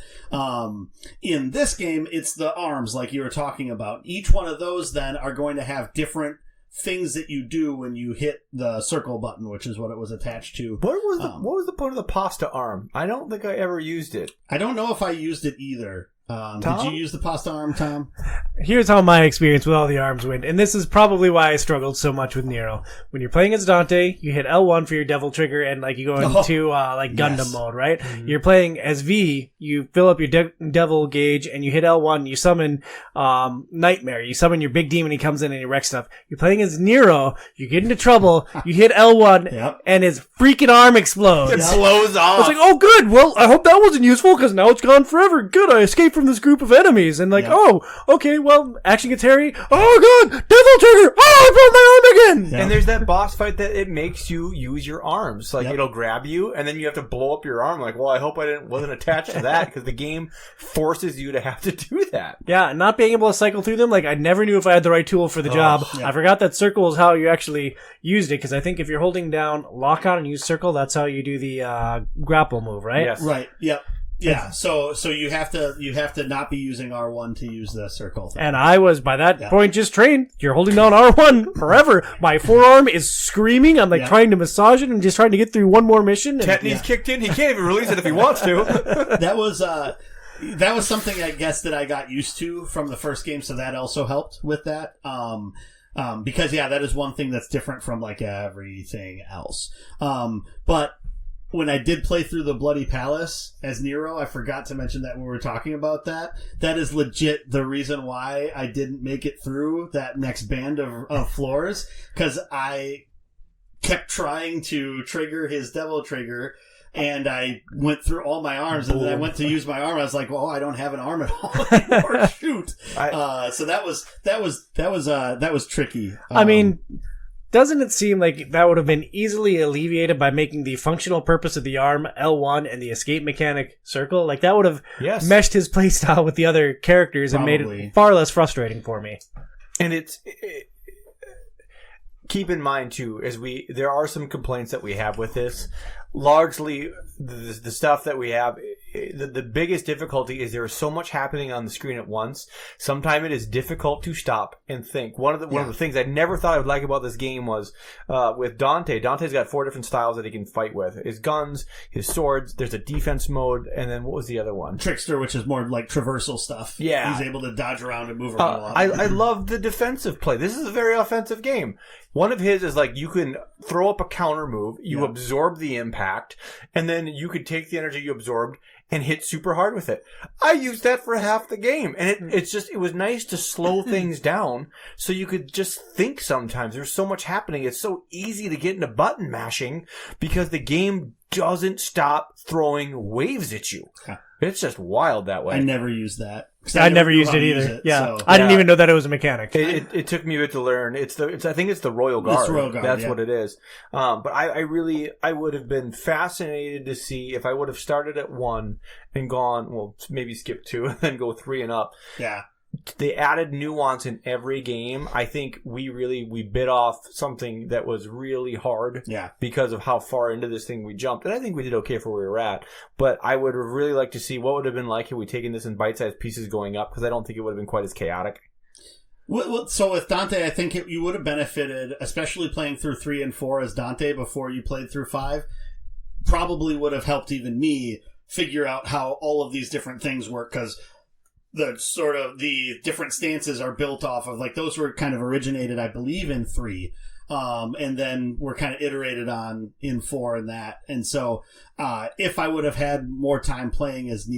In this game, it's the arms like you were talking about. Each one of those then are going to have different things that you do when you hit the circle button, which is what it was attached to. What was the point of the pasta arm? I don't think I ever used it. I don't know if I used it either. Did you use the pasta arm, Tom? Here's how my experience with all the arms went, and this is probably why I struggled so much with Nero. When you're playing as Dante, you hit L1 for your devil trigger, and like you go into like Gundam mode, right? Mm-hmm. You're playing as V, you fill up your devil gauge, and you hit L1, you summon Nightmare, you summon your big demon, he comes in and he wrecks stuff. You're playing as Nero, you get into trouble, you hit L1, and his freaking arm explodes. It blows off. I was like, oh good, well, I hope that wasn't useful, because now it's gone forever. Good, I escaped from this group of enemies, and like, oh, okay, well, action gets hairy. Oh god, devil trigger! Oh, I broke my arm again! Yep. And there's that boss fight that it makes you use your arms. Like, it'll grab you, and then you have to blow up your arm. Like, well, I hope wasn't attached to that, because the game forces you to have to do that. Yeah, not being able to cycle through them, like, I never knew if I had the right tool for the job. Yeah. I forgot that circle is how you actually used it, because I think if you're holding down lock on and use circle, that's how you do the grapple move, right? Yes. Right, yep. Yeah, so you have to not be using R1 to use the circle thing. And I was by that point just trained. You're holding down R1 forever. My forearm is screaming. I'm like trying to massage it and just trying to get through one more mission. Tetany's kicked in. He can't even release it if he wants to. That was something I guess that I got used to from the first game, so that also helped with that. Because that is one thing that's different from like everything else. But when I did play through the Bloody Palace as Nero, I forgot to mention that when we were talking about that. That is legit the reason why I didn't make it through that next band of floors, because I kept trying to trigger his devil trigger, and I went through all my arms, and then I went to use my arm. I was like, "Well, I don't have an arm at all anymore." Shoot! So that was tricky. I mean, doesn't it seem like that would have been easily alleviated by making the functional purpose of the arm L1 and the escape mechanic circle? Like, that would have meshed his playstyle with the other characters and made it far less frustrating for me. And keep in mind, too, there are some complaints that we have with this. Largely, the stuff that we have, the biggest difficulty is there is so much happening on the screen at once. Sometimes it is difficult to stop and think. One of the things I never thought I would like about this game was with Dante. Dante's got 4 different styles that he can fight with: his guns, his swords. There's a defense mode, and then what was the other one? Trickster, which is more like traversal stuff. Yeah, he's able to dodge around and move around a lot. I love the defensive play. This is a very offensive game. One of his is like you can throw up a counter move, you absorb the impact, and then you could take the energy you absorbed and hit super hard with it. I used that for half the game, and it was nice to slow things down so you could just think sometimes. There's so much happening. It's so easy to get into button mashing because the game doesn't stop throwing waves at you. Yeah. It's just wild that way. I never used that. I never used it either. I didn't even know that it was a mechanic. It took me a bit to learn. I think it's the Royal Guard. It's Royal Guard. That's what it is. But I would have been fascinated to see if I would have started at 1 and gone, well, maybe skip 2 and then go 3 and up. Yeah. They added nuance in every game. I think we bit off something that was really hard because of how far into this thing we jumped. And I think we did okay for where we were at. But I would have really liked to see what would have been like had we taken this in bite-sized pieces going up, because I don't think it would have been quite as chaotic. Well, so with Dante, I think you would have benefited, especially playing through 3 and 4 as Dante before you played through 5. Probably would have helped even me figure out how all of these different things work, because the different stances are built off of, like, those were kind of originated, I believe, in 3. and then were kind of iterated on in 4 and that. And so, if I would have had more time playing as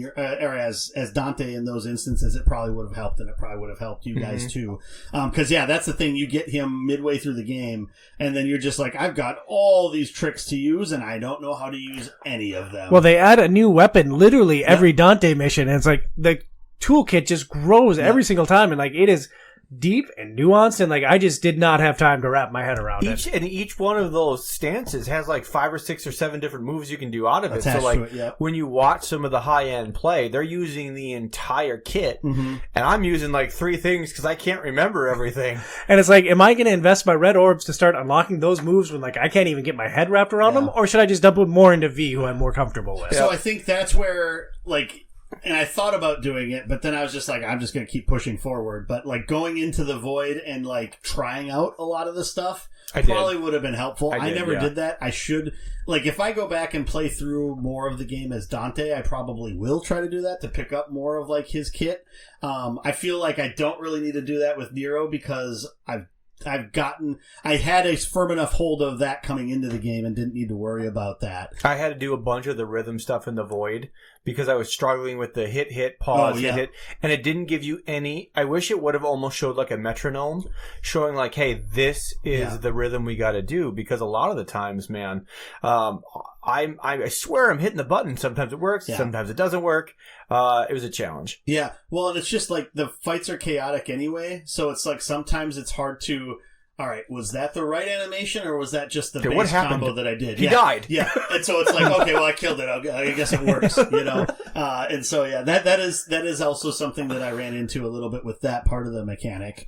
as Dante in those instances, it probably would have helped, and it probably would have helped you guys too. Because that's the thing. You get him midway through the game, and then you're just like, I've got all these tricks to use, and I don't know how to use any of them. Well, they add a new weapon literally every Dante mission, and it's like the toolkit just grows every single time, and like it is deep and nuanced, and like I just did not have time to wrap my head around it. And each one of those stances has like 5 or 6 or 7 different moves you can do out of it. So like when you watch some of the high end play, they're using the entire kit, and I'm using like 3 things because I can't remember everything. And it's like, am I going to invest my red orbs to start unlocking those moves when like I can't even get my head wrapped around them, or should I just dump it more into V, who I'm more comfortable with? So I think that's where like. And I thought about doing it, but then I was just like, I'm just going to keep pushing forward. But like going into the void and like trying out a lot of the stuff probably would have been helpful. I never did that. I should, like, if I go back and play through more of the game as Dante, I probably will try to do that to pick up more of like his kit. I feel like I don't really need to do that with Nero because I had a firm enough hold of that coming into the game and didn't need to worry about that. I had to do a bunch of the rhythm stuff in the void because I was struggling with the hit, pause, hit, and it didn't give you any. I wish it would have almost showed like a metronome showing like, hey, this is the rhythm we got to do, because a lot of the times, man, I swear I'm hitting the button. Sometimes it works, sometimes it doesn't work. It was a challenge. Yeah. Well, and it's just like the fights are chaotic anyway, so it's like sometimes it's hard to. All right, was that the right animation, or was that just the base combo that I did? He died. Yeah, and so it's like, okay, well, I killed it. I guess it works, And so, that is also something that I ran into a little bit with that part of the mechanic.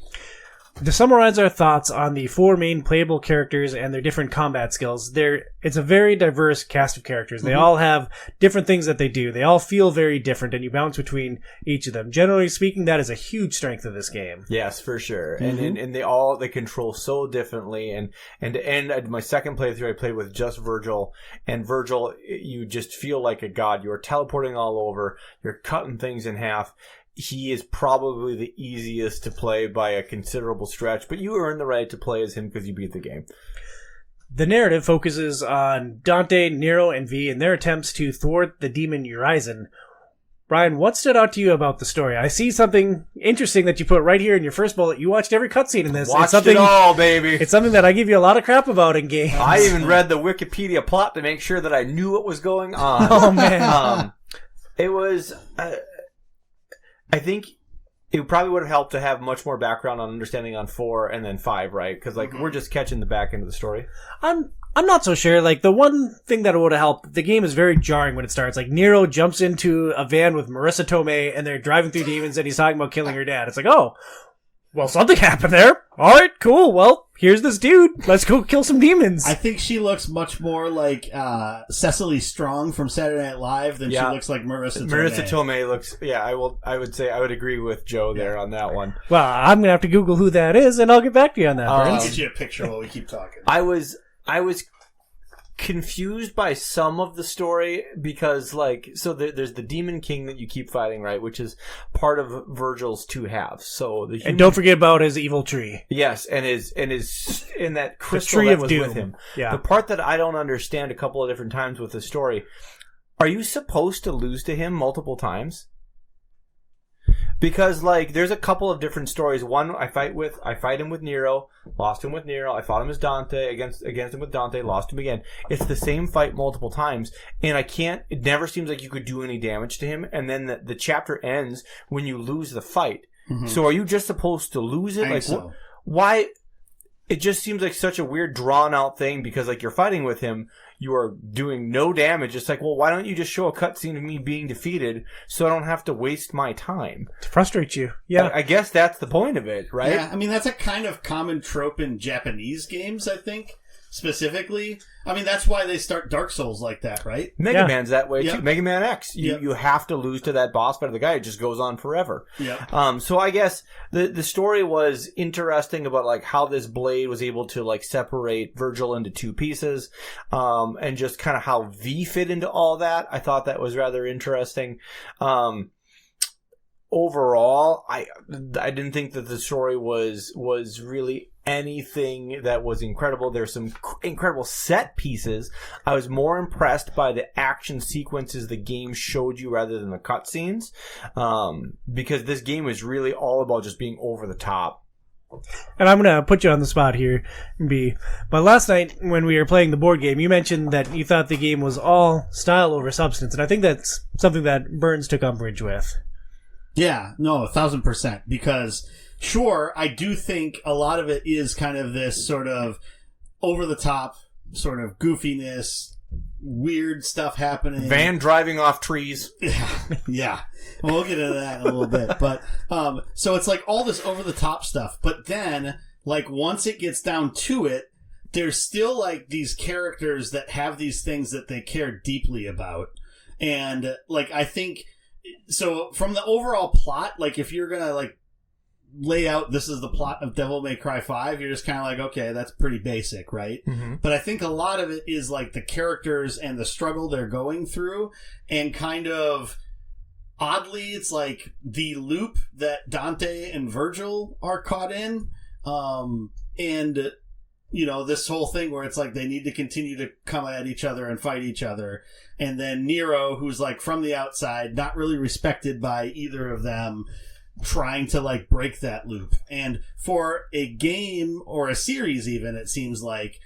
To summarize our thoughts on the 4 main playable characters and their different combat skills, it's a very diverse cast of characters. They all have different things that they do. They all feel very different, and you bounce between each of them. Generally speaking, that is a huge strength of this game. Yes, for sure. And they control so differently. And to end my second playthrough, I played with just Virgil. And Virgil, you just feel like a god. You're teleporting all over. You're cutting things in half. He is probably the easiest to play by a considerable stretch, but you earn the right to play as him because you beat the game. The narrative focuses on Dante, Nero, and V and their attempts to thwart the demon Urizen. Brian, what stood out to you about the story? I see something interesting that you put right here in your first bullet. You watched every cutscene in this. Watched it all, baby. It's something that I give you a lot of crap about in games. I even read the Wikipedia plot to make sure that I knew what was going on. Oh, man. It was... I think it probably would have helped to have much more background on understanding on 4 and then 5, right? Because like we're just catching the back end of the story. I'm not so sure. Like the one thing that would have helped, the game is very jarring when it starts. Like Nero jumps into a van with Marissa Tomei and they're driving through demons and he's talking about killing her dad. It's like, oh, well, something happened there. All right, cool. Well, here's this dude. Let's go kill some demons. I think she looks much more like Cecily Strong from Saturday Night Live than she looks like Marissa Tomei. Marissa Tomei looks. Yeah, I would agree with Joe there on that one. Well, I'm gonna have to Google who that is, and I'll get back to you on that. I'll get you a picture while we keep talking. I was confused by some of the story because there's the Demon King that you keep fighting, right, which is part of Virgil's 2 halves. So and don't forget about his evil tree. Yes, and his in that crystal tree that of was doom. with him. Yeah. The part that I don't understand a couple of different times with the story, are you supposed to lose to him multiple times? Because, like, there's a couple of different stories. One, I fight him with Nero, lost him with Nero. I fought him as Dante, against him with Dante, lost him again. It's the same fight multiple times, and it never seems like you could do any damage to him, and then the chapter ends when you lose the fight. Mm-hmm. So are you just supposed to lose it? Like, so. Why? It just seems like such a weird, drawn-out thing, because, like, you're fighting with him, you are doing no damage. It's like, well, why don't you just show a cutscene of me being defeated so I don't have to waste my time? To frustrate you. Yeah. I guess that's the point of it, right? Yeah, I mean, that's a kind of common trope in Japanese games, I think, specifically. I mean, that's why they start Dark Souls like that, right? Mega Man's that way, too. Mega Man X. You have to lose to that boss fight of the guy. It just goes on forever. Yeah. So I guess the story was interesting about, like, how this blade was able to, like, separate Virgil into 2 pieces, and just kind of how V fit into all that. I thought that was rather interesting. overall, I didn't think that the story was really anything that was incredible. There's some incredible set pieces. I was more impressed by the action sequences the game showed you rather than the cutscenes, because this game is really all about just being over the top. And I'm going to put you on the spot here, B. But last night, when we were playing the board game, you mentioned that you thought the game was all style over substance. And I think that's something that Burns took umbrage with. Yeah, no, 1,000%. Because, sure, I do think a lot of it is kind of this sort of over-the-top sort of goofiness, weird stuff happening. Van driving off trees. Yeah. Well, we'll get into that in a little bit. But, so it's like all this over-the-top stuff. But then, like, once it gets down to it, there's still, like, these characters that have these things that they care deeply about. And, like, I think... So, from the overall plot, like, if you're gonna, like, lay out this is the plot of Devil May Cry 5, you're just kind of like, okay, that's pretty basic, right? Mm-hmm. But I think a lot of it is like the characters and the struggle they're going through, and kind of oddly it's like the loop that Dante and Virgil are caught in, and you know, this whole thing where it's like they need to continue to come at each other and fight each other, and then Nero, who's like from the outside, not really respected by either of them, trying to like break that loop. And for a game or a series even, it seems like,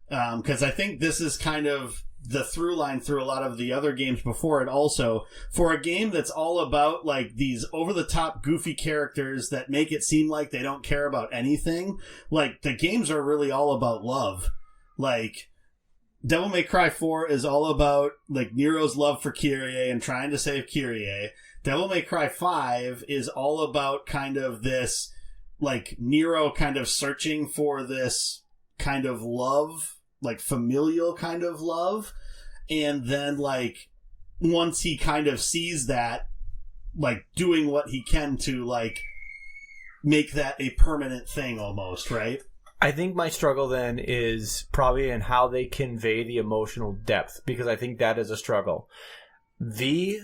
because I think this is kind of the through line through a lot of the other games before it also, for a game that's all about like these over the top goofy characters that make it seem like they don't care about anything, like the games are really all about love. Like Devil May Cry 4 is all about like Nero's love for Kyrie and trying to save Kyrie. Devil May Cry 5 is all about kind of this, like, Nero kind of searching for this kind of love, like, familial kind of love. And then, like, once he kind of sees that, like, doing what he can to, like, make that a permanent thing almost, right? I think my struggle then is probably in how they convey the emotional depth, because I think that is a struggle. The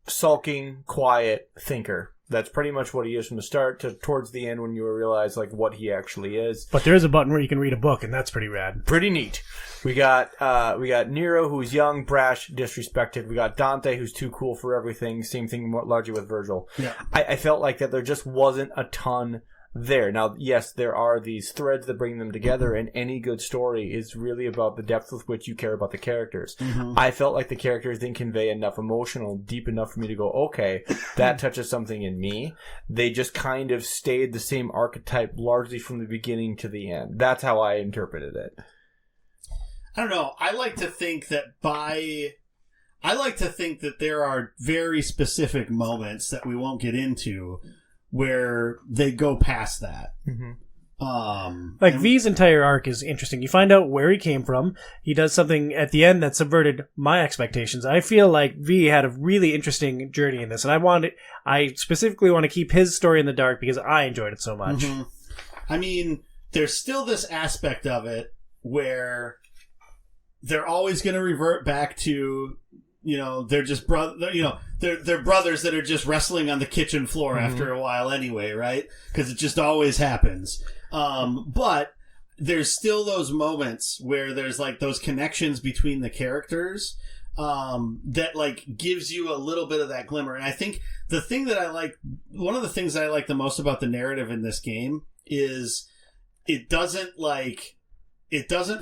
sulking, quiet thinker. That's pretty much what he is from the start to towards the end when you realize like what he actually is. But there is a button where you can read a book, and that's pretty rad. Pretty neat. We got Nero, who's young, brash, disrespected. We got Dante, who's too cool for everything. Same thing largely with Virgil. Yeah. I felt like that there just wasn't a ton there. Now, yes, there are these threads that bring them together, and any good story is really about the depth with which you care about the characters. Mm-hmm. I felt like the characters didn't convey enough emotional, deep enough for me to go, okay, that touches something in me. They just kind of stayed the same archetype largely from the beginning to the end. That's how I interpreted it. I don't know. I like to think that there are very specific moments that we won't get into where they go past that. Mm-hmm. Like V's entire arc is interesting. You find out where he came from. He does something at the end that subverted my expectations. I feel like V had a really interesting journey in this, and I specifically want to keep his story in the dark because I enjoyed it so much. Mm-hmm. I mean, there's still this aspect of it where they're always going to revert back to, you know, they're just they're brothers that are just wrestling on the kitchen floor after a while anyway, right? Because it just always happens. But there's still those moments where there's like those connections between the characters that like gives you a little bit of that glimmer. And I think one of the things that I like the most about the narrative in this game is it doesn't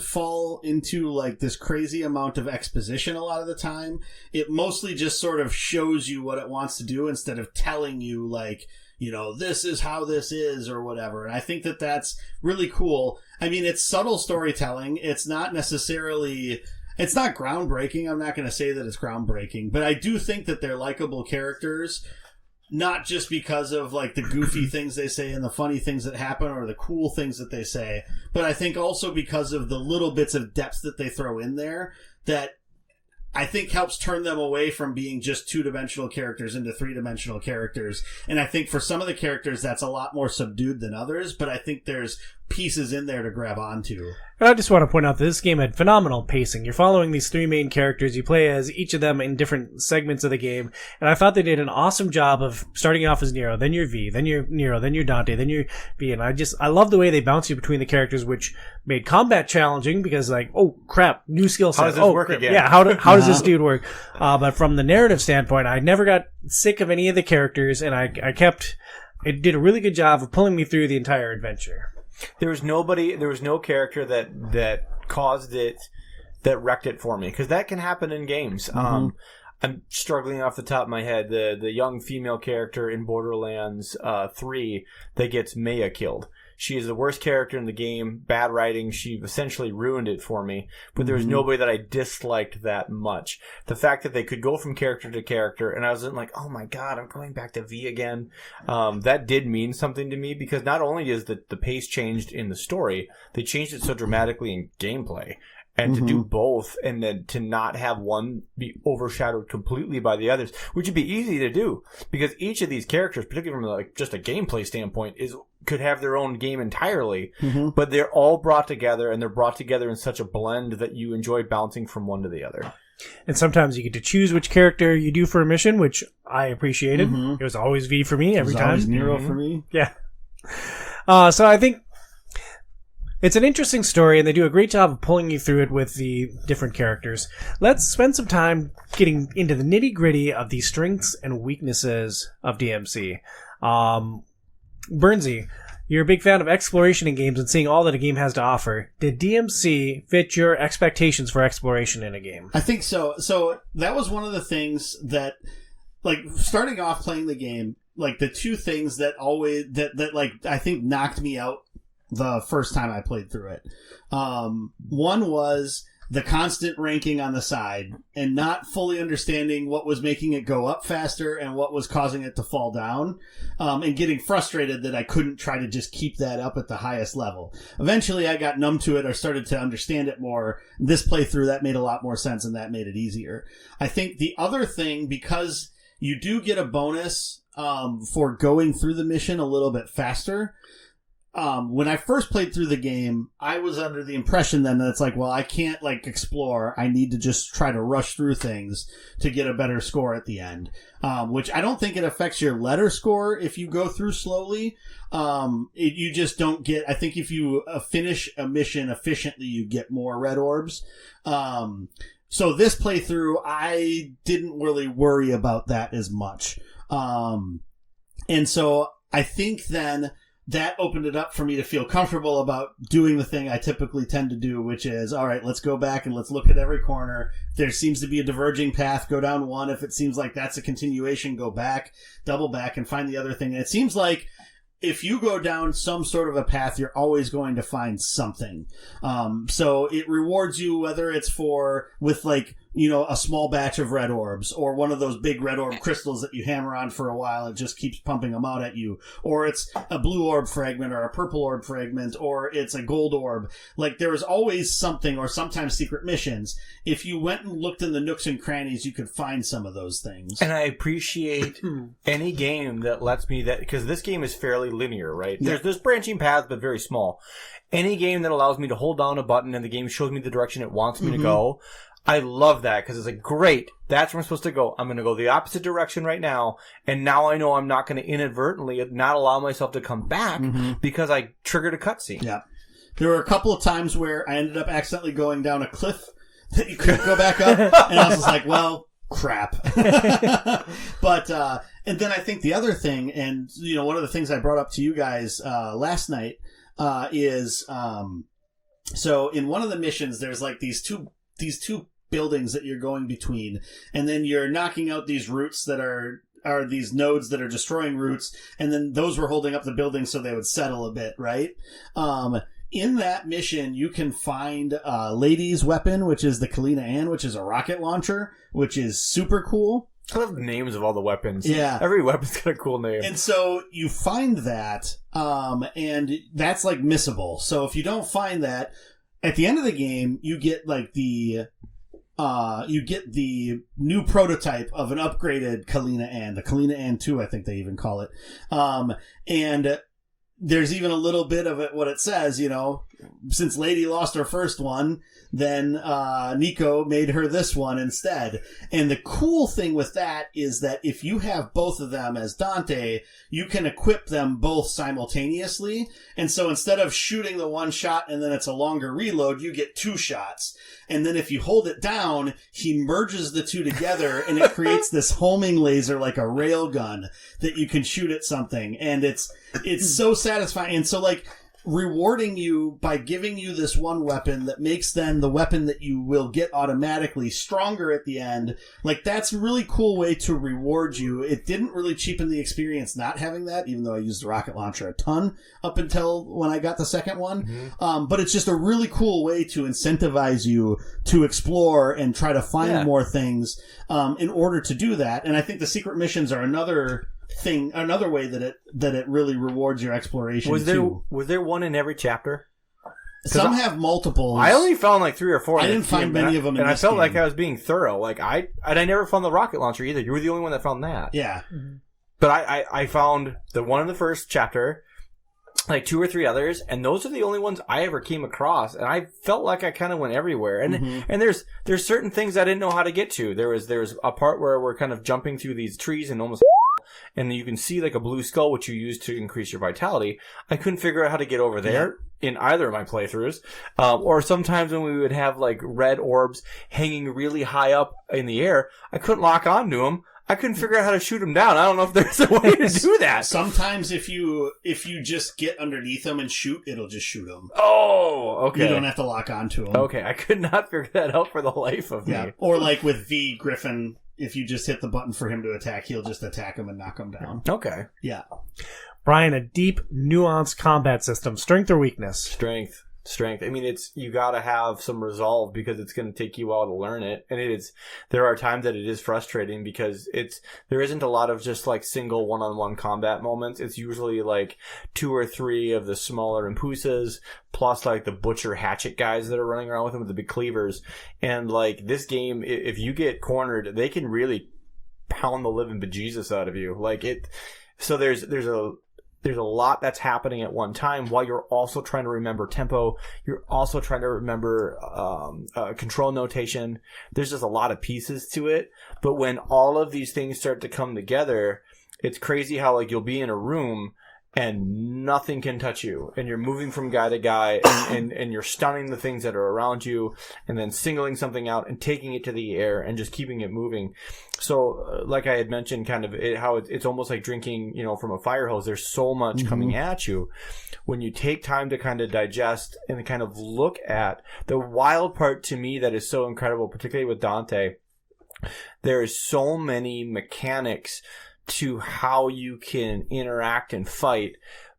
fall into like this crazy amount of exposition a lot of the time. It mostly just sort of shows you what it wants to do instead of telling you like, you know, this is how this is or whatever. And I think that that's really cool. I mean, it's subtle storytelling. It's not groundbreaking. I'm not going to say that it's groundbreaking, but I do think that they're likable characters. Not just because of like the goofy things they say and the funny things that happen or the cool things that they say, but I think also because of the little bits of depth that they throw in there that I think helps turn them away from being just two-dimensional characters into three-dimensional characters. And I think for some of the characters that's a lot more subdued than others, but I think there's pieces in there to grab onto. And I just want to point out that this game had phenomenal pacing. You're following these three main characters. You play as each of them in different segments of the game. And I thought they did an awesome job of starting off as Nero, then you're V, then you're Nero, then you're Dante, then you're V. And I love the way they bounce you between the characters, which made combat challenging because like, oh crap, new skill set. How does this work again? Yeah, how does this dude work? But from the narrative standpoint, I never got sick of any of the characters, and it did a really good job of pulling me through the entire adventure. There was no character that caused it, that wrecked it for me, because that can happen in games. I'm struggling off the top of my head. The young female character in Borderlands 3 that gets Maya killed. She is the worst character in the game. Bad writing. She essentially ruined it for me. But there was nobody that I disliked that much. The fact that they could go from character to character, and I wasn't like, oh my god, I'm going back to V again. That did mean something to me, because not only is the pace changed in the story, they changed it so dramatically in gameplay. And to do both, and then to not have one be overshadowed completely by the others, which would be easy to do, because each of these characters, particularly from like just a gameplay standpoint, could have their own game entirely. But they're all brought together, and they're brought together in such a blend that you enjoy bouncing from one to the other. And sometimes you get to choose which character you do for a mission, which I appreciated. It was always V for me every time. Always Nero for me. Yeah. So I think it's an interesting story, and they do a great job of pulling you through it with the different characters. Let's spend some time getting into the nitty-gritty of the strengths and weaknesses of DMC. Bernsey, you're a big fan of exploration in games and seeing all that a game has to offer. Did DMC fit your expectations for exploration in a game? I think so. So that was one of the things that, like, starting off playing the game, like, the two things that I think knocked me out the first time I played through it. One was the constant ranking on the side and not fully understanding what was making it go up faster and what was causing it to fall down, and getting frustrated that I couldn't try to just keep that up at the highest level. Eventually I got numb to it or started to understand it more. This playthrough, that made a lot more sense, and that made it easier. I think the other thing, because you do get a bonus for going through the mission a little bit faster. When I first played through the game, I was under the impression then that it's like, well, I can't like explore. I need to just try to rush through things to get a better score at the end. Which I don't think it affects your letter score if you go through slowly. You just don't get, I think if you finish a mission efficiently, you get more red orbs. So this playthrough, I didn't really worry about that as much. And so I think then that opened it up for me to feel comfortable about doing the thing I typically tend to do, which is, all right, let's go back and let's look at every corner. If there seems to be a diverging path, go down one. If it seems like that's a continuation, go back, double back, and find the other thing. And it seems like if you go down some sort of a path, you're always going to find something. So it rewards you, whether it's with like, a small batch of red orbs, or one of those big red orb crystals that you hammer on for a while and it just keeps pumping them out at you, or it's a blue orb fragment or a purple orb fragment, or it's a gold orb. Like, there is always something, or sometimes secret missions. If you went and looked in the nooks and crannies, you could find some of those things. And I appreciate any game that lets me that, because this game is fairly linear, right? Yeah. There's branching paths, but very small. Any game that allows me to hold down a button and the game shows me the direction it wants me to go, I love that, because it's like, great, that's where I'm supposed to go. I'm going to go the opposite direction right now, and now I know I'm not going to inadvertently not allow myself to come back because I triggered a cutscene. Yeah. There were a couple of times where I ended up accidentally going down a cliff that you couldn't go back up, and I was just like, well, crap. But, and then I think the other thing, and, one of the things I brought up to you guys last night is, so in one of the missions, there's like these two buildings that you're going between, and then you're knocking out these roots that are these nodes that are destroying roots, and then those were holding up the building so they would settle a bit, right? In that mission, you can find Lady's weapon, which is the Kalina Ann, which is a rocket launcher, which is super cool. I love the names of all the weapons. Yeah. Every weapon's got a cool name. And so you find that, and that's like missable. So if you don't find that, at the end of the game, you get like the new prototype of an upgraded Kalina Ann, the Kalina Ann 2, I think they even call it. And there's even a little bit of it, what it says, since Lady lost her first one, then Nico made her this one instead. And the cool thing with that is that if you have both of them as Dante, you can equip them both simultaneously. And so instead of shooting the one shot and then it's a longer reload, you get 2 shots. And then if you hold it down, he merges the 2 together and it creates this homing laser like a rail gun that you can shoot at something. And it's so satisfying. And so like, rewarding you by giving you this one weapon that makes then the weapon that you will get automatically stronger at the end. Like, that's a really cool way to reward you. It didn't really cheapen the experience not having that, even though I used the rocket launcher a ton up until when I got the second one. Mm-hmm. But it's just a really cool way to incentivize you to explore and try to find more things in order to do that. And I think the secret missions are another way that it really rewards your exploration. Was there one in every chapter? Some have multiples. I only found like 3 or 4. I didn't find many of them in and this I felt game. like I was being thorough. Like I never found the rocket launcher either. You were the only one that found that. Yeah. But I found the one in the first chapter, like 2 or 3 others, and those are the only ones I ever came across. And I felt like I kind of went everywhere. And and there's certain things I didn't know how to get to. There was a part where we're kind of jumping through these trees and almost. And you can see like a blue skull, which you use to increase your vitality. I couldn't figure out how to get over there in either of my playthroughs. Or sometimes when we would have like red orbs hanging really high up in the air, I couldn't lock onto them. I couldn't figure out how to shoot them down. I don't know if there's a way to do that. Sometimes if you just get underneath them and shoot, it'll just shoot them. Oh, okay. You don't have to lock onto them. Okay, I could not figure that out for the life of me. Or like with V Griffin, if you just hit the button for him to attack, he'll just attack him and knock him down. Okay. Yeah. Brian, a deep, nuanced combat system. Strength or weakness? Strength. I mean, you gotta have some resolve because it's gonna take you a while to learn it. And there are times that it is frustrating because there isn't a lot of just like single one-on-one combat moments. It's usually like 2 or 3 of the smaller Impusas plus like the butcher hatchet guys that are running around with them with the big cleavers. And like this game, if you get cornered, they can really pound the living bejesus out of you. So there's a lot that's happening at one time while you're also trying to remember tempo. You're also trying to remember control notation. There's just a lot of pieces to it. But when all of these things start to come together, it's crazy how like you'll be in a room and nothing can touch you. And you're moving from guy to guy and you're stunning the things that are around you and then singling something out and taking it to the air and just keeping it moving. So like I had mentioned kind of how it's almost like drinking, from a fire hose. There's so much coming at you. When you take time to kind of digest and kind of look at the wild part to me that is so incredible, particularly with Dante, there is so many mechanics to how you can interact and fight,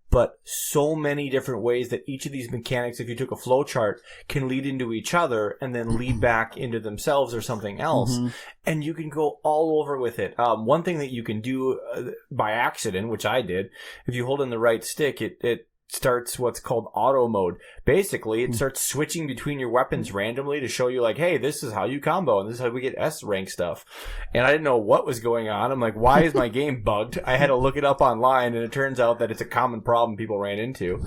but so many different ways that each of these mechanics, if you took a flow chart, can lead into each other and then lead back into themselves or something else. And you can go all over with it. One thing that you can do by accident, which I did, if you hold in the right stick, it starts what's called auto mode. Basically, it starts switching between your weapons randomly to show you like, hey, this is how you combo and this is how we get S rank stuff. And I didn't know what was going on. I'm like, why is my game bugged? I had to look it up online and it turns out that it's a common problem people ran into.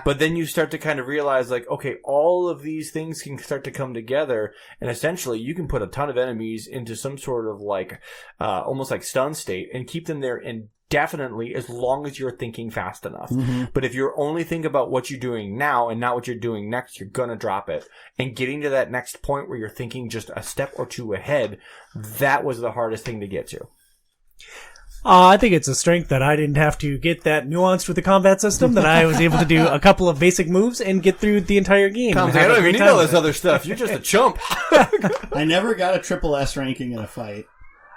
But then you start to kind of realize like, okay, all of these things can start to come together and essentially you can put a ton of enemies into some sort of like, almost like stun state and keep them there indefinitely as long as you're thinking fast enough. But if you're only thinking about what you're doing now and not what you're doing next, you're gonna drop it. And getting to that next point where you're thinking just a step or two ahead, that was the hardest thing to get to. I think it's a strength that I didn't have to get that nuanced with the combat system, that I was able to do a couple of basic moves and get through the entire game. I don't even need all this other stuff. You're just a chump. I never got a triple S ranking in a fight.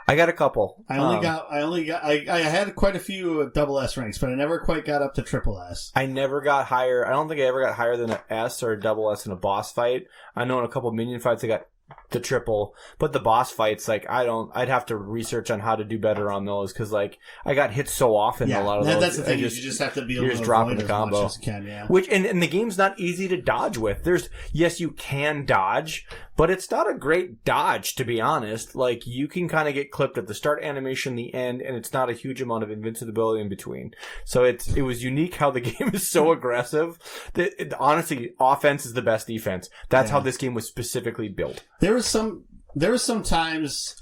I got a couple. I had quite a few double S ranks, but I never quite got up to triple S. I never got higher. I don't think I ever got higher than an S or a double S in a boss fight. I know in a couple of minion fights I got the triple, but the boss fights, like, I'd have to research on how to do better on those, because, like, I got hit so often in a lot of those. That's the thing, you just have to be able to dropping avoid the combo. as much as you can, yeah. Which, and the game's not easy to dodge with. Yes, you can dodge, but it's not a great dodge, to be honest. Like, you can kind of get clipped at the start animation, the end, and it's not a huge amount of invincibility in between. So it was unique how the game is so aggressive that, honestly, offense is the best defense. That's how this game was specifically built. There was some times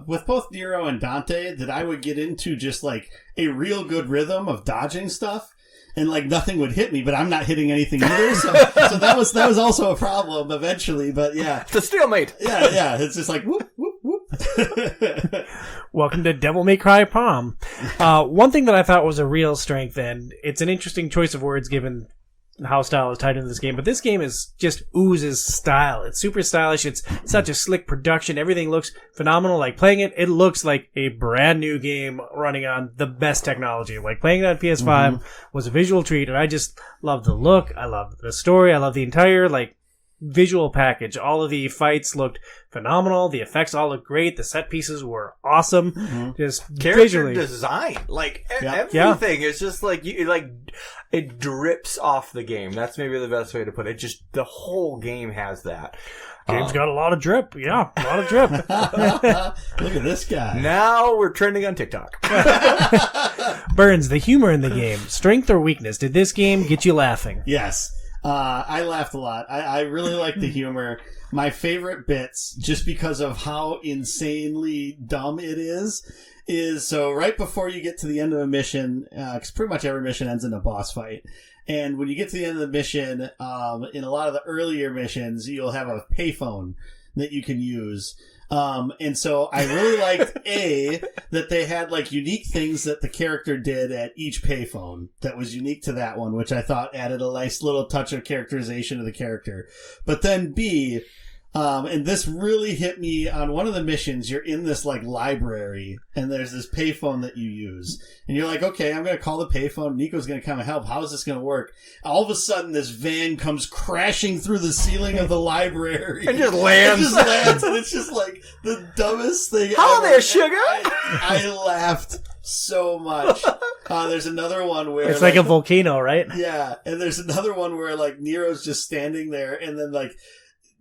with both Nero and Dante that I would get into just like a real good rhythm of dodging stuff, and like nothing would hit me, but I'm not hitting anything either. So that was also a problem eventually. But yeah, it's a stalemate. Yeah, it's just like whoop whoop whoop. Welcome to Devil May Cry Prom. One thing that I thought was a real strength, and it's an interesting choice of words given how style is tied into this game, but this game is just oozes style. It's super stylish. It's such a slick production. Everything looks phenomenal. Like, playing it looks like a brand new game running on the best technology. Like, playing it on PS5 was a visual treat, and I just love the look. I love the story. I love the entire, like, visual package. All of the fights looked phenomenal. The effects all looked great. The set pieces were awesome. Just Character visually design, like everything is just like it drips off the game. That's maybe the best way to put it. Just the whole game has that. Game's got a lot of drip. Yeah, a lot of drip. Look at this guy. Now we're trending on TikTok. Burns, the humor in the game, strength or weakness? Did this game get you laughing? Yes. I laughed a lot. I really like the humor. My favorite bits, just because of how insanely dumb it is so right before you get to the end of a mission, because pretty much every mission ends in a boss fight. And when you get to the end of the mission, in a lot of the earlier missions, you'll have a payphone that you can use. And so I really liked that they had like unique things that the character did at each payphone that was unique to that one, which I thought added a nice little touch of characterization to the character. But then B, and this really hit me on one of the missions. You're in this like library, and there's this payphone that you use, and you're like, okay, I'm going to call the payphone. Nico's going to come and help. How is this going to work? All of a sudden, this van comes crashing through the ceiling of the library and just lands. And it's just like the dumbest thing. Hello there, sugar. I laughed so much. There's another one where it's like a volcano, right? Yeah, and there's another one where like Nero's just standing there, and then like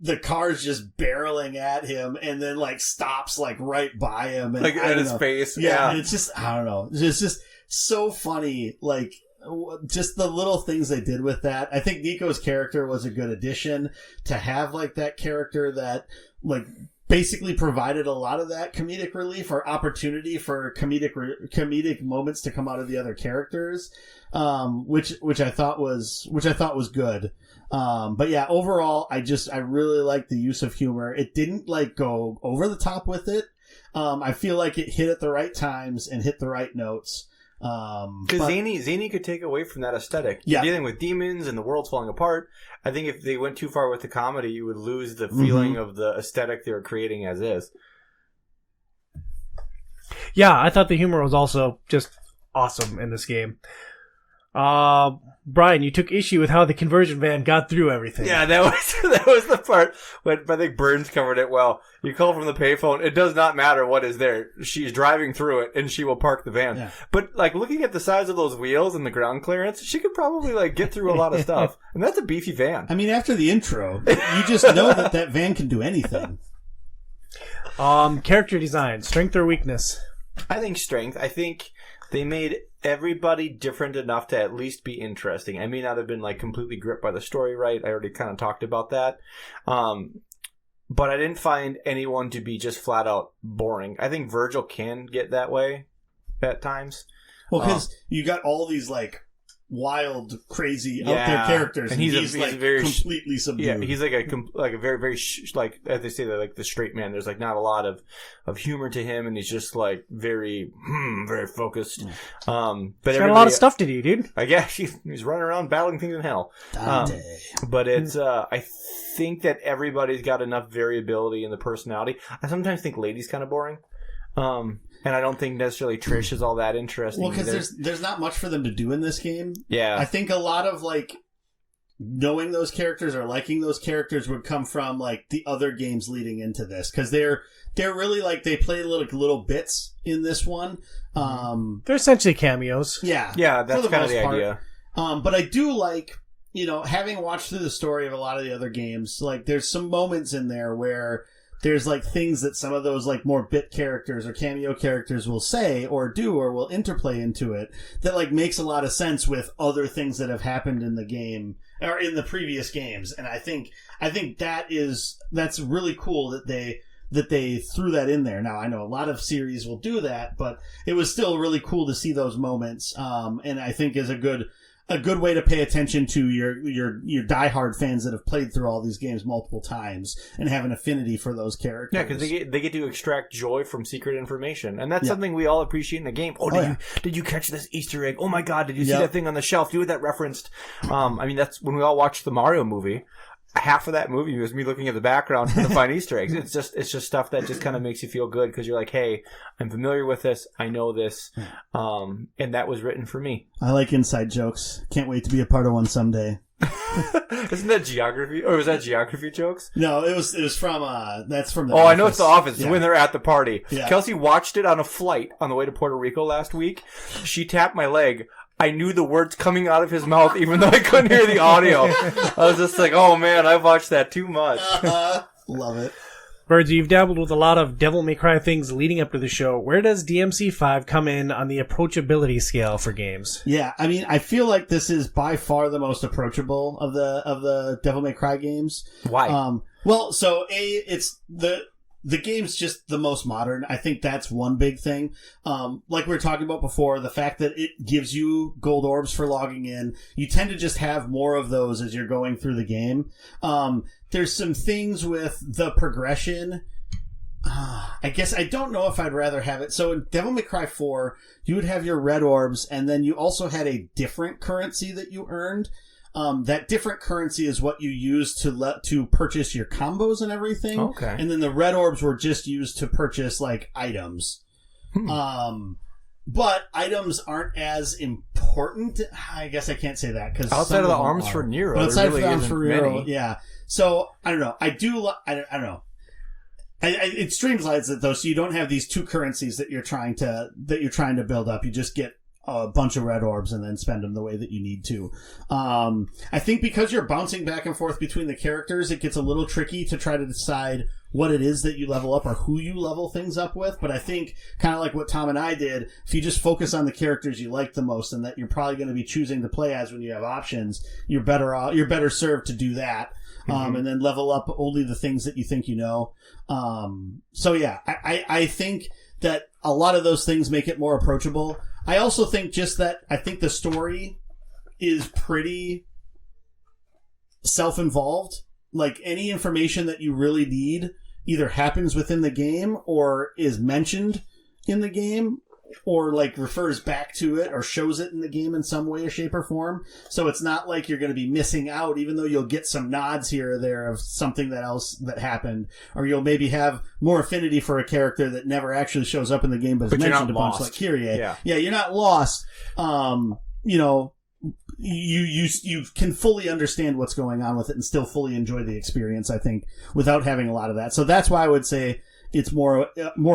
the car's just barreling at him, and then like stops like right by him, and like in his face. Yeah, and it's just, I don't know, it's just so funny. Like, just the little things they did with that. I think Nico's character was a good addition to have, like that character that like basically provided a lot of that comedic relief or opportunity for comedic moments to come out of the other characters, which I thought was good. But yeah, overall, I really liked the use of humor. It didn't like go over the top with it. I feel like it hit at the right times and hit the right notes. Because Zany could take away from that aesthetic. Yeah. You're dealing with demons and the world's falling apart. I think if they went too far with the comedy, you would lose the feeling of the aesthetic they were creating as is. Yeah, I thought the humor was also just awesome in this game. Brian, you took issue with how the conversion van got through everything. Yeah, that was the part when I think Burns covered it well. You call from the payphone, it does not matter what is there. She's driving through it, and she will park the van. Yeah. But like looking at the size of those wheels and the ground clearance, she could probably like get through a lot of stuff. And that's a beefy van. I mean, after the intro, you just know that van can do anything. Character design, strength or weakness? I think strength. I think they made everybody different enough to at least be interesting. I may not have been like completely gripped by the story, right? I already kind of talked about that. But I didn't find anyone to be just flat out boring. I think Virgil can get that way at times. Well, because you got all these like wild, crazy out there characters, and he's like very completely subdued. Yeah, he's like a very, very like as they say, like the straight man. There's like not a lot of humor to him, and he's just like very, very focused. But he's got a lot of stuff to do, dude. I guess he's running around battling things in hell. But it's I think that everybody's got enough variability in the personality. I sometimes think Lady's kind of boring. And I don't think necessarily Trish is all that interesting. Well, because there's not much for them to do in this game. Yeah. I think a lot of, like, knowing those characters or liking those characters would come from like the other games leading into this, because they're really like they play little bits in this one. They're essentially cameos. Yeah, that's kind of the idea. But I do like, having watched through the story of a lot of the other games, like there's some moments in there where there's like things that some of those like more bit characters or cameo characters will say or do or will interplay into it that like makes a lot of sense with other things that have happened in the game or in the previous games. And I think that's really cool that they threw that in there. Now I know a lot of series will do that, but it was still really cool to see those moments. And I think is a good way to pay attention to your diehard fans that have played through all these games multiple times and have an affinity for those characters. Yeah, because they get to extract joy from secret information, and that's something we all appreciate in the game. Did you catch this Easter egg? Oh my God, did you see that thing on the shelf? You that referenced. That's when we all watched the Mario movie. Half of that movie was me looking at the background to find Easter eggs. It's just stuff that just kind of makes you feel good because you're like, hey, I'm familiar with this, I know this, and that was written for me. I like inside jokes. Can't wait to be a part of one someday. Isn't that geography? Or was that geography jokes? No, it was from that's from the Office. Office. I know it's The Office. It's when they're at the party. Yeah. Kelsey watched it on a flight on the way to Puerto Rico last week. She tapped my leg. I knew the words coming out of his mouth, even though I couldn't hear the audio. I was just like, oh man, I've watched that too much. Love it. Birds, you've dabbled with a lot of Devil May Cry things leading up to the show. Where does DMC5 come in on the approachability scale for games? Yeah, I mean, I feel like this is by far the most approachable of the Devil May Cry games. Why? Well, so it's the game's just the most modern. I think that's one big thing. Like we were talking about before, the fact that it gives you gold orbs for logging in. You tend to just have more of those as you're going through the game. There's some things with the progression. I guess I don't know if I'd rather have it. So in Devil May Cry 4, you would have your red orbs, and then you also had a different currency that you earned. That different currency is what you use to purchase your combos and everything. Okay. And then the red orbs were just used to purchase like items. But items aren't as important. I guess I can't say that because outside of the arms for Nero, but outside there really of the arms isn't for Nero, many. yeah. So I don't know. I don't know. It streamlines it though, so you don't have these two currencies that you're trying to build up. You just get a bunch of red orbs and then spend them the way that you need to. I think because you're bouncing back and forth between the characters, it gets a little tricky to try to decide what it is that you level up or who you level things up with. But I think kind of like what Tom and I did, if you just focus on the characters you like the most and that you're probably going to be choosing to play as when you have options, you're better served to do that. And then level up only the things that you think you know. So yeah, I think that a lot of those things make it more approachable. I also think just that I think the story is pretty self-involved. Like any information that you really need either happens within the game or is mentioned in the game or like refers back to it or shows it in the game in some way or shape or form. So it's not like you're going to be missing out, even though you'll get some nods here or there of something else that happened, or you'll maybe have more affinity for a character that never actually shows up in the game but is mentioned a bunch, like Kyrie. Yeah, you're not lost. You can fully understand what's going on with it and still fully enjoy the experience, I think, without having a lot of that. So that's why I would say it's more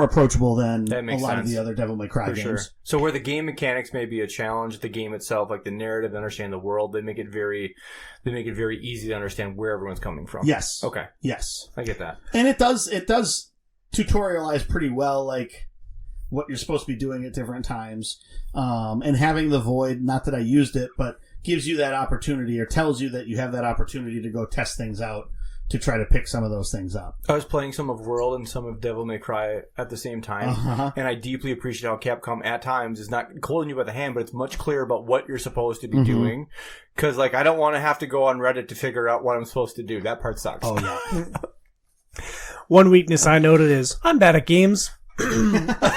approachable than a lot of the other Devil May Cry games. Sure. So where the game mechanics may be a challenge, the game itself, like the narrative, understand the world, they make it very easy to understand where everyone's coming from. Yes. Okay. Yes. I get that. And it does tutorialize pretty well, like what you're supposed to be doing at different times. And having the void, not that I used it, but gives you that opportunity or tells you that you have that opportunity to go test things out to try to pick some of those things up. I was playing some of World and some of Devil May Cry at the same time, and I deeply appreciate how Capcom at times is not holding you by the hand, but it's much clearer about what you're supposed to be doing. Because, like, I don't want to have to go on Reddit to figure out what I'm supposed to do. That part sucks. Oh, yeah. One weakness I noted is I'm bad at games. I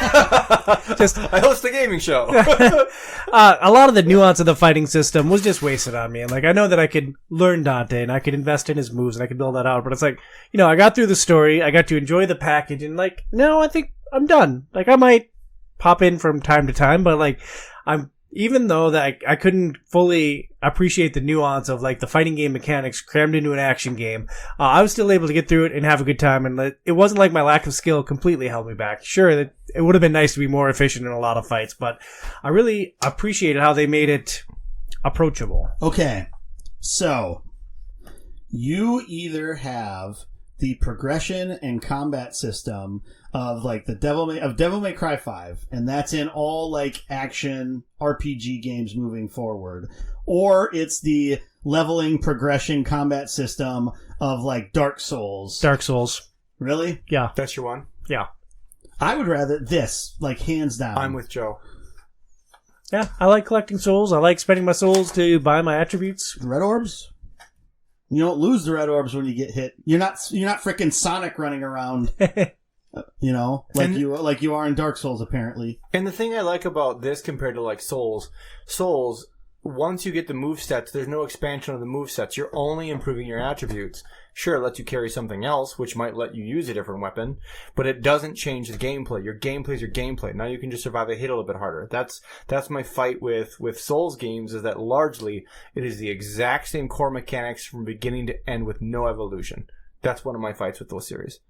host a gaming show. A lot of the nuance of the fighting system was just wasted on me. And like, I know that I could learn Dante and I could invest in his moves and I could build that out, but it's like, I got through the story, I got to enjoy the package, and like, no, I think I'm done. Like, I might pop in from time to time, but like, I'm even though that I couldn't fully appreciate the nuance of like the fighting game mechanics crammed into an action game, I was still able to get through it and have a good time. And it wasn't like my lack of skill completely held me back. Sure, that it would have been nice to be more efficient in a lot of fights, but I really appreciated how they made it approachable. Okay, so you either have the progression and combat system of like Devil May Cry 5, and that's in all like action RPG games moving forward, or it's the leveling progression combat system of like Dark Souls. Dark Souls. Really? Yeah. That's your one? Yeah. I would rather this, like hands down. I'm with Joe. Yeah, I like collecting souls. I like spending my souls to buy my attributes. Red orbs? You don't lose the red orbs when you get hit. You're not freaking Sonic running around, like you are in Dark Souls apparently. And the thing I like about this compared to like Souls, once you get the movesets, there's no expansion of the movesets. You're only improving your attributes. Sure, it lets you carry something else, which might let you use a different weapon, but it doesn't change the gameplay. Your gameplay is your gameplay. Now you can just survive a hit a little bit harder. That's my fight with Souls games, is that largely it is the exact same core mechanics from beginning to end with no evolution. That's one of my fights with those series.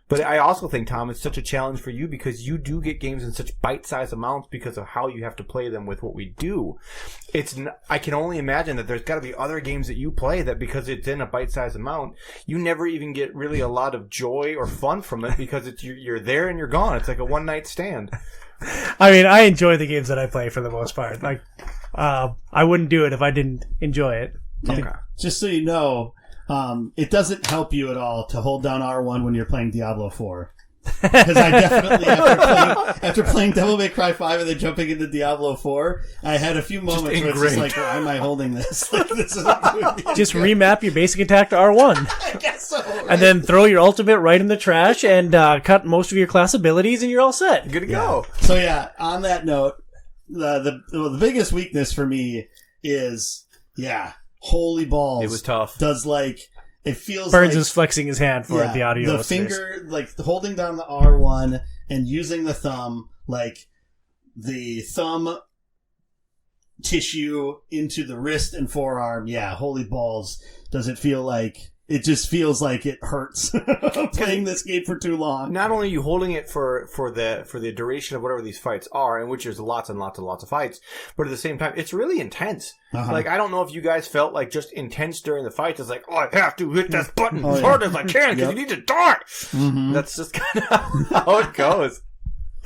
But I also think, Tom, it's such a challenge for you because you do get games in such bite-sized amounts because of how you have to play them with what we do. I can only imagine that there's got to be other games that you play that because it's in a bite-sized amount, you never even get really a lot of joy or fun from it because you're there and you're gone. It's like a one-night stand. I mean, I enjoy the games that I play for the most part. Like, I wouldn't do it if I didn't enjoy it. Okay. Just so you know, it doesn't help you at all to hold down R1 when you're playing Diablo 4. Because I definitely, after playing Devil May Cry 5 and then jumping into Diablo 4, I had a few moments where it's just like, why am I holding this? Like, this isn't doing me Just good. remap your basic attack to R1. I guess so. Right? And then throw your ultimate right in the trash and cut most of your class abilities and you're all set. Good to go. So yeah, on that note, the biggest weakness for me is, holy balls. It was tough. It feels Burns like is flexing his hand for the audio the listeners. finger, like holding down the R1 and using the thumb, like the thumb tissue into the wrist and forearm. Yeah, holy balls. Does it feel like... It just feels like it hurts playing this game for too long. Not only are you holding it for the duration of whatever these fights are, in which there's lots and lots and lots of fights, but at the same time, it's really intense. Uh-huh. Like, I don't know if you guys felt like just intense during the fights. It's like, I have to hit this button as hard as I can because you need to die. Mm-hmm. That's just kind of how it goes.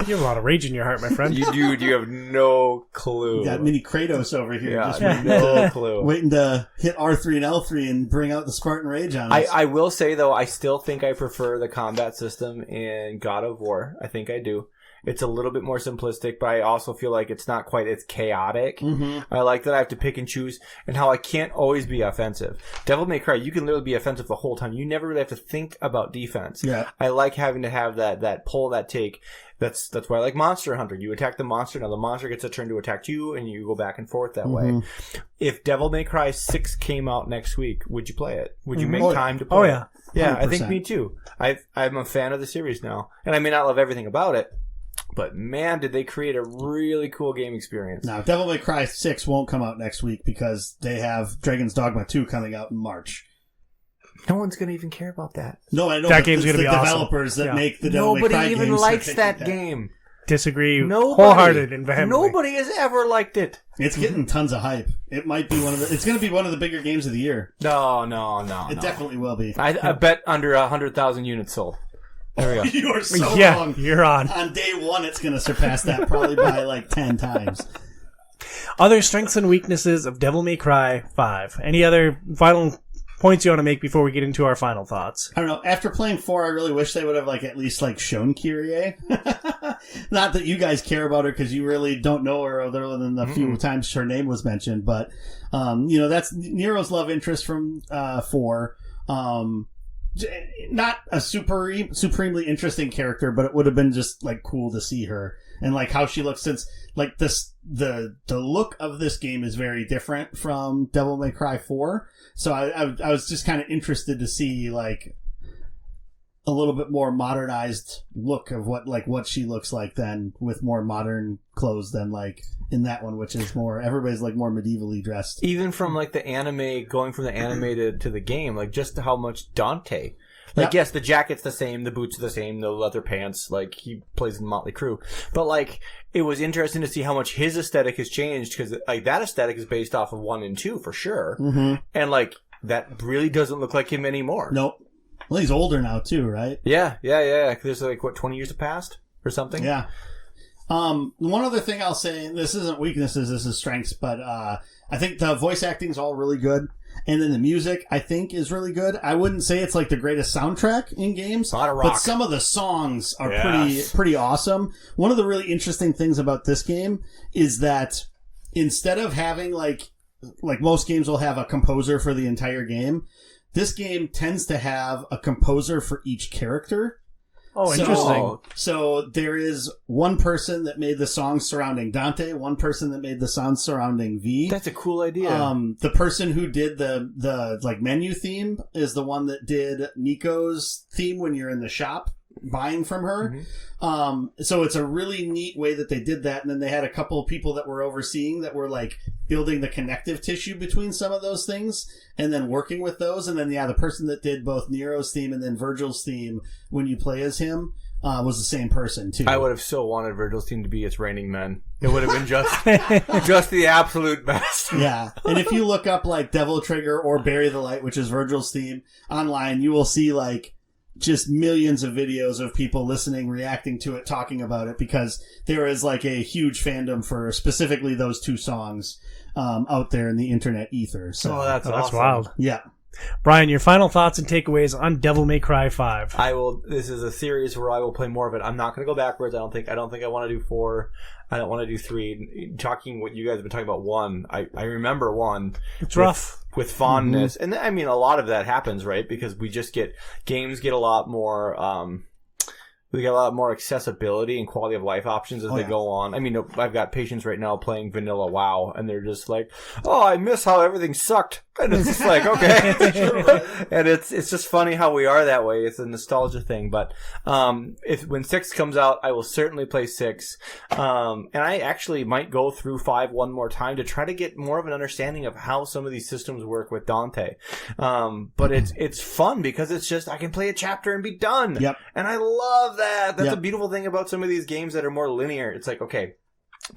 You have a lot of rage in your heart, my friend. You do. You have no clue. You got mini Kratos over here. Yeah, just no clue. Waiting to hit R3 and L3 and bring out the Spartan Rage on us. I will say, though, I still think I prefer the combat system in God of War. I think I do. It's a little bit more simplistic, but I also feel like it's not quite as chaotic. Mm-hmm. I like that I have to pick and choose and how I can't always be offensive. Devil May Cry, you can literally be offensive the whole time. You never really have to think about defense. Yeah. I like having to have that pull, that take. That's why I like Monster Hunter. You attack the monster, now the monster gets a turn to attack you, and you go back and forth that way. If Devil May Cry 6 came out next week, would you play it? Would you make time to play it? Yeah, 100%. I think me too. I'm a fan of the series now. And I may not love everything about it, but man, did they create a really cool game experience. Now, Devil May Cry 6 won't come out next week because they have Dragon's Dogma 2 coming out in March. No one's going to even care about that. No, I know. That game's going to be awesome. The developers that make the Devil May Cry games. Nobody even likes that game. Disagree wholehearted and vehemently. Nobody has ever liked it. It's getting tons of hype. It might be it's going to be one of the bigger games of the year. No. It definitely will be. I bet under 100,000 units sold. There we go. You are so wrong. You're on. On day one, it's going to surpass that probably by like 10 times. Other strengths and weaknesses of Devil May Cry 5. Any other final points you want to make before we get into our final thoughts? I don't know. After playing 4, I really wish they would have at least shown Kyrie. Not that you guys care about her because you really don't know her other than the few times her name was mentioned. But that's Nero's love interest from 4. Not a supremely interesting character, but it would have been just cool to see her and how she looks, since the look of this game is very different from Devil May Cry 4. So I was just kind of interested to see a little bit more modernized look of what she looks like then, with more modern clothes than like in that one, which is more, everybody's like more medievally dressed. Even from like the anime, going from the anime to the game, like just how much Dante. Like, yes, the jacket's the same, the boots are the same, the leather pants, like, he plays in Motley Crue. But, like, it was interesting to see how much his aesthetic has changed, because, like, that aesthetic is based off of 1 and 2, for sure. Mm-hmm. And, like, that really doesn't look like him anymore. Nope. Well, he's older now, too, right? Yeah. There's, like, 20 years have passed? Or something? Yeah. One other thing I'll say, and this isn't weaknesses, this is strengths, but I think the voice acting is all really good. And then the music, I think, is really good. I wouldn't say it's like the greatest soundtrack in games, a lot of rock, but some of the songs are pretty awesome. One of the really interesting things about this game is that instead of having like most games will have a composer for the entire game, this game tends to have a composer for each character. Oh, interesting. So there is one person that made the songs surrounding Dante, one person that made the sounds surrounding V. That's a cool idea. The person who did the like menu theme is the one that did Nico's theme when you're in the shop buying from her. Mm-hmm. So it's a really neat way that they did that. And then they had a couple of people that were overseeing that were like building the connective tissue between some of those things and then working with those. And then, the person that did both Nero's theme and then Virgil's theme when you play as him was the same person too. I would have so wanted Virgil's theme to be its Raining Men. It would have been just the absolute best. Yeah. And if you look up like Devil Trigger or Bury the Light, which is Virgil's theme, online, you will see like just millions of videos of people listening, reacting to it, talking about it, because there is like a huge fandom for specifically those two songs out there in the internet ether. So that's awesome. Wild. Yeah. Brian, your final thoughts and takeaways on Devil May Cry 5. This is a series where I will play more of it. I'm not going to go backwards. I don't think I want to do 4. I don't want to do 3. Talking what you guys have been talking about 1, I remember 1. It's rough. With fondness. Mm-hmm. And I mean, a lot of that happens, right? Because games get a lot more, we get a lot more accessibility and quality of life options as they go on. I mean, I've got patients right now playing vanilla WoW, and they're just like, "Oh, I miss how everything sucked." And it's just like, okay. And it's just funny how we are that way. It's a nostalgia thing. But when 6 comes out, I will certainly play 6. And I actually might go through 5 one more time to try to get more of an understanding of how some of these systems work with Dante. But it's fun because it's just, I can play a chapter and be done. Yep. And I love that. That's a beautiful thing about some of these games that are more linear. It's like, okay,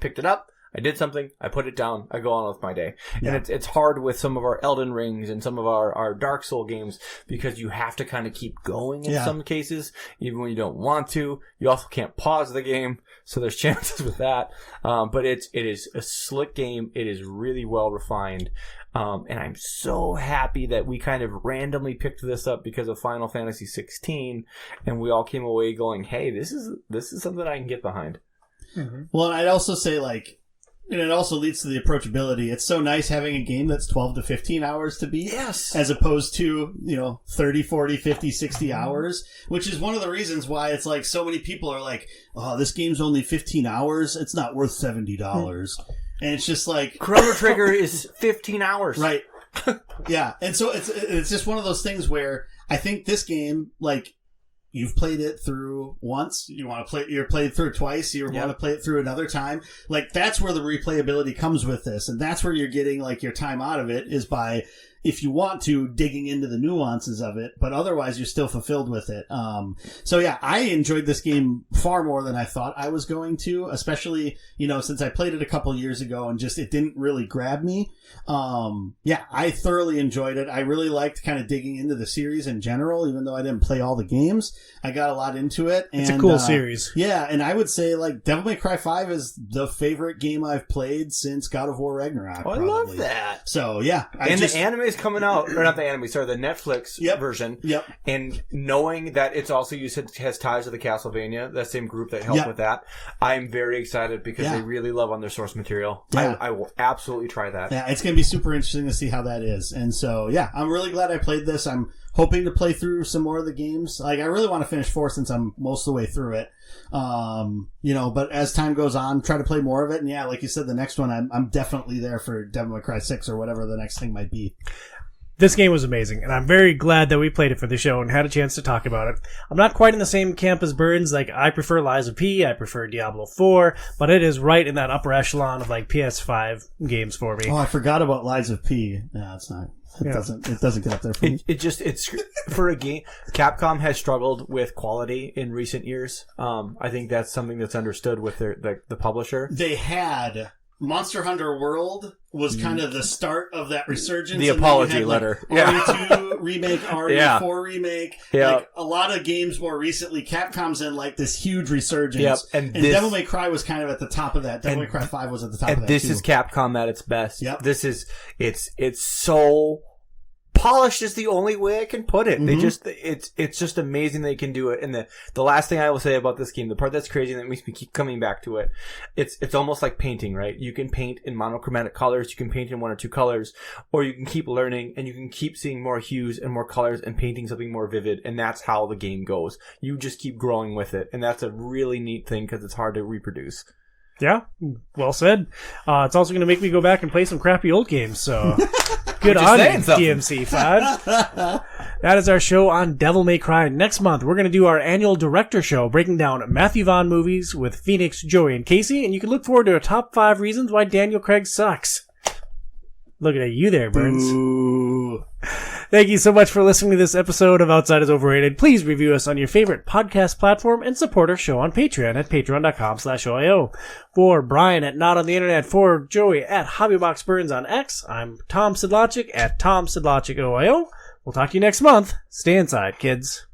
picked it up. I did something, I put it down, I go on with my day. Yeah. And it's hard with some of our Elden Rings and some of our Dark Soul games because you have to kind of keep going in some cases, even when you don't want to. You also can't pause the game, so there's chances with that. But it is a slick game. It is really well refined. And I'm so happy that we kind of randomly picked this up because of Final Fantasy 16, and we all came away going, hey, this is something I can get behind. Mm-hmm. Well, and I'd also say, like, and it also leads to the approachability. It's so nice having a game that's 12 to 15 hours to beat. Yes. As opposed to, 30, 40, 50, 60 hours, which is one of the reasons why it's like so many people are like, oh, this game's only 15 hours. It's not worth $70. And it's just like... Chrono Trigger is 15 hours. Right. Yeah. And so it's just one of those things where I think this game, like... You've played it through once. You're played through it twice. You want to play it through another time. Like, that's where the replayability comes with this. And that's where you're getting, like, your time out of it is by, if you want to, digging into the nuances of it. But otherwise, you're still fulfilled with it. So, yeah, I enjoyed this game far more than I thought I was going to, especially, since I played it a couple years ago and just it didn't really grab me. Yeah, I thoroughly enjoyed it. I really liked kind of digging into the series in general, even though I didn't play all the games. I got a lot into it. It's a cool series. Yeah, and I would say, like, Devil May Cry 5 is the favorite game I've played since God of War Ragnarok. Oh, I love that. So, yeah. The anime is coming out, or not the anime, sorry, the Netflix version. Yep. And knowing that it's also, you said, has ties to the Castlevania, that same group that helped with that, I'm very excited because they really love on their source material. Yeah. I will absolutely try that. Yeah, it's going to be super interesting to see how that is. And so, yeah, I'm really glad I played this. I'm hoping to play through some more of the games. Like, I really want to finish 4 since I'm most of the way through it. But as time goes on, try to play more of it. And yeah, like you said, the next one, I'm definitely there for Devil May Cry 6 or whatever the next thing might be. This game was amazing, and I'm very glad that we played it for the show and had a chance to talk about it. I'm not quite in the same camp as Burns. Like, I prefer Lies of P, I prefer Diablo 4, but it is right in that upper echelon of, like, PS5 games for me. Oh, I forgot about Lies of P. No, it's not. It doesn't get up there for me. It's for a game. Capcom has struggled with quality in recent years. I think that's something that's understood with the publisher. They had Monster Hunter World was kind of the start of that resurgence. The apology letter. RE2 remake, RE4 remake. Yeah. Like, a lot of games more recently, Capcom's in like this huge resurgence. Yep. And Devil May Cry was kind of at the top of that. Devil May Cry 5 was at the top of that. And this too. is Capcom at its best. Yep. This is it's so polished is the only way I can put it. Mm-hmm. They just it's just amazing they can do it. And the last thing I will say about this game, the part that's crazy and that makes me keep coming back to it, it's almost like painting, right? You can paint in monochromatic colors, you can paint in 1 or 2 colors, or you can keep learning and you can keep seeing more hues and more colors and painting something more vivid, and that's how the game goes. You just keep growing with it, and that's a really neat thing because it's hard to reproduce. Yeah, well said. It's also going to make me go back and play some crappy old games, so good on you, DMC5. That is our show on Devil May Cry. Next month, we're going to do our annual director show, breaking down Matthew Vaughn movies with Phoenix, Joey, and Casey, and you can look forward to a top 5 reasons why Daniel Craig sucks. Looking at you there, Burns. Ooh. Thank you so much for listening to this episode of Outside is Overrated. Please review us on your favorite podcast platform and support our show on Patreon at patreon.com/OIO. For Brian at Not on the Internet, for Joey at HobbyBoxBurns on X, I'm Tom Sidlachik at Tom Sidlachik OIO. We'll talk to you next month. Stay inside, kids.